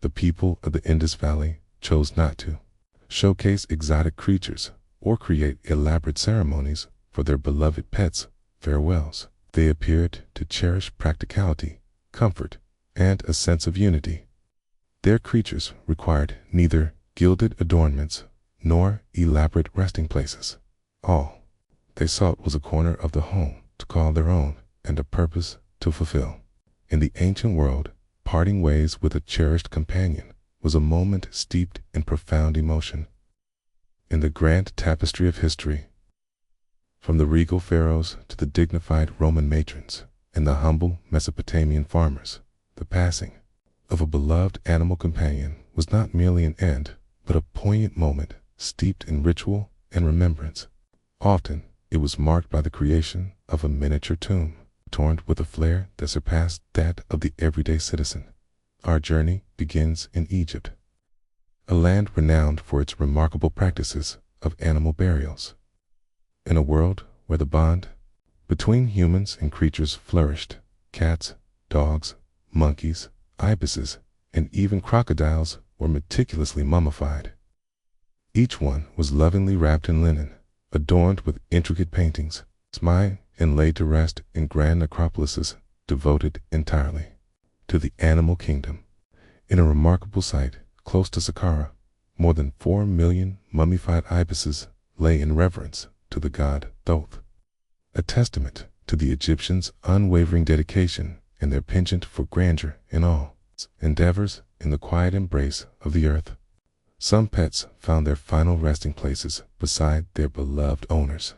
the people of the Indus Valley chose not to showcase exotic creatures or create elaborate ceremonies for their beloved pets' farewells. They appeared to cherish practicality, comfort, and a sense of unity. Their creatures required neither gilded adornments nor elaborate resting places. All they sought was a corner of the home to call their own and a purpose to fulfill. In the ancient world, parting ways with a cherished companion was a moment steeped in profound emotion. In the grand tapestry of history, from the regal pharaohs to the dignified Roman matrons and the humble Mesopotamian farmers, the passing of a beloved animal companion was not merely an end, but a poignant moment steeped in ritual and remembrance. Often, it was marked by the creation of a miniature tomb, adorned with a flair that surpassed that of the everyday citizen. Our journey begins in Egypt, a land renowned for its remarkable practices of animal burials. In a world where the bond between humans and creatures flourished, cats, dogs, monkeys, ibises, and even crocodiles were meticulously mummified. Each one was lovingly wrapped in linen, adorned with intricate paintings, and laid to rest in grand necropolises devoted entirely to the animal kingdom. In a remarkable site close to Saqqara, more than 4 million mummified ibises lay in reverence to the god Thoth, a testament to the Egyptians' unwavering dedication and their penchant for grandeur in all endeavors in the quiet embrace of the earth. Some pets found their final resting places beside their beloved owners,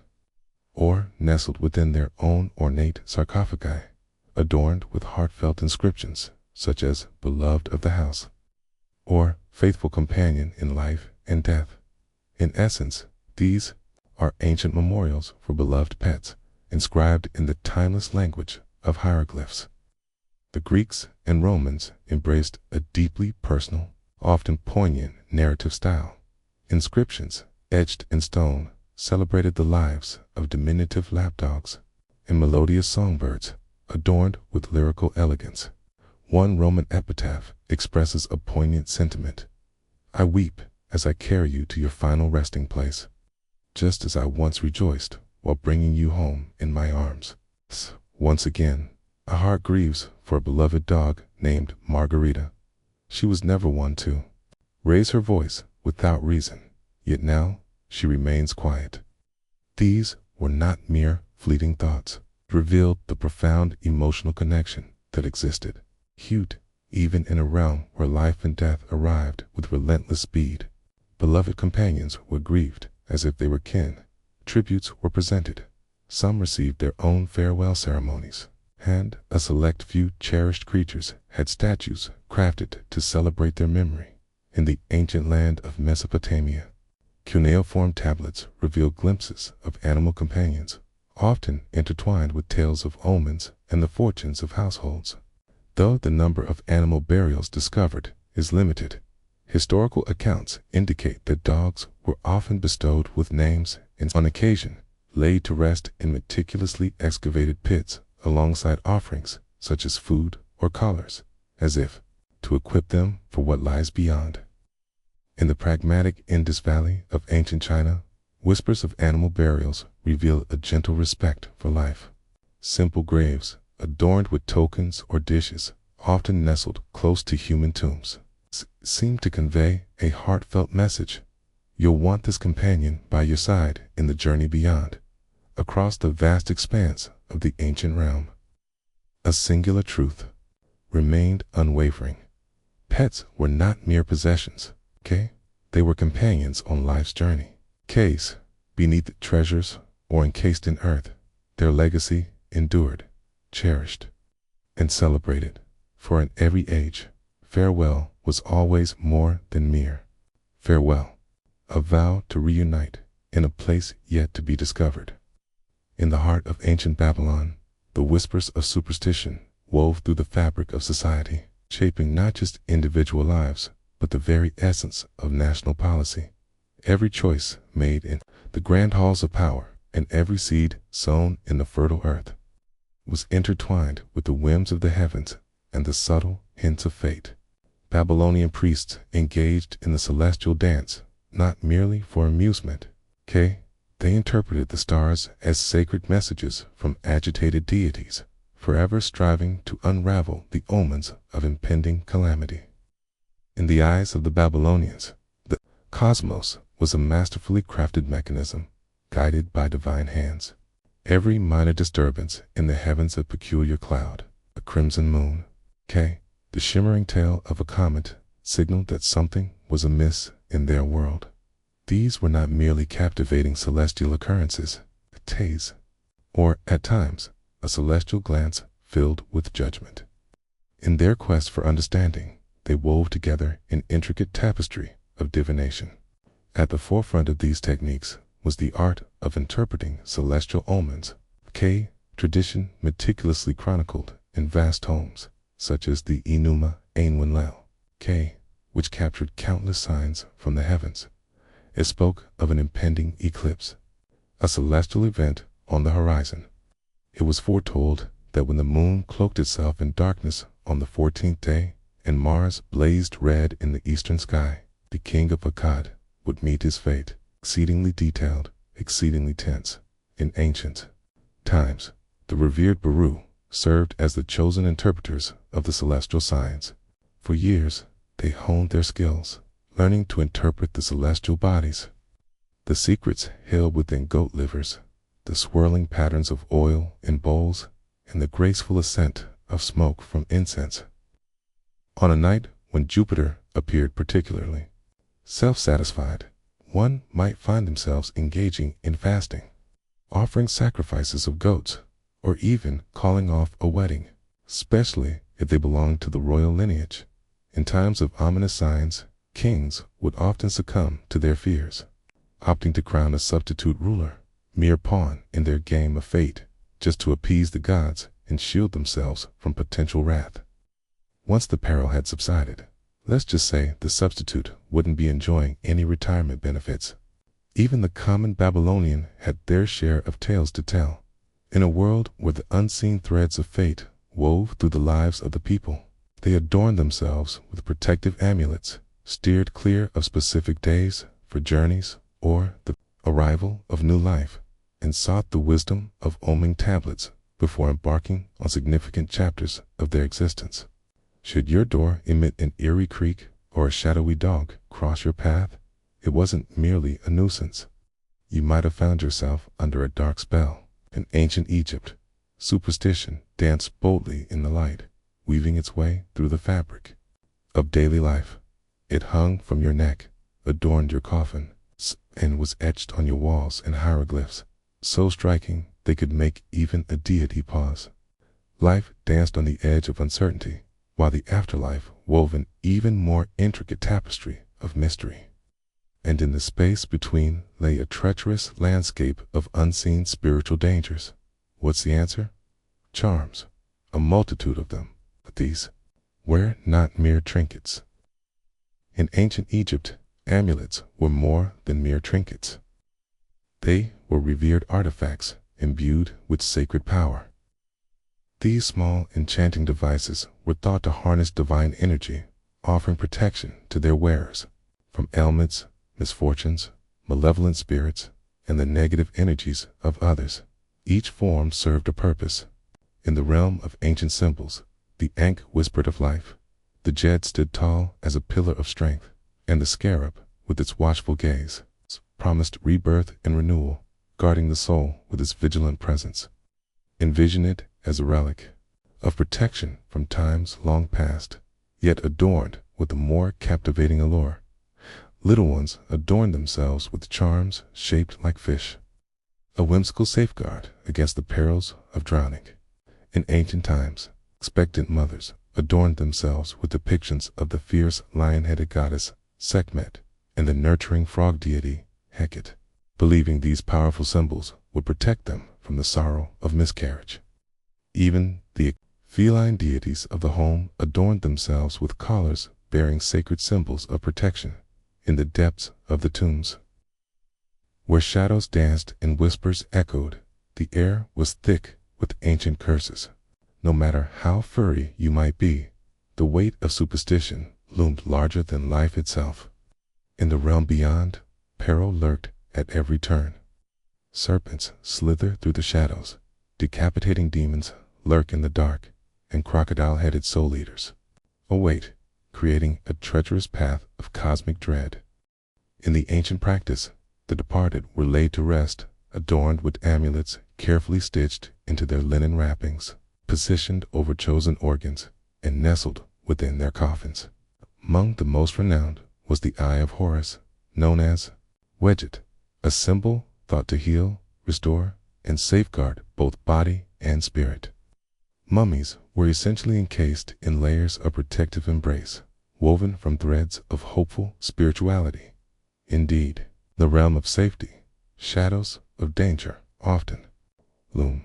or nestled within their own ornate sarcophagi, adorned with heartfelt inscriptions such as "Beloved of the House," or "Faithful Companion in Life and Death." In essence, these are ancient memorials for beloved pets, inscribed in the timeless language of hieroglyphs. The Greeks and Romans embraced a deeply personal, often poignant narrative style. Inscriptions, etched in stone, celebrated the lives of diminutive lapdogs, and melodious songbirds, adorned with lyrical elegance. One Roman epitaph expresses a poignant sentiment. I weep as I carry you to your final resting place, just as I once rejoiced while bringing you home in my arms. Once again, a heart grieves for a beloved dog named Margarita. She was never one to raise her voice without reason, yet now she remains quiet. These were not mere fleeting thoughts. It revealed the profound emotional connection that existed, hued even in a realm where life and death arrived with relentless speed. Beloved companions were grieved as if they were kin. Tributes were presented. Some received their own farewell ceremonies, and a select few cherished creatures had statues crafted to celebrate their memory. In the ancient land of Mesopotamia, cuneiform tablets reveal glimpses of animal companions, often intertwined with tales of omens and the fortunes of households. Though the number of animal burials discovered is limited, historical accounts indicate that dogs were often bestowed with names and, on occasion, laid to rest in meticulously excavated pits alongside offerings such as food or collars, as if to equip them for what lies beyond. In the pragmatic Indus Valley of ancient China, whispers of animal burials reveal a gentle respect for life. Simple graves, adorned with tokens or dishes, often nestled close to human tombs, seem to convey a heartfelt message. You'll want this companion by your side in the journey beyond, across the vast expanse of the ancient realm. A singular truth remained unwavering. Pets were not mere possessions, they were companions on life's journey. Case beneath treasures or encased in earth, their legacy endured, cherished, and celebrated. For in every age, farewell was always more than mere farewell, a vow to reunite in a place yet to be discovered. In the heart of ancient Babylon, the whispers of superstition wove through the fabric of society, shaping not just individual lives, but the very essence of national policy. Every choice made in the grand halls of power and every seed sown in the fertile earth was intertwined with the whims of the heavens and the subtle hints of fate. Babylonian priests engaged in the celestial dance not merely for amusement. They interpreted the stars as sacred messages from agitated deities, forever striving to unravel the omens of impending calamity. In the eyes of the Babylonians, the cosmos was a masterfully crafted mechanism, guided by divine hands. Every minor disturbance in the heavens, a peculiar cloud, a crimson moon, the shimmering tail of a comet, signaled that something was amiss in their world. These were not merely captivating celestial occurrences, or, at times, a celestial glance filled with judgment. In their quest for understanding, they wove together an intricate tapestry of divination. At the forefront of these techniques was the art of interpreting celestial omens, tradition meticulously chronicled in vast tomes, such as the Enuma Elish, which captured countless signs from the heavens. It spoke of an impending eclipse, a celestial event on the horizon. It was foretold that when the moon cloaked itself in darkness on the 14th day, and Mars blazed red in the eastern sky, the king of Akkad would meet his fate. Exceedingly detailed, exceedingly tense. In ancient times, the revered Baru served as the chosen interpreters of the celestial signs. For years, they honed their skills, learning to interpret the celestial bodies, the secrets held within goat livers, the swirling patterns of oil in bowls, and the graceful ascent of smoke from incense. On a night when Jupiter appeared particularly self-satisfied, one might find themselves engaging in fasting, offering sacrifices of goats, or even calling off a wedding, especially if they belonged to the royal lineage. In times of ominous signs, kings would often succumb to their fears, opting to crown a substitute ruler, mere pawn in their game of fate, just to appease the gods and shield themselves from potential wrath. Once the peril had subsided, let's just say the substitute wouldn't be enjoying any retirement benefits. Even the common Babylonian had their share of tales to tell. In a world where the unseen threads of fate wove through the lives of the people, they adorned themselves with protective amulets, steered clear of specific days for journeys or the arrival of new life, and sought the wisdom of oming tablets before embarking on significant chapters of their existence. Should your door emit an eerie creak or a shadowy dog cross your path, it wasn't merely a nuisance. You might have found yourself under a dark spell. In ancient Egypt, superstition danced boldly in the light, weaving its way through the fabric of daily life. It hung from your neck, adorned your coffin, and was etched on your walls in hieroglyphs, so striking they could make even a deity pause. Life danced on the edge of uncertainty, while the afterlife wove an even more intricate tapestry of mystery. And in the space between lay a treacherous landscape of unseen spiritual dangers. What's the answer? Charms, a multitude of them, but these were not mere trinkets. In ancient Egypt, amulets were more than mere trinkets. They were revered artifacts imbued with sacred power. These small enchanting devices were thought to harness divine energy, offering protection to their wearers from ailments, misfortunes, malevolent spirits, and the negative energies of others. Each form served a purpose. In the realm of ancient symbols, the Ankh whispered of life, the Djed stood tall as a pillar of strength, and the scarab, with its watchful gaze, promised rebirth and renewal, guarding the soul with its vigilant presence. Envision it as a relic of protection from times long past, yet adorned with a more captivating allure. Little ones adorned themselves with charms shaped like fish, a whimsical safeguard against the perils of drowning. In ancient times, expectant mothers adorned themselves with depictions of the fierce lion-headed goddess Sekhmet and the nurturing frog deity Hecate, believing these powerful symbols would protect them from the sorrow of miscarriage. Even the feline deities of the home adorned themselves with collars bearing sacred symbols of protection. In the depths of the tombs, where shadows danced and whispers echoed, the air was thick with ancient curses. No matter how furry you might be, the weight of superstition loomed larger than life itself. In the realm beyond, peril lurked at every turn. Serpents slither through the shadows, decapitating demons lurk in the dark, and crocodile-headed soul eaters await, creating a treacherous path of cosmic dread. In the ancient practice, the departed were laid to rest, adorned with amulets carefully stitched into their linen wrappings, positioned over chosen organs, and nestled within their coffins. Among the most renowned was the Eye of Horus, known as Wedget, a symbol thought to heal, restore, and safeguard both body and spirit. Mummies were essentially encased in layers of protective embrace, woven from threads of hopeful spirituality. Indeed, the realm of safety, shadows of danger often loom.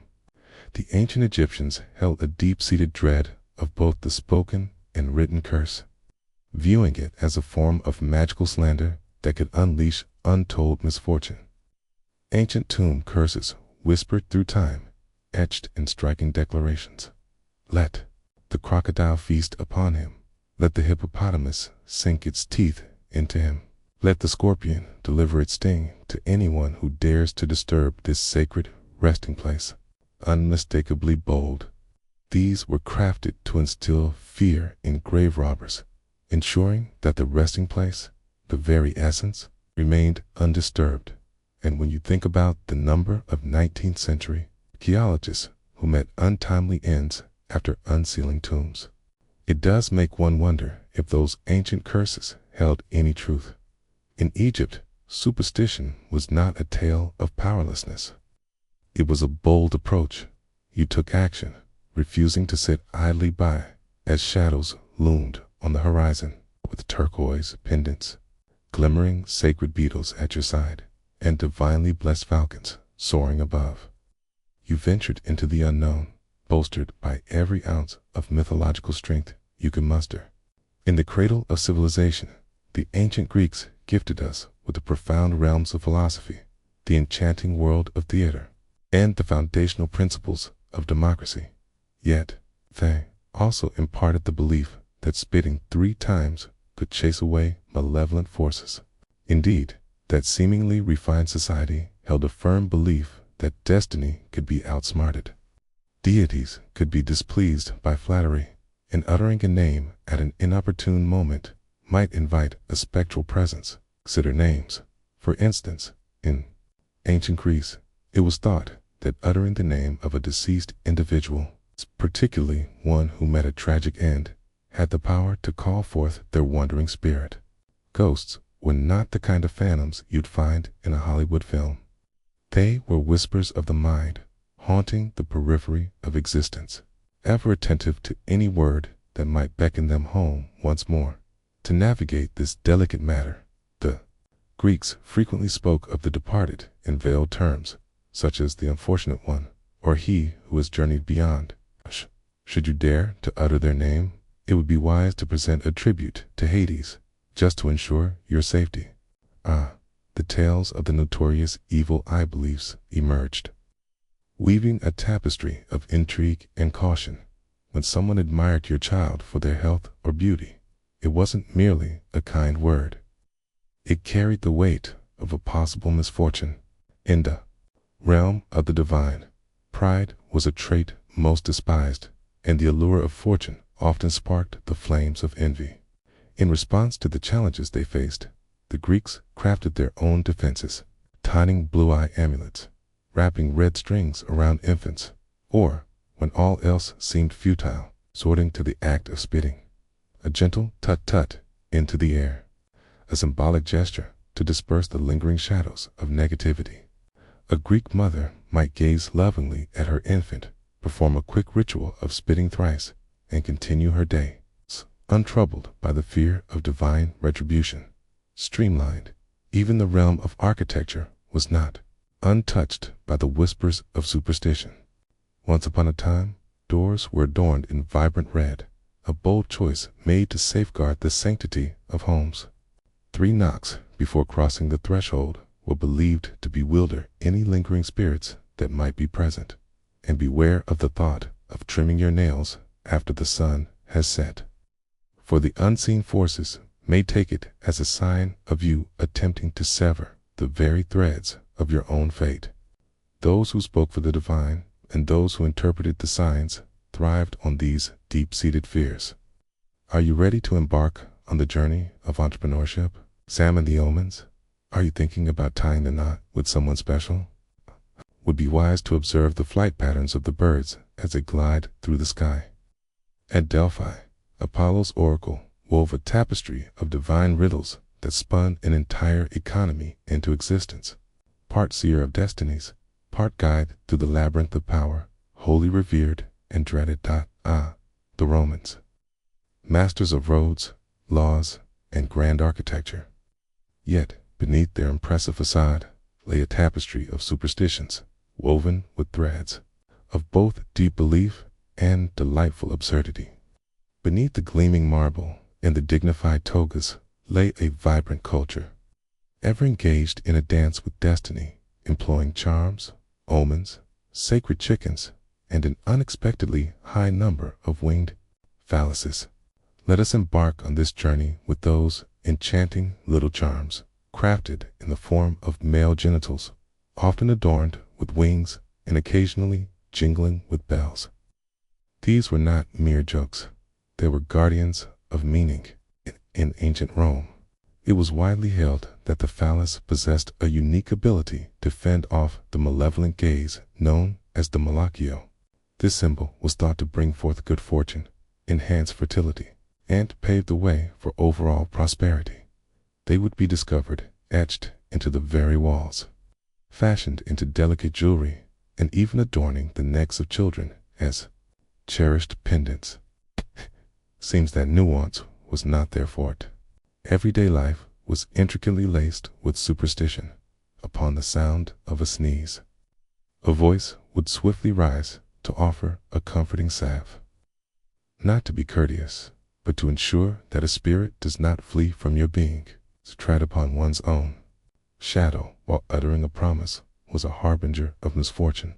The ancient Egyptians held a deep-seated dread of both the spoken and written curse, viewing it as a form of magical slander that could unleash untold misfortune. Ancient tomb curses whispered through time, etched in striking declarations. Let the crocodile feast upon him. Let the hippopotamus sink its teeth into him. Let the scorpion deliver its sting to anyone who dares to disturb this sacred resting place. Unmistakably bold, these were crafted to instill fear in grave robbers, ensuring that the resting place, the very essence, remained undisturbed. And when you think about the number of 19th century archaeologists who met untimely ends after unsealing tombs, it does make one wonder if those ancient curses held any truth. In Egypt, superstition was not a tale of powerlessness. It was a bold approach. You took action, refusing to sit idly by as shadows loomed on the horizon with turquoise pendants, glimmering sacred beetles at your side, and divinely blessed falcons soaring above. You ventured into the unknown, bolstered by every ounce of mythological strength you could muster. In the cradle of civilization, the ancient Greeks gifted us with the profound realms of philosophy, the enchanting world of theater, and the foundational principles of democracy. Yet, they also imparted the belief that spitting 3 times could chase away malevolent forces. Indeed, that seemingly refined society held a firm belief that destiny could be outsmarted. Deities could be displeased by flattery, and uttering a name at an inopportune moment might invite a spectral presence. Consider names. For instance, in ancient Greece, it was thought that uttering the name of a deceased individual, particularly one who met a tragic end, had the power to call forth their wandering spirit. Ghosts were not the kind of phantoms you'd find in a Hollywood film. They were whispers of the mind, haunting the periphery of existence, ever attentive to any word that might beckon them home once more. To navigate this delicate matter, the Greeks frequently spoke of the departed in veiled terms, such as the unfortunate one, or he who has journeyed beyond. Should you dare to utter their name, it would be wise to present a tribute to Hades, just to ensure your safety. The tales of the notorious evil eye beliefs emerged, weaving a tapestry of intrigue and caution. When someone admired your child for their health or beauty, it wasn't merely a kind word. It carried the weight of a possible misfortune. In the realm of the divine, pride was a trait most despised, and the allure of fortune often sparked the flames of envy. In response to the challenges they faced, the Greeks crafted their own defenses, tying blue-eye amulets, wrapping red strings around infants, or, when all else seemed futile, resorting to the act of spitting, a gentle tut-tut into the air, a symbolic gesture to disperse the lingering shadows of negativity. A Greek mother might gaze lovingly at her infant, perform a quick ritual of spitting thrice, and continue her day, untroubled by the fear of divine retribution. Streamlined, even the realm of architecture was not untouched by the whispers of superstition. Once upon a time, doors were adorned in vibrant red, a bold choice made to safeguard the sanctity of homes. 3 knocks before crossing the threshold were believed to bewilder any lingering spirits that might be present, and beware of the thought of trimming your nails after the sun has set, for the unseen forces may take it as a sign of you attempting to sever the very threads of your own fate. Those who spoke for the divine and those who interpreted the signs thrived on these deep-seated fears. Are you ready to embark on the journey of entrepreneurship? Examine the omens. Are you thinking about tying the knot with someone special? Would be wise to observe the flight patterns of the birds as they glide through the sky. At Delphi, Apollo's oracle wove a tapestry of divine riddles that spun an entire economy into existence. Part seer of destinies, part guide through the labyrinth of power, wholly revered and dreaded. The Romans, masters of roads, laws, and grand architecture. Yet, beneath their impressive facade lay a tapestry of superstitions, woven with threads of both deep belief and delightful absurdity. Beneath the gleaming marble and the dignified togas lay a vibrant culture, ever engaged in a dance with destiny, employing charms, omens, sacred chickens, and an unexpectedly high number of winged phalluses. Let us embark on this journey with those enchanting little charms, crafted in the form of male genitals, often adorned with wings and occasionally jingling with bells. These were not mere jokes. They were guardians of meaning. In ancient Rome, it was widely held that the phallus possessed a unique ability to fend off the malevolent gaze known as the malachio. This symbol was thought to bring forth good fortune, enhance fertility, and pave the way for overall prosperity. They would be discovered etched into the very walls, fashioned into delicate jewelry, and even adorning the necks of children as cherished pendants. Seems that nuance was not their forte. Everyday life was intricately laced with superstition. Upon the sound of a sneeze, a voice would swiftly rise to offer a comforting salve. Not to be courteous, but to ensure that a spirit does not flee from your being, to tread upon one's own shadow while uttering a promise was a harbinger of misfortune,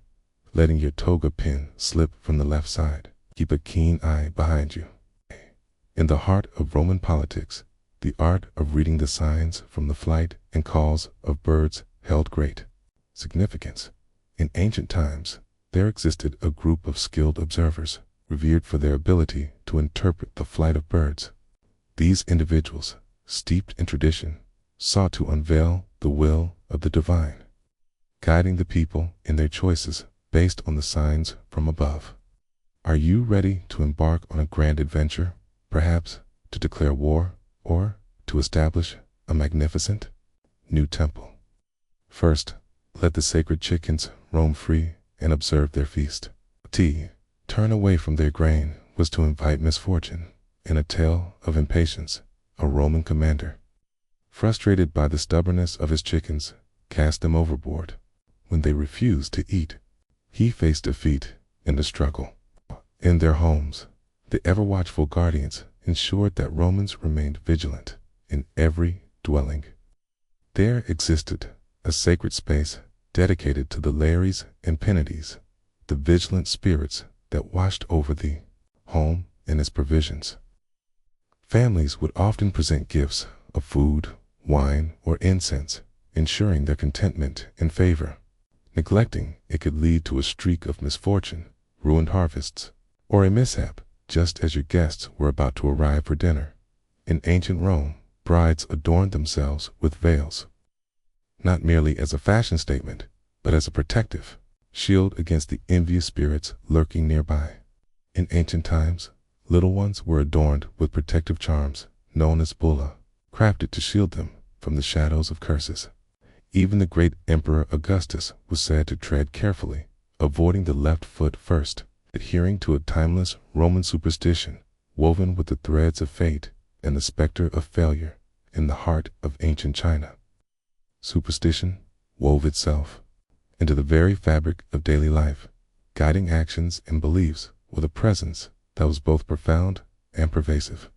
letting your toga pin slip from the left side. Keep a keen eye behind you. In the heart of Roman politics, the art of reading the signs from the flight and calls of birds held great significance. In ancient times, there existed a group of skilled observers, revered for their ability to interpret the flight of birds. These individuals, steeped in tradition, sought to unveil the will of the divine, guiding the people in their choices based on the signs from above. Are you ready to embark on a grand adventure, perhaps to declare war or to establish a magnificent new temple? First, let the sacred chickens roam free and observe their feast. Turn away from their grain was to invite misfortune. In a tale of impatience, a Roman commander, frustrated by the stubbornness of his chickens, cast them overboard. When they refused to eat, he faced defeat in the struggle. In their homes, the ever-watchful guardians ensured that Romans remained vigilant in every dwelling. There existed a sacred space dedicated to the Lares and Penates, the vigilant spirits that watched over the home and its provisions. Families would often present gifts of food, wine, or incense, ensuring their contentment and favor. Neglecting it could lead to a streak of misfortune, ruined harvests, or a mishap just as your guests were about to arrive for dinner. In ancient Rome, brides adorned themselves with veils, not merely as a fashion statement, but as a protective shield against the envious spirits lurking nearby. In ancient times, little ones were adorned with protective charms known as bulla, crafted to shield them from the shadows of curses. Even the great Emperor Augustus was said to tread carefully, avoiding the left foot first, adhering to a timeless Roman superstition woven with the threads of fate and the specter of failure in the heart of ancient China. Superstition wove itself into the very fabric of daily life, guiding actions and beliefs with a presence that was both profound and pervasive.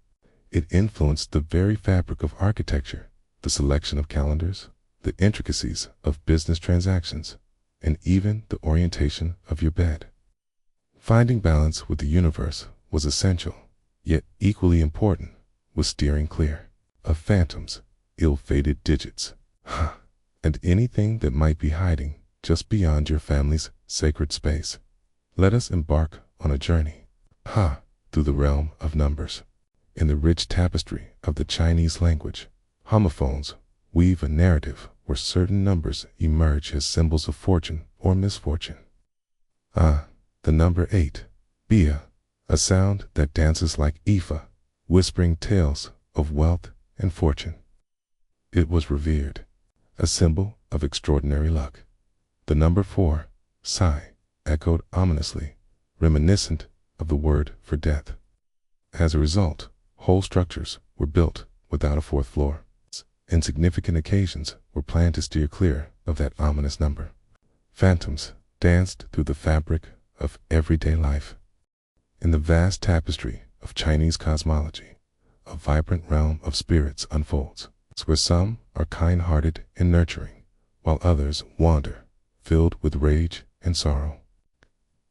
It influenced the very fabric of architecture, the selection of calendars, the intricacies of business transactions, and even the orientation of your bed. Finding balance with the universe was essential, yet equally important was steering clear of phantoms, ill-fated digits, and anything that might be hiding just beyond your family's sacred space. Let us embark on a journey through the realm of numbers. In the rich tapestry of the Chinese language, homophones weave a narrative where certain numbers emerge as symbols of fortune or misfortune. The number 8, Bia, a sound that dances like Ifa, whispering tales of wealth and fortune. It was revered, a symbol of extraordinary luck. The number 4, Psi, echoed ominously, reminiscent of the word for death. As a result, whole structures were built without a fourth floor. Insignificant occasions were planned to steer clear of that ominous number. Phantoms danced through the fabric of everyday life. In the vast tapestry of Chinese cosmology, a vibrant realm of spirits unfolds, where some are kind-hearted and nurturing, while others wander, filled with rage and sorrow.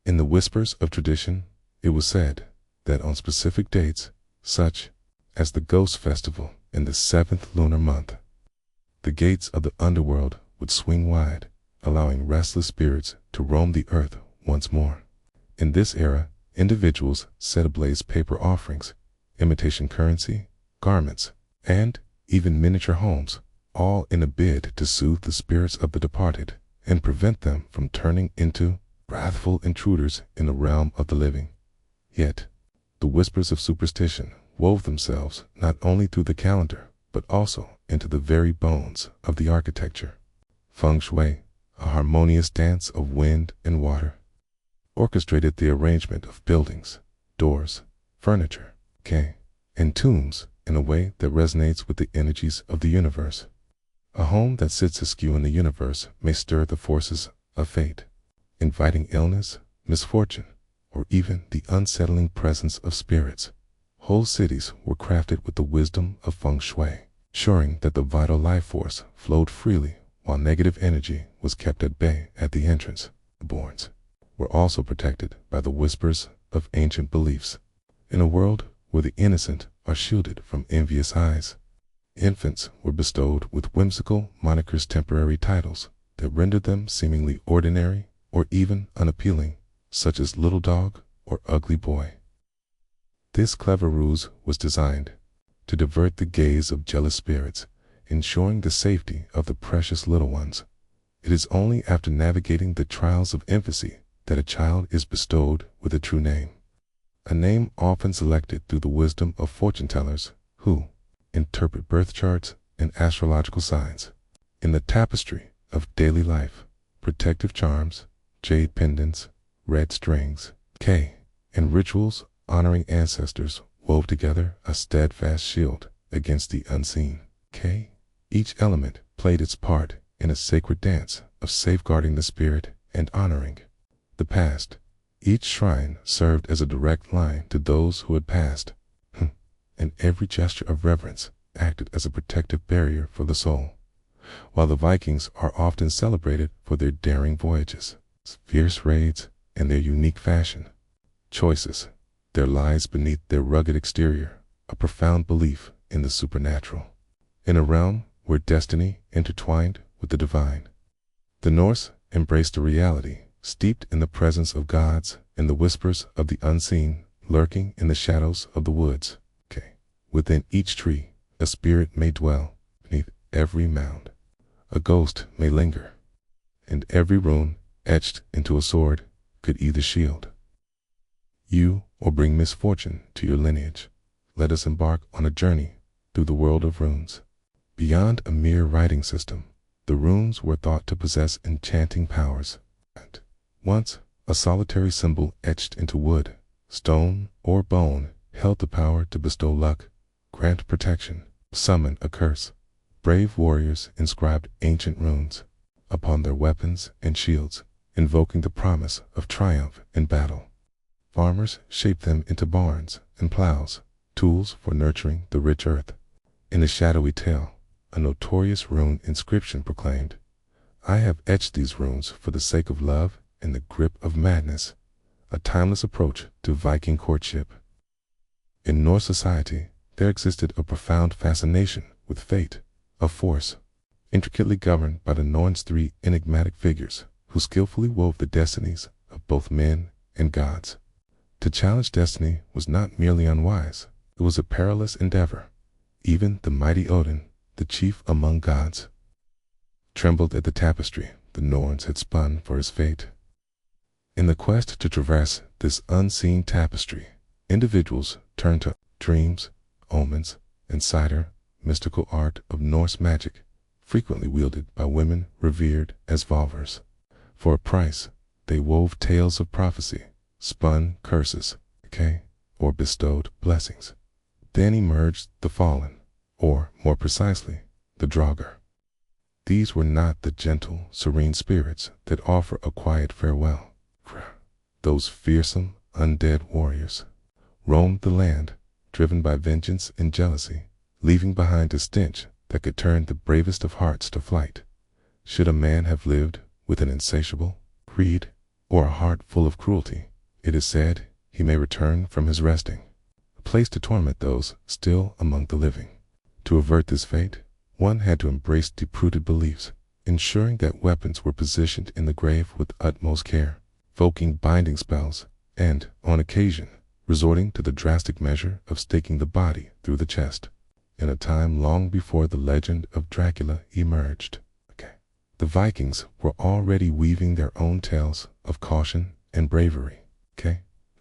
In the whispers of tradition, it was said that on specific dates, such as the Ghost Festival in the 7th lunar month, the gates of the underworld would swing wide, allowing restless spirits to roam the earth once more. In this era, individuals set ablaze paper offerings, imitation currency, garments, and even miniature homes, all in a bid to soothe the spirits of the departed and prevent them from turning into wrathful intruders in the realm of the living. Yet, the whispers of superstition wove themselves not only through the calendar, but also into the very bones of the architecture. Feng Shui, a harmonious dance of wind and water, orchestrated the arrangement of buildings, doors, furniture, and tombs in a way that resonates with the energies of the universe. A home that sits askew in the universe may stir the forces of fate, inviting illness, misfortune, or even the unsettling presence of spirits. Whole cities were crafted with the wisdom of Feng Shui, ensuring that the vital life force flowed freely while negative energy was kept at bay at the entrance. The borns were also protected by the whispers of ancient beliefs. In a world where the innocent are shielded from envious eyes, infants were bestowed with whimsical monikers, temporary titles that rendered them seemingly ordinary or even unappealing, such as little dog or ugly boy. This clever ruse was designed to divert the gaze of jealous spirits, ensuring the safety of the precious little ones. It is only after navigating the trials of infancy that a child is bestowed with a true name, a name often selected through the wisdom of fortune tellers who interpret birth charts and astrological signs. In the tapestry of daily life, protective charms, jade pendants, red strings, and rituals honoring ancestors wove together a steadfast shield against the unseen. Each element played its part in a sacred dance of safeguarding the spirit and honoring the past. Each shrine served as a direct line to those who had passed, and every gesture of reverence acted as a protective barrier for the soul. While the Vikings are often celebrated for their daring voyages, fierce raids, and their unique fashion choices, there lies beneath their rugged exterior a profound belief in the supernatural. In a realm where destiny intertwined with the divine, the Norse embraced a reality steeped in the presence of gods and the whispers of the unseen lurking in the shadows of the woods. Within each tree, a spirit may dwell. Beneath every mound, a ghost may linger. And every rune etched into a sword could either shield you or bring misfortune to your lineage. Let us embark on a journey through the world of runes. Beyond a mere writing system, the runes were thought to possess enchanting powers. And once, a solitary symbol etched into wood, stone, or bone held the power to bestow luck, grant protection, summon a curse. Brave warriors inscribed ancient runes upon their weapons and shields, invoking the promise of triumph in battle. Farmers shaped them into barns and plows, tools for nurturing the rich earth. In a shadowy tale, a notorious rune inscription proclaimed, "I have etched these runes for the sake of love and the grip of madness," a timeless approach to Viking courtship. In Norse society, there existed a profound fascination with fate, a force intricately governed by the Norns, three enigmatic figures who skillfully wove the destinies of both men and gods. To challenge destiny was not merely unwise, it was a perilous endeavor. Even the mighty Odin, the chief among gods, trembled at the tapestry the Norns had spun for his fate. In the quest to traverse this unseen tapestry, individuals turned to dreams, omens, and mystical art of Norse magic, frequently wielded by women revered as Valvers. For a price, they wove tales of prophecy, spun curses, or bestowed blessings. Then emerged the fallen, or more precisely, the Draugr. These were not the gentle, serene spirits that offer a quiet farewell. Those fearsome, undead warriors roamed the land, driven by vengeance and jealousy, leaving behind a stench that could turn the bravest of hearts to flight. Should a man have lived with an insatiable greed or a heart full of cruelty, it is said he may return from his resting, a place to torment those still among the living. To avert this fate, one had to embrace deep-rooted beliefs, ensuring that weapons were positioned in the grave with utmost care, invoking binding spells, and, on occasion, resorting to the drastic measure of staking the body through the chest. In a time long before the legend of Dracula emerged, the Vikings were already weaving their own tales of caution and bravery,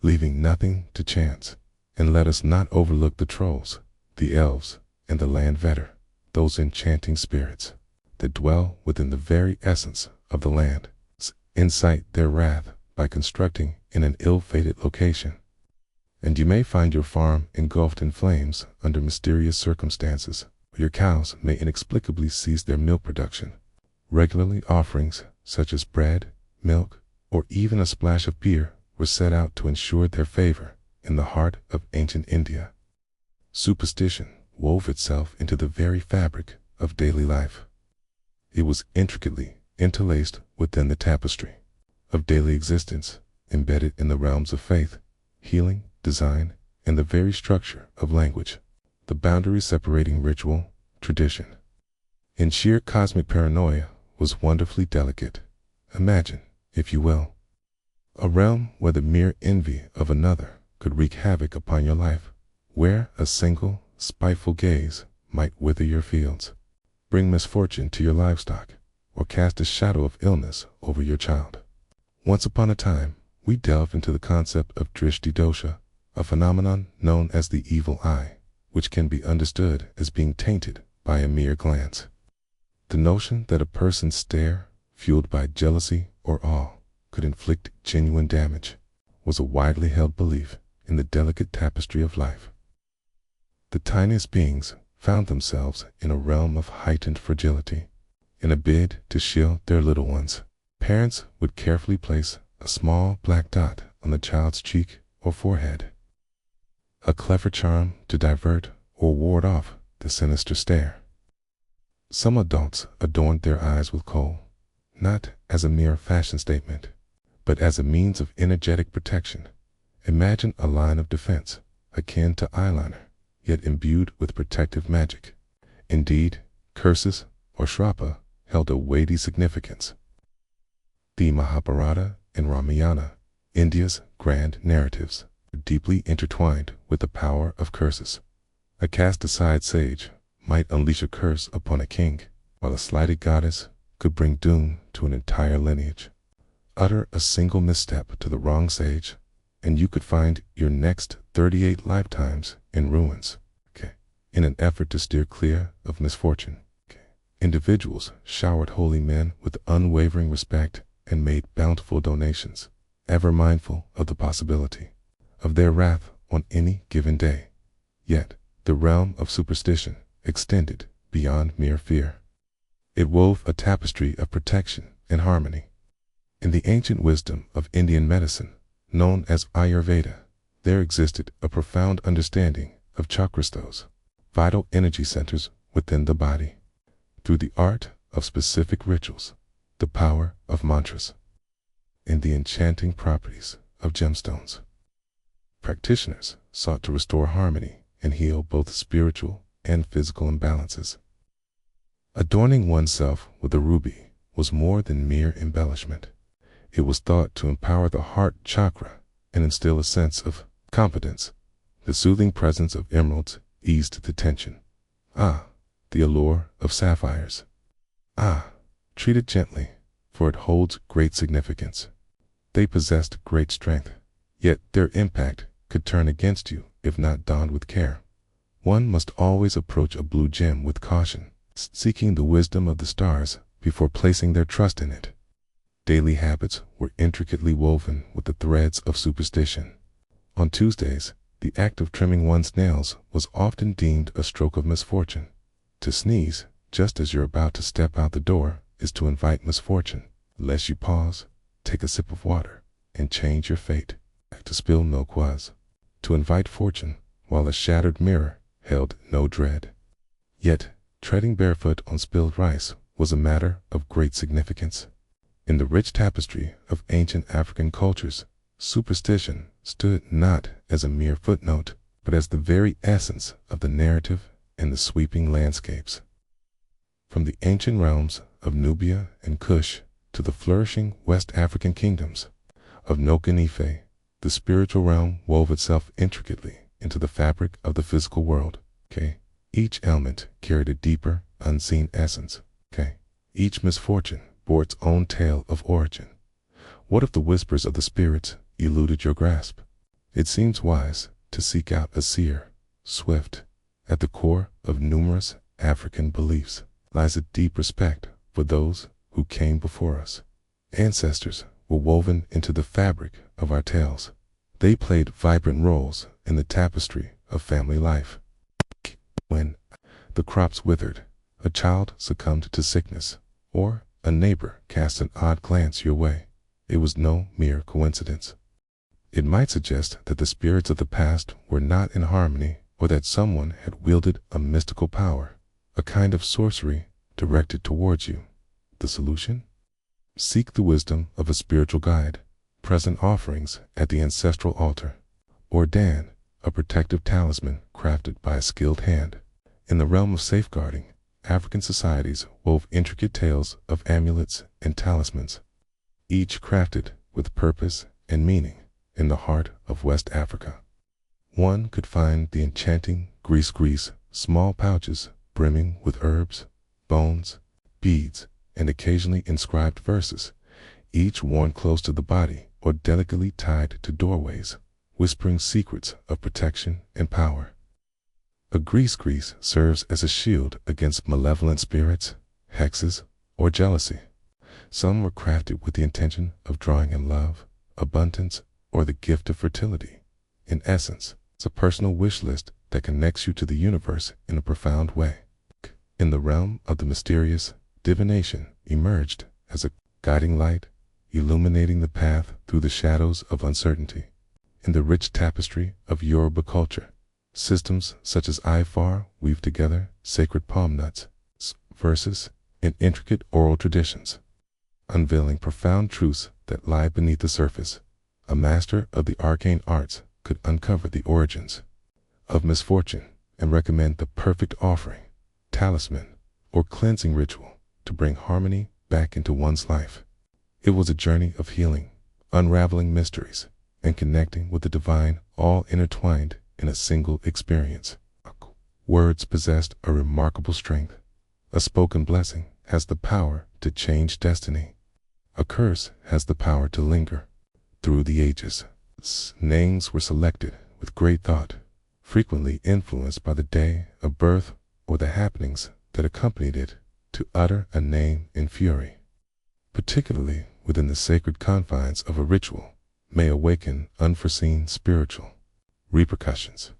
leaving nothing to chance. And let us not overlook the trolls, the elves, and the Landvetter, those enchanting spirits that dwell within the very essence of the land, incite their wrath by constructing in an ill-fated location. And you may find your farm engulfed in flames under mysterious circumstances, or your cows may inexplicably cease their milk production. Regularly offerings such as bread, milk, or even a splash of beer were set out to ensure their favor in the heart of ancient India. Superstition wove itself into the very fabric of daily life. It was intricately interlaced within the tapestry of daily existence, embedded in the realms of faith, healing, design, and the very structure of language, the boundary separating ritual, tradition, and sheer cosmic paranoia was wonderfully delicate. Imagine, if you will, a realm where the mere envy of another could wreak havoc upon your life, where a single, spiteful gaze might wither your fields, bring misfortune to your livestock, or cast a shadow of illness over your child. Once upon a time, we delved into the concept of drishti dosha, a phenomenon known as the evil eye, which can be understood as being tainted by a mere glance. The notion that a person's stare, fueled by jealousy or awe, could inflict genuine damage was a widely held belief in the delicate tapestry of life. The tiniest beings found themselves in a realm of heightened fragility. In a bid to shield their little ones, parents would carefully place a small black dot on the child's cheek or forehead, a clever charm to divert or ward off the sinister stare. Some adults adorned their eyes with kohl, not as a mere fashion statement, but as a means of energetic protection. Imagine a line of defense, akin to eyeliner, yet imbued with protective magic. Indeed, curses, or shrapa, held a weighty significance. The Mahabharata and Ramayana, India's grand narratives, are deeply intertwined with the power of curses. A cast-aside sage might unleash a curse upon a king, while a slighted goddess could bring doom to an entire lineage. Utter a single misstep to the wrong sage, and you could find your next 38 lifetimes in ruins. In an effort to steer clear of misfortune, individuals showered holy men with unwavering respect and made bountiful donations, ever mindful of the possibility of their wrath on any given day. Yet, the realm of superstition extended beyond mere fear. It wove a tapestry of protection and harmony. In the ancient wisdom of Indian medicine, known as Ayurveda, there existed a profound understanding of chakrastos, vital energy centers within the body. Through the art of specific rituals, the power of mantras, and the enchanting properties of gemstones, practitioners sought to restore harmony and heal both spiritual and physical imbalances. Adorning oneself with a ruby was more than mere embellishment. It was thought to empower the heart chakra and instill a sense of confidence. The soothing presence of emeralds eased the tension. The allure of sapphires. Treat it gently, for it holds great significance. They possessed great strength, yet their impact could turn against you if not donned with care. One must always approach a blue gem with caution, seeking the wisdom of the stars before placing their trust in it. Daily habits were intricately woven with the threads of superstition. On Tuesdays, the act of trimming one's nails was often deemed a stroke of misfortune. To sneeze, just as you're about to step out the door, is to invite misfortune. Lest you pause, take a sip of water, and change your fate. To spill milk was to invite fortune, while a shattered mirror held no dread. Yet, treading barefoot on spilled rice was a matter of great significance. In the rich tapestry of ancient African cultures, superstition stood not as a mere footnote, but as the very essence of the narrative and the sweeping landscapes. From the ancient realms of Nubia and Kush to the flourishing West African kingdoms of Nok and Ife, the spiritual realm wove itself intricately into the fabric of the physical world. Each element carried a deeper, unseen essence. Each misfortune bore its own tale of origin. What if the whispers of the spirits eluded your grasp? It seems wise to seek out a seer, swift. At the core of numerous African beliefs lies a deep respect for those who came before us. Ancestors were woven into the fabric of our tales. They played vibrant roles in the tapestry of family life. When the crops withered, a child succumbed to sickness, or a neighbor cast an odd glance your way, it was no mere coincidence. It might suggest that the spirits of the past were not in harmony, or that someone had wielded a mystical power, a kind of sorcery directed towards you. The solution? Seek the wisdom of a spiritual guide, present offerings at the ancestral altar, or Dan, a protective talisman crafted by a skilled hand. In the realm of safeguarding, African societies wove intricate tales of amulets and talismans, each crafted with purpose and meaning. In the heart of West Africa, one could find the enchanting grease, small pouches brimming with herbs, bones, beads, and occasionally inscribed verses, each worn close to the body or delicately tied to doorways, whispering secrets of protection and power. A grease serves as a shield against malevolent spirits, hexes, or jealousy. Some were crafted with the intention of drawing in love, abundance, or the gift of fertility. In essence, it's a personal wish list that connects you to the universe in a profound way. In the realm of the mysterious, divination emerged as a guiding light, illuminating the path through the shadows of uncertainty. In the rich tapestry of Yoruba culture, systems such as Ifá weave together sacred palm nuts, verses, and intricate oral traditions, unveiling profound truths that lie beneath the surface. A master of the arcane arts could uncover the origins of misfortune and recommend the perfect offering, talisman, or cleansing ritual to bring harmony back into one's life. It was a journey of healing, unraveling mysteries, and connecting with the divine, all intertwined in a single experience. Words possessed a remarkable strength. A spoken blessing has the power to change destiny. A curse has the power to linger through the ages. Names were selected with great thought, frequently influenced by the day of birth or the happenings that accompanied it. To utter a name in fury, particularly within the sacred confines of a ritual, may awaken unforeseen spiritual repercussions.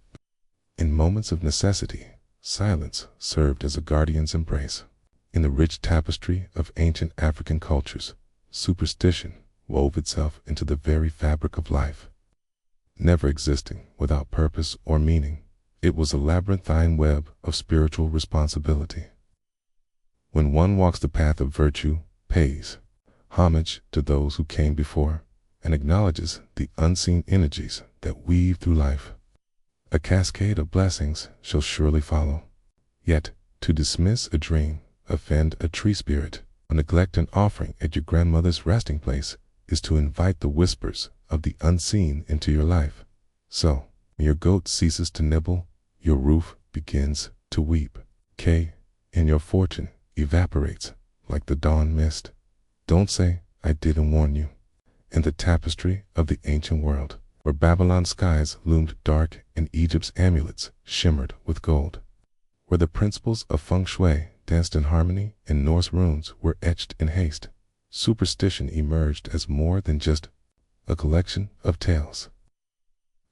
In moments of necessity, silence served as a guardian's embrace. In the rich tapestry of ancient African cultures, superstition wove itself into the very fabric of life. Never existing without purpose or meaning, it was a labyrinthine web of spiritual responsibility. When one walks the path of virtue, pays homage to those who came before, and acknowledges the unseen energies that weave through life, a cascade of blessings shall surely follow. Yet, to dismiss a dream, offend a tree spirit, or neglect an offering at your grandmother's resting place is to invite the whispers of the unseen into your life. So, when your goat ceases to nibble, your roof begins to weep. And your fortune evaporates like the dawn mist. Don't say, I didn't warn you. In the tapestry of the ancient world, where Babylon's skies loomed dark and Egypt's amulets shimmered with gold, where the principles of feng shui danced in harmony and Norse runes were etched in haste, superstition emerged as more than just a collection of tales.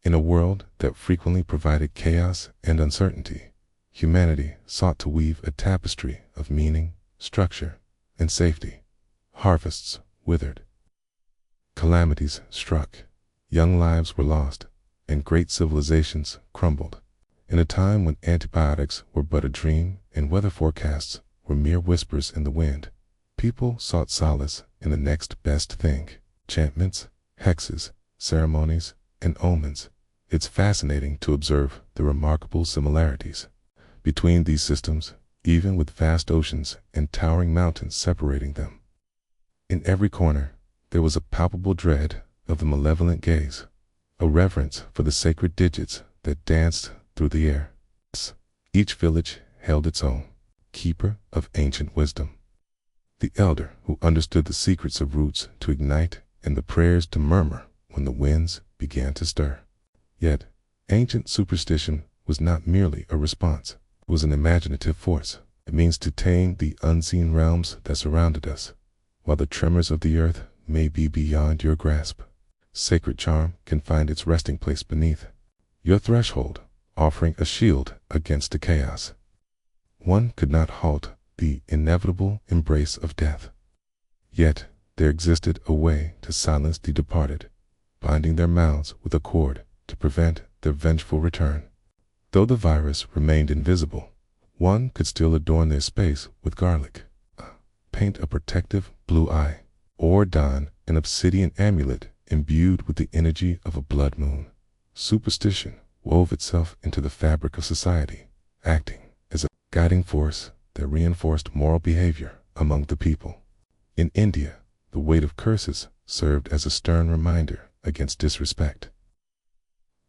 In a world that frequently provided chaos and uncertainty, humanity sought to weave a tapestry of meaning, structure, and safety. Harvests withered, calamities struck, young lives were lost, and great civilizations crumbled. In a time when antibiotics were but a dream and weather forecasts were mere whispers in the wind, people sought solace in the next best thing: enchantments, hexes, ceremonies, and omens. It's fascinating to observe the remarkable similarities between these systems, even with vast oceans and towering mountains separating them. In every corner, there was a palpable dread of the malevolent gaze, a reverence for the sacred digits that danced through the air. Each village held its own keeper of ancient wisdom, the elder who understood the secrets of roots to ignite and the prayers to murmur when the winds began to stir. Yet, ancient superstition was not merely a response, it was an imaginative force. It means to tame the unseen realms that surrounded us. While the tremors of the earth may be beyond your grasp, sacred charm can find its resting place beneath your threshold, offering a shield against the chaos. One could not halt the inevitable embrace of death. Yet there existed a way to silence the departed, binding their mouths with a cord to prevent their vengeful return. Though the virus remained invisible, one could still adorn their space with garlic, paint a protective blue eye, or don an obsidian amulet imbued with the energy of a blood moon. Superstition wove itself into the fabric of society, acting as a guiding force that reinforced moral behavior among the people. In India, the weight of curses served as a stern reminder against disrespect.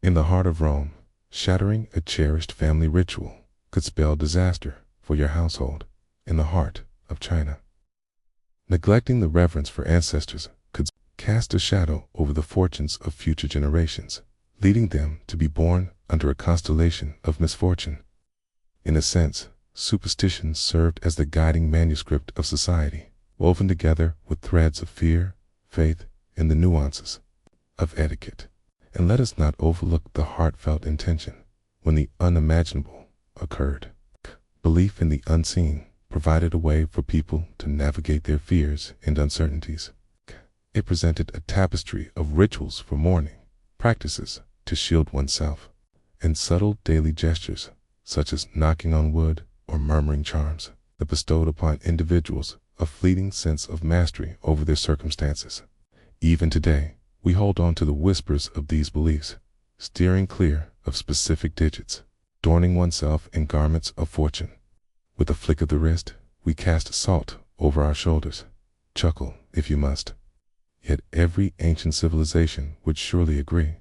In the heart of Rome, shattering a cherished family ritual could spell disaster for your household. In the heart of China, neglecting the reverence for ancestors could cast a shadow over the fortunes of future generations, leading them to be born under a constellation of misfortune. In a sense, superstition served as the guiding manuscript of society, woven together with threads of fear, faith, and the nuances of etiquette. And let us not overlook the heartfelt intention when the unimaginable occurred. Belief in the unseen provided a way for people to navigate their fears and uncertainties. It presented a tapestry of rituals for mourning, practices to shield oneself, and subtle daily gestures such as knocking on wood or murmuring charms that bestowed upon individuals a fleeting sense of mastery over their circumstances. Even today, we hold on to the whispers of these beliefs, steering clear of specific digits, adorning oneself in garments of fortune. With a flick of the wrist, we cast salt over our shoulders. Chuckle if you must. Yet every ancient civilization would surely agree.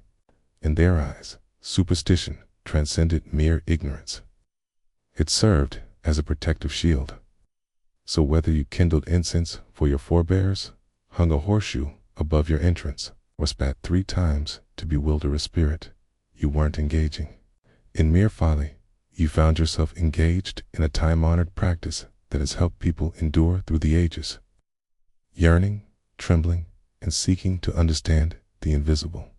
In their eyes, superstition transcended mere ignorance. It served as a protective shield. So whether you kindled incense for your forebears, hung a horseshoe above your entrance, or spat 3 times to bewilder a spirit, you weren't engaging in mere folly. You found yourself engaged in a time-honored practice that has helped people endure through the ages, yearning, trembling, and seeking to understand the invisible.